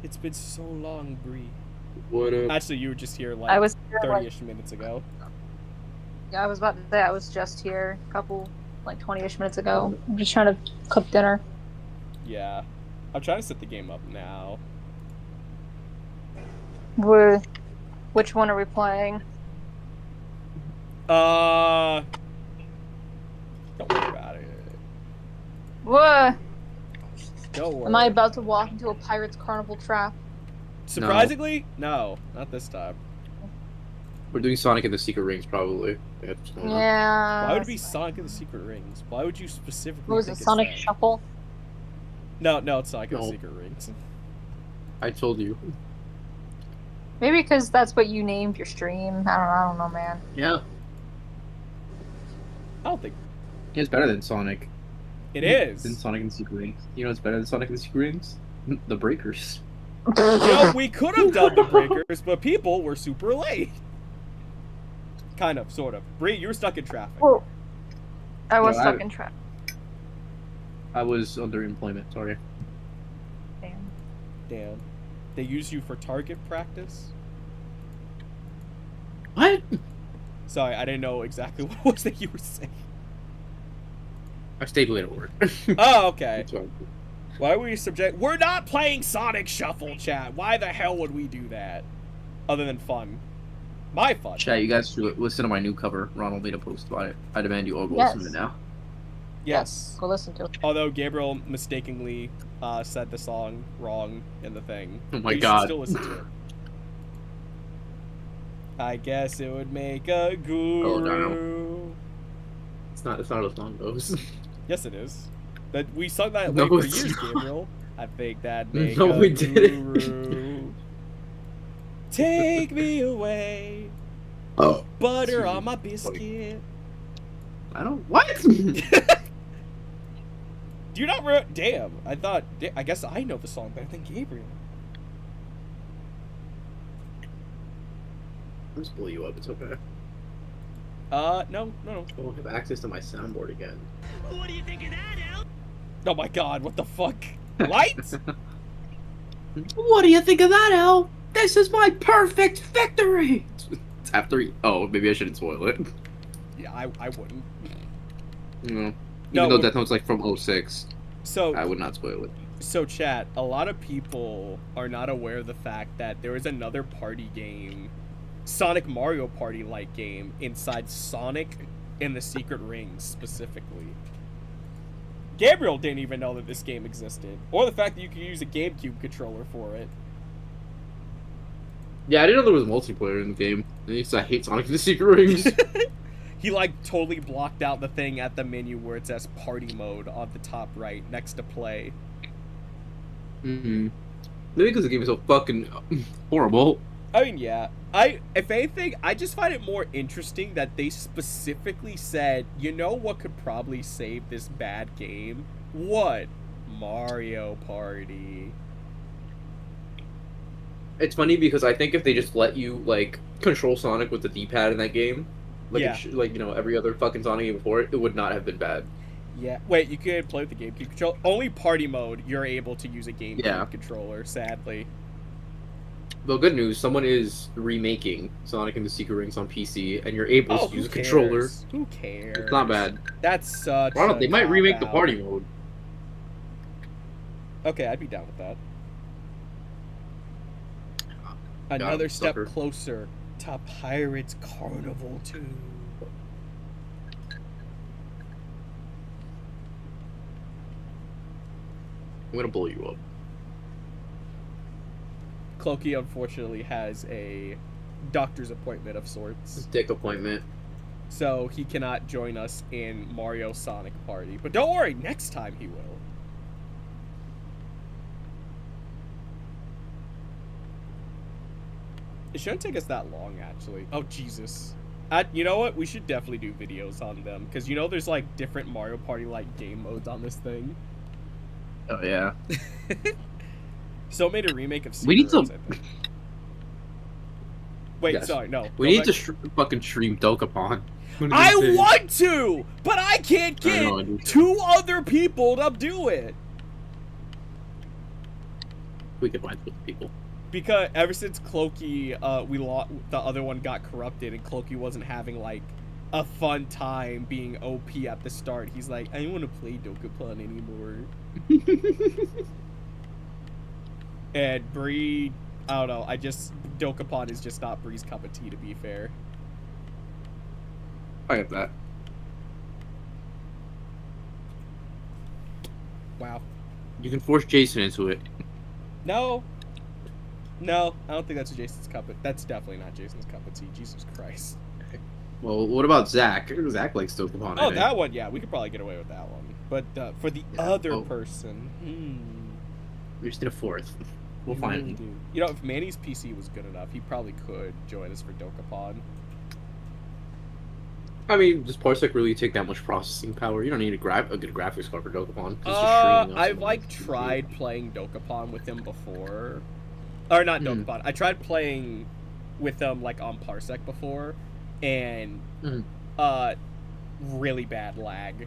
It's been so long, Brie. What up? Actually, you were just here like I was here, 30-ish minutes ago. yeah, I was about to say I was just here a couple, like 20-ish minutes ago. I'm just trying to cook dinner. Yeah, I'm trying to set the game up now. Which one are we playing? Don't worry about it. What? Don't worry. Am I about to walk into a pirate's carnival trap? Surprisingly, no, not this time. We're doing Sonic and the Secret Rings, probably. What's going on. Yeah. Why would it be Sonic and the Secret Rings? Why would you specifically What was think it, it's Sonic that? Shuffle? No, it's Sonic and the No. Secret Rings. I told you. Maybe because that's what you named your stream. I don't know, man. Yeah. I don't think It's better than Sonic. it is. Than Sonic and the Secret Rings. You know what's better than Sonic and the Secret Rings? The Breakers. You know, we could have done the breakers, but people were super late. Kind of, sort of. Bree, you were stuck in traffic. Well, I was No, stuck in trap. I was under employment, sorry. Damn. Damn. They use you for target practice? What? Sorry, I didn't know exactly what it was that you were saying. I stayed late at work. Oh, okay. That's fine. Why were you subject? We're not playing Sonic Shuffle, chat. Why the hell would we do that? Other than fun. My fun. Chat, you guys should listen to my new cover. Ronald made a post about it. I demand you all go listen to it now. Yes. Go listen to it. Although Gabriel mistakenly said the song wrong in the thing. Oh my But you should God. still listen to it. I guess it would make a guru. Oh, no. It's not how the song goes. Yes, it is. That we sung that No, way for it's years, not. Gabriel. I think that make No, a we didn't. guru. Take me away, Oh. butter on my biscuit. I don't. What? Do you not? Damn! I guess I know the song better than Gabriel. I'll just blow you up. It's okay. No. I won't have access to my soundboard again. Oh my God! What the fuck? Lights? What do you think of that, Al? This is my perfect victory! It's after. Oh, maybe I shouldn't spoil it. Yeah, I wouldn't. No. No, Even though Death Note's like from 06, So I would not spoil it. So, chat, a lot of people are not aware of the fact that there is another party game, Sonic Mario Party-like game, inside Sonic and the Secret Rings, specifically. Gabriel didn't even know that this game existed, or the fact that you could use a GameCube controller for it. Yeah, I didn't know there was multiplayer in the game. Because I hate Sonic and the Secret Rings. He, like, totally blocked out the thing at the menu where it says Party Mode on the top right, next to Play. Mm-hmm. Maybe because the game is so fucking horrible. I mean, yeah. If anything, I just find it more interesting that they specifically said, you know what could probably save this bad game? What? Mario Party. It's funny because I think if they just let you, like, control Sonic with the D-pad in that game, like, Yeah. like, you know, every other fucking Sonic game before it, it would not have been bad. Yeah. Wait, you could play with the GameCube controller. Only Party Mode, you're able to use a GameCube controller, sadly. Well, good news, someone is remaking Sonic and the Secret Rings on PC, and you're able to who use a cares? controller. Who cares? It's not bad. That's such Ronald, a they might remake the cop-out. party mode. Okay, I'd be down with that. Another step sucker. closer to Pirates Carnival 2. I'm gonna blow you up. Clokey unfortunately has a doctor's appointment of sorts, Dick appointment. so he cannot join us in Mario Sonic Party. But don't worry, next time he will. It shouldn't take us that long, actually. Oh, Jesus. You know what? We should definitely do videos on them, because you know there's, like, different Mario Party-like game modes on this thing. Oh yeah. So it made a remake of We need Cigarettes, to- I think. Wait, Yes. sorry, no. We Go need back- to fucking stream Dokapon. I want to, but I can't I get know, I do. 2 other people to do it. We could find people. Because ever since Clokey, the other one got corrupted, and Clokey wasn't having like a fun time being OP at the start. He's like, I don't want to play Dokapon anymore. And Bree, I don't know. Dokapon is just not Bree's cup of tea, to be fair. I get that. Wow. You can force Jason into it. No, I don't think that's Jason's cup of. That's definitely not Jason's cup of tea. Jesus Christ. Well, what about Zach? Zach likes Dokapon. Oh, that one, yeah, we could probably get away with that one. But for the other Oh. person, We just did a fourth. We'll we find really him. do. You know, if Manny's PC was good enough, he probably could join us for Dokapon. I mean, does Parsec really take that much processing power? You don't need a good graphics card for Dokapon. It's just streaming I've on like something. tried playing Dokapon with him before, or not Dokapon. I tried playing with them like on Parsec before, and really bad lag.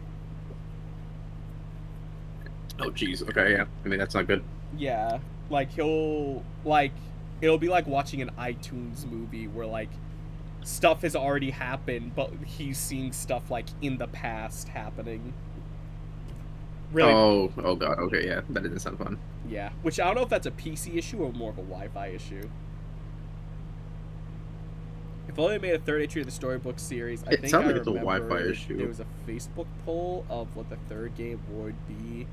Oh, jeez. Okay, yeah. I mean, that's not good. Yeah, like it'll be like watching an iTunes movie where like stuff has already happened, but he's seeing stuff like in the past happening. Really? Oh god. Okay, yeah. That doesn't sound fun. Yeah, which I don't know if that's a PC issue or more of a Wi-Fi issue. If only they made a third entry of the storybook series, I It think sounds I like it's a remember Wi-Fi issue. there was a Facebook poll of what the third game would be.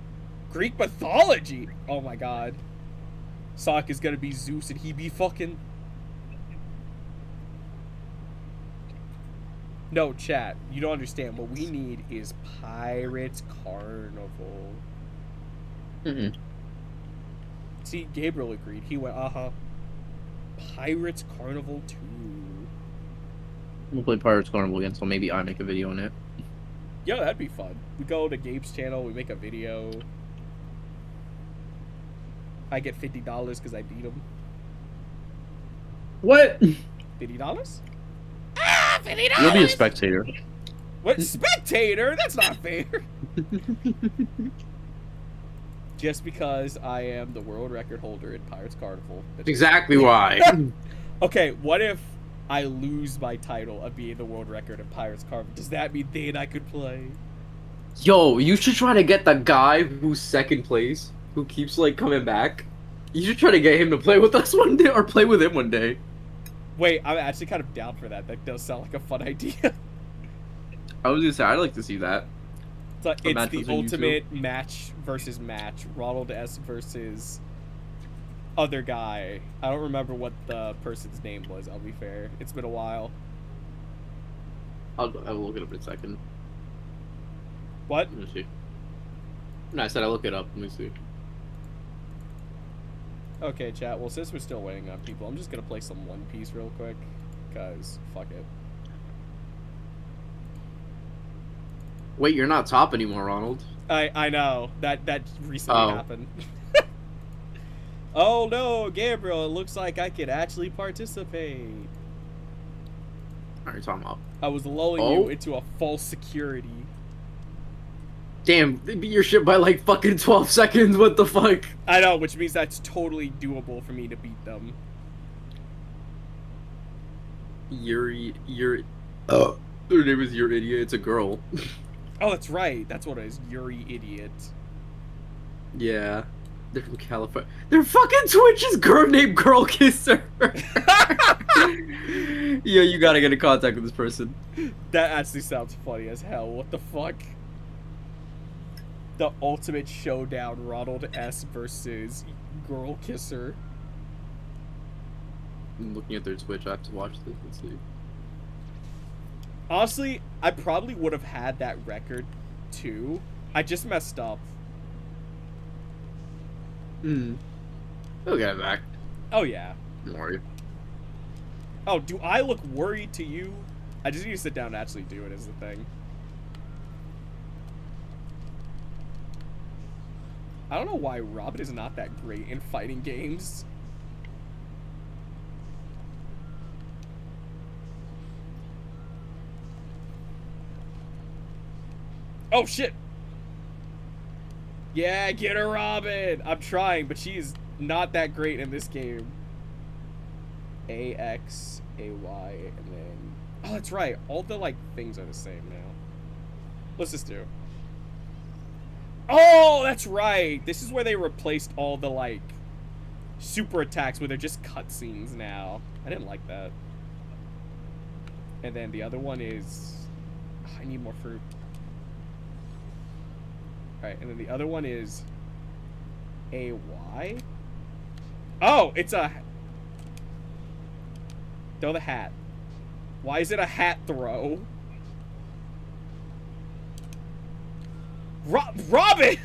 Greek mythology! Oh my god. Sonic is gonna be Zeus and he be fucking... No, chat, you don't understand. What we need is Pirates Carnival. Mm-mm. See, Gabriel agreed. He went, Pirates Carnival 2. We'll play Pirates Carnival again, so maybe I make a video on it. Yeah, that'd be fun. We go to Gabe's channel, we make a video. I get $50 because I beat him. What? $50? You'll be a spectator. What? Spectator? That's not fair. Just because I am the world record holder in Pirates Carnival. That's exactly why. Okay, what if I lose my title of being the world record in Pirates Carnival? Does that mean then I could play? Yo, you should try to get the guy who's second place, who keeps like coming back. You should try to get him to play with us one day, or play with him one day. Wait, I'm actually kind of down for that. That does sound like a fun idea. I was gonna say, I'd like to see that. It's A match the between you ultimate match versus match. Ronald S versus other guy. I don't remember what the person's name was, I'll be fair. It's been a while. I'll look it up in a second. What? Let me see. No, I said I'll look it up. Let me see. Okay, chat. Well, since we're still waiting on people, I'm just gonna play some One Piece real quick. Because, fuck it. Wait, you're not top anymore, Ronald. I know. That recently Oh. happened. Oh no, Gabriel, it looks like I could actually participate. Alright, time up. I was lulling Oh. you into a false security. Damn, they beat your shit by like fucking 12 seconds. What the fuck? I know, which means that's totally doable for me to beat them. Yuri. Oh. Her name is Your Idiot. It's a girl. Oh, that's right. That's what it is. Yuri Idiot. Yeah. They're from California. They're fucking Twitch's girl named Girl Kisser. Yo, you gotta get in contact with this person. That actually sounds funny as hell. What the fuck? The ultimate showdown, Ronald S. versus Girl Kisser. I'm looking at their Twitch. I have to watch this. Let's see. Honestly, I probably would have had that record too. I just messed up. They'll get it back. Oh yeah. Don't worry. Oh, do I look worried to you? I just need to sit down and actually do it, is the thing. I don't know why Robin is not that great in fighting games. Oh shit! Yeah, get her, Robin! I'm trying, but she's not that great in this game. A, X, A, Y, and then... Oh, that's right. All the, like, things are the same now. Let's just do. Oh, that's right! This is where they replaced all the, like, super attacks where they're just cutscenes now. I didn't like that. And then the other one is... I need more fruit. Alright, and then the other one is... A-Y? Oh, it's a... Throw the hat. Why is it a hat throw? Robin!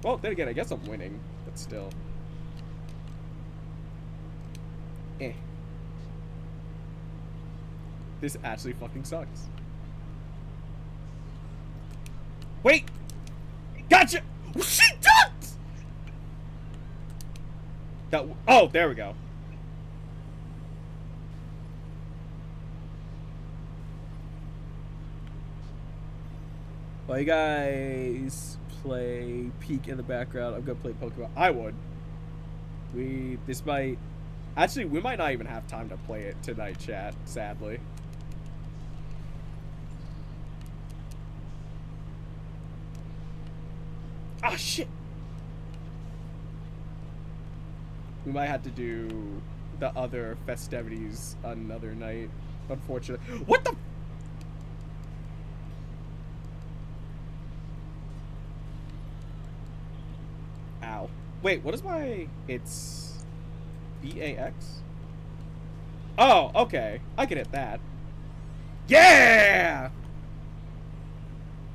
Well, then again, I guess I'm winning, but still. Eh. This actually fucking sucks. Wait! Gotcha! She ducked! Oh, there we go. While you guys play Peek in the background, I'm gonna play Pokemon. I would. This might... Actually, we might not even have time to play it tonight, chat, sadly. Ah, shit! We might have to do the other festivities another night, unfortunately. What the... Ow. Wait, what is my... It's... B-A-X? Oh, okay. I can hit that. Yeah!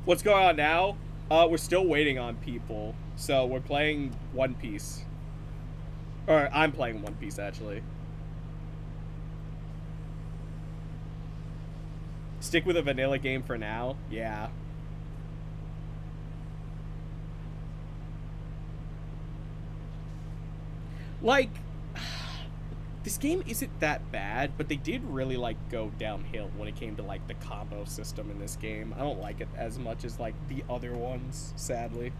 What's going on now? We're still waiting on people. So we're playing One Piece. Or I'm playing One Piece, actually. Stick with a vanilla game for now? Yeah. Like, this game isn't that bad, but they did really, like, go downhill when it came to, like, the combo system in this game. I don't like it as much as, like, the other ones, sadly.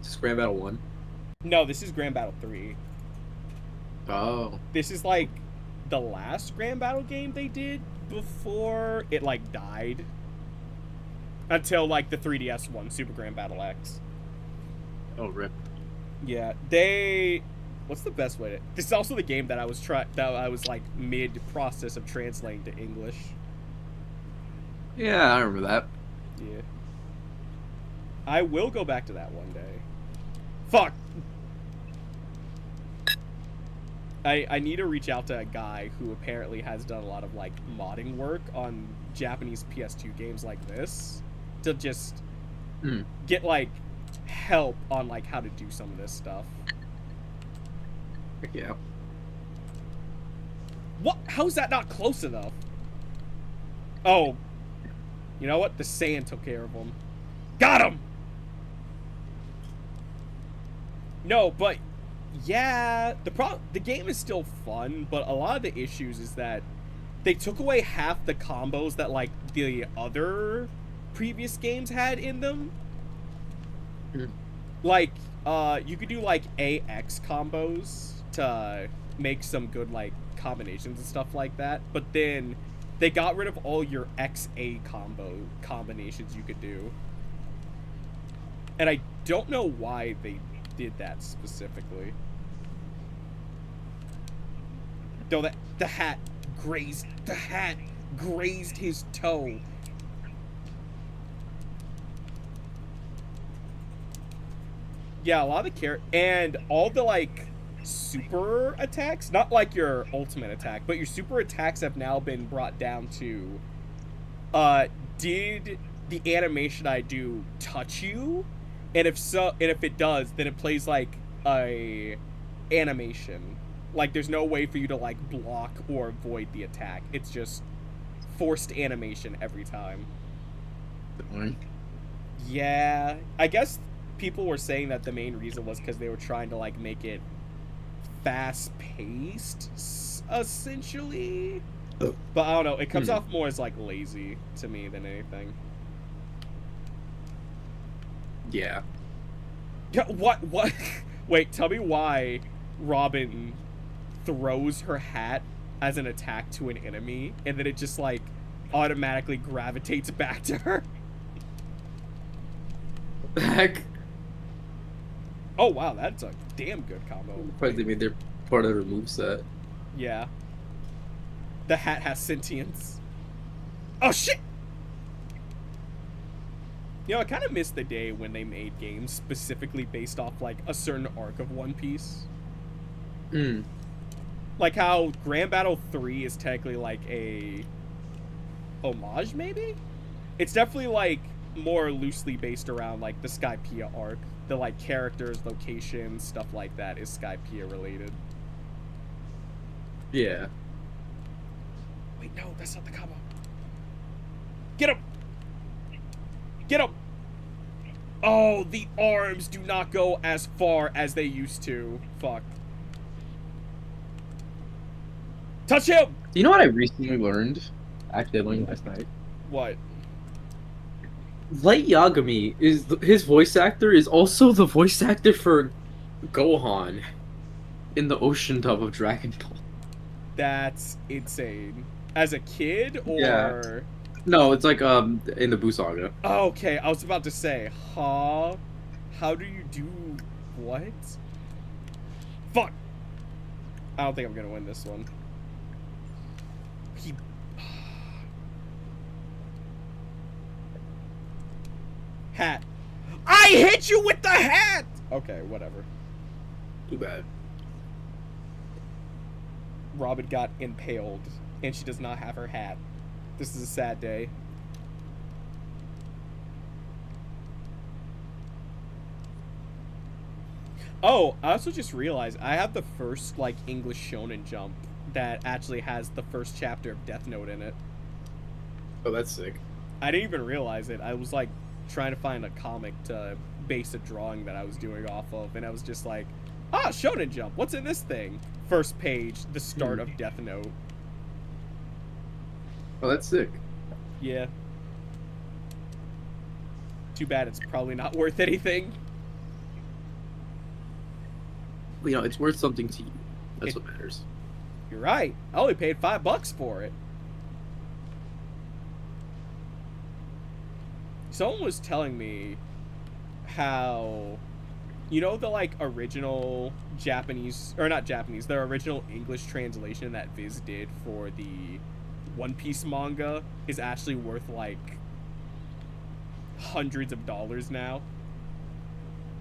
Is this Grand Battle 1? No, this is Grand Battle 3. Oh. This is, like, the last Grand Battle game they did before it, like, died. Until, like, the 3DS one, Super Grand Battle X. Oh, rip. Yeah, they... What's the best way to... This is also the game that I was like, mid-process of translating to English. Yeah, I remember that. Yeah. I will go back to that one day. Fuck! I need to reach out to a guy who apparently has done a lot of, like, modding work on Japanese PS2 games like this. To just get, like... help on like how to do some of this stuff. Yeah. What? How is that not close enough? Oh, you know what? The sand took care of him. Got him. No, but yeah, the game is still fun, but a lot of the issues is that they took away half the combos that like the other previous games had in them. Like, you could do, like, AX combos to make some good, like, combinations and stuff like that. But then They got rid of all your XA combinations you could do. And I don't know why they did that specifically. Though the hat grazed his toe. Yeah, a lot of the and all the like super attacks, not like your ultimate attack, but your super attacks have now been brought down to did the animation I do touch you? And if so, and if it does, then it plays like a animation. Like there's no way for you to like block or avoid the attack. It's just forced animation every time. Yeah, I guess people were saying that the main reason was because they were trying to like make it fast-paced, essentially. But I don't know. It comes off more as like lazy to me than anything. Yeah. Yeah. What? Wait. Tell me why Robin throws her hat as an attack to an enemy, and then it just like automatically gravitates back to her. What the heck? Oh wow, that's a damn good combo. Probably they made their part of their moveset. Yeah. The hat has sentience. Oh shit! You know, I kind of miss the day when they made games specifically based off like a certain arc of One Piece. Like how Grand Battle 3 is technically like a homage, maybe? It's definitely like more loosely based around like the Skypiea arc. The like characters, locations, stuff like that is Skypiea related. Yeah. Wait, no, that's not the combo. Get him! Get him! Oh, the arms do not go as far as they used to. Fuck. Touch him! You know what I recently learned? Actually, I learned last night. What? Light Yagami is his voice actor is also the voice actor for Gohan in the ocean tub of Dragon Ball. That's insane. As a kid, or? Yeah. No, it's like in the Buu saga. Oh, okay, I was about to say, huh? How do you do what? Fuck! I don't think I'm gonna win this one. He... Hat. I hit you with the hat! Okay, whatever. Too bad. Robin got impaled, and she does not have her hat. This is a sad day. Oh, I also just realized I have the first, like, English Shonen Jump that actually has the first chapter of Death Note in it. Oh, that's sick. I didn't even realize it. I was, like, trying to find a comic to base a drawing that I was doing off of, and I was just like, ah, Shonen Jump, what's in this thing? First page, the start of Death Note. Oh, that's sick. Yeah. Too bad it's probably not worth anything. You know, it's worth something to you. That's what matters. You're right. I only paid $5 for it. Someone was telling me how, you know, the like original Japanese, or not Japanese, the original English translation that Viz did for the One Piece manga is actually worth like hundreds of dollars now.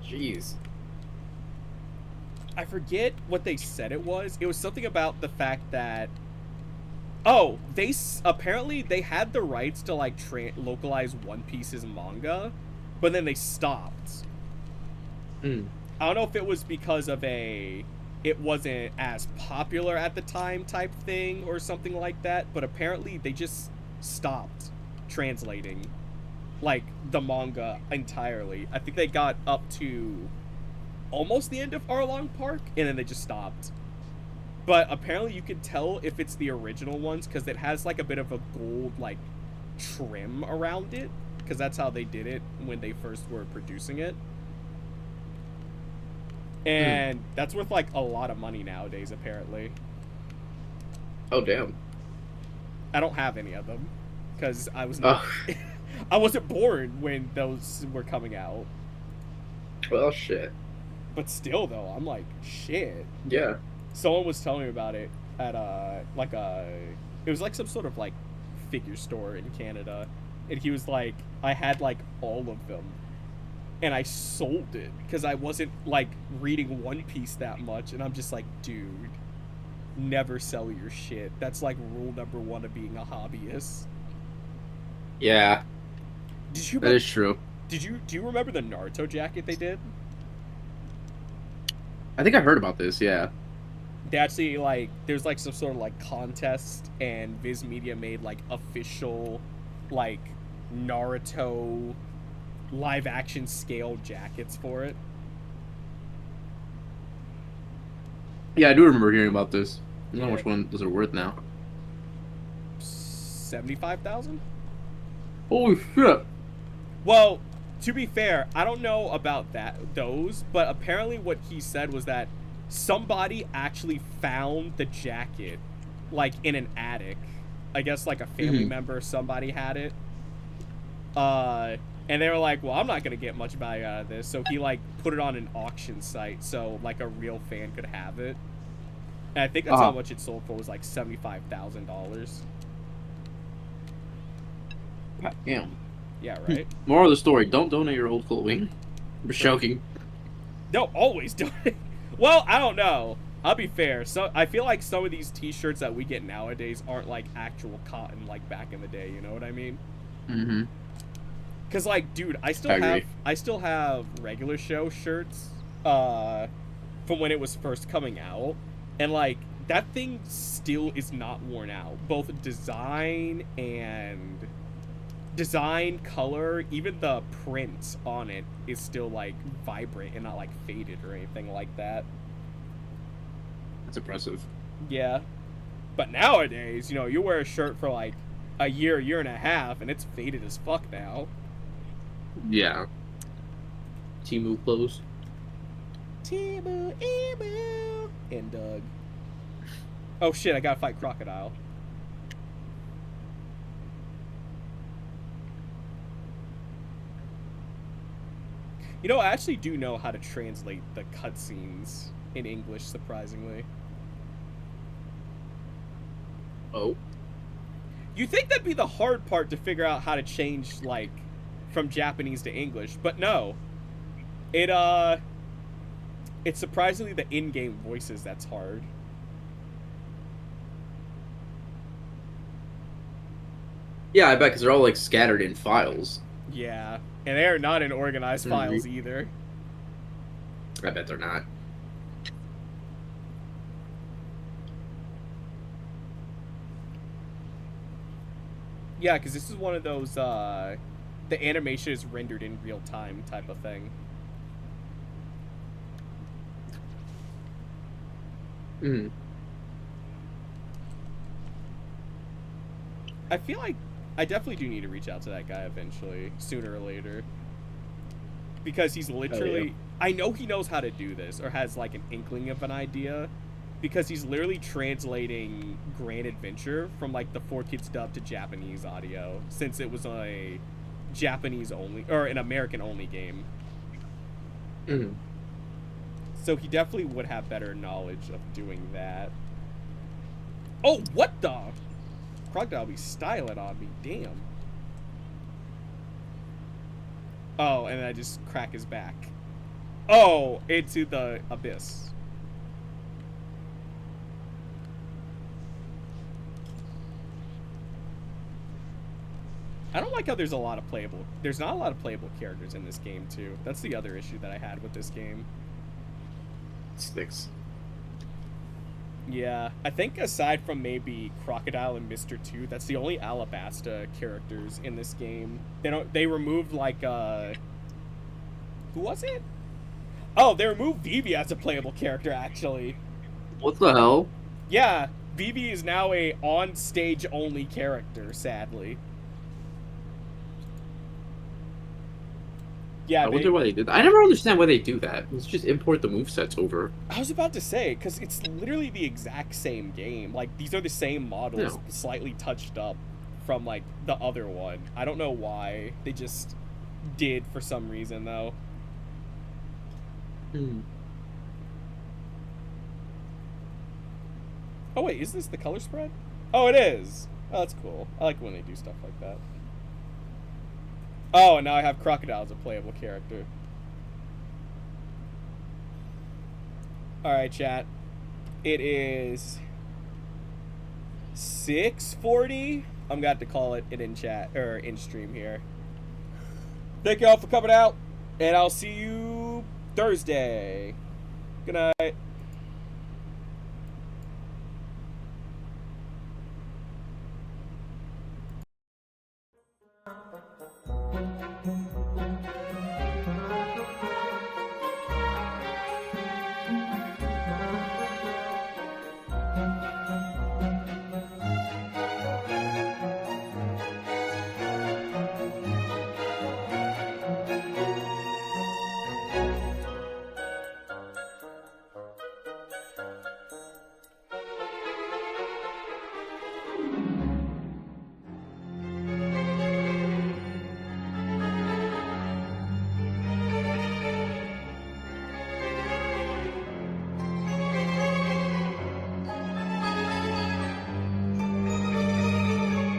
Jeez. I forget what they said it was. It was something about the fact that, oh, they apparently they had the rights to like localize One Piece's manga, but then they stopped. I don't know if it was because of it wasn't as popular at the time type thing or something like that, but apparently they just stopped translating like the manga entirely. I think they got up to almost the end of Arlong Park, and then they just stopped. But apparently you can tell if it's the original ones because it has like a bit of a gold like trim around it, because that's how they did it when they first were producing it. And that's worth like a lot of money nowadays, apparently. Oh, damn. I don't have any of them because I was not. I wasn't born when those were coming out. Well, shit. But still, though, I'm like, shit. Yeah. Someone was telling me about it at it was like some sort of like figure store in Canada, and he was like, I had like all of them, and I sold it because I wasn't like reading One Piece that much, and I'm just like, dude, never sell your shit. That's like rule number 1 of being a hobbyist. Yeah. Did you? That is true. Do you remember the Naruto jacket they did? I think I heard about this. Yeah. They actually like there's like some sort of like contest, and Viz Media made like official like Naruto live action scale jackets for it. Yeah, I do remember hearing about this. I don't know Yeah. which one is it worth now. 75,000? Holy shit! Well, to be fair, I don't know about those, but apparently what he said was that somebody actually found the jacket like in an attic. I guess like a family member, somebody had it. And they were like, well, I'm not gonna get much value out of this, so he like put it on an auction site so like a real fan could have it. And I think that's how much it sold for, was like $75,000. Damn. Yeah, right. Moral of the story: don't donate your old clothing. I'm joking. No, always do it. Well, I don't know. I'll be fair. So I feel like some of these T-shirts that we get nowadays aren't like actual cotton like back in the day. You know what I mean? Mm-hmm. Cause like, dude, I still have regular show shirts, from when it was first coming out, and like that thing still is not worn out. Both design, color, even the print on it is still like vibrant and not like faded or anything like that. That's impressive. Yeah, but nowadays, you know, you wear a shirt for like a year and a half, and it's faded as fuck now. Yeah. Timu clothes. Timu, Emu, and Doug. Oh shit! I gotta fight Crocodile. You know, I actually do know how to translate the cutscenes in English, surprisingly. Oh. You think that'd be the hard part to figure out how to change, like, from Japanese to English, but no. It's surprisingly the in-game voices that's hard. Yeah, I bet, because they're all, like, scattered in files. Yeah, and they're not in organized files either. I bet they're not. Yeah, because this is one of those, the animation is rendered in real time type of thing. Mm. I feel like I definitely do need to reach out to that guy eventually, sooner or later. Because he's literally... yeah. I know he knows how to do this, or has, like, an inkling of an idea, because he's literally translating Grand Adventure from, like, the 4Kids dub to Japanese audio, since it was a Japanese-only, or an American-only game. Mm. So he definitely would have better knowledge of doing that. Oh, what the... Crocodile be styling on me, damn. Oh, and I just crack his back. Oh, into the abyss. I don't like how there's not a lot of playable characters in this game, too. That's the other issue that I had with this game. Sticks. Yeah, I think aside from maybe Crocodile and Mr. 2, that's the only Alabasta characters in this game. They removed, like, who was it? Oh, they removed Vivi as a playable character, actually. What the hell? Yeah, Vivi is now a on-stage only character, sadly. Yeah, I wonder why they did that. I never understand why they do that. Let's just import the movesets over. I was about to say, because it's literally the exact same game. Like, these are the same models, Yeah. slightly touched up from, like, the other one. I don't know why. They just did for some reason, though. Oh, wait, is this the color spread? Oh, it is. Oh, that's cool. I like when they do stuff like that. Oh, and now I have Crocodile as a playable character. Alright, chat. It is 6:40. I'm going to have to call it in chat, or in stream here. Thank you all for coming out, and I'll see you Thursday. Good night.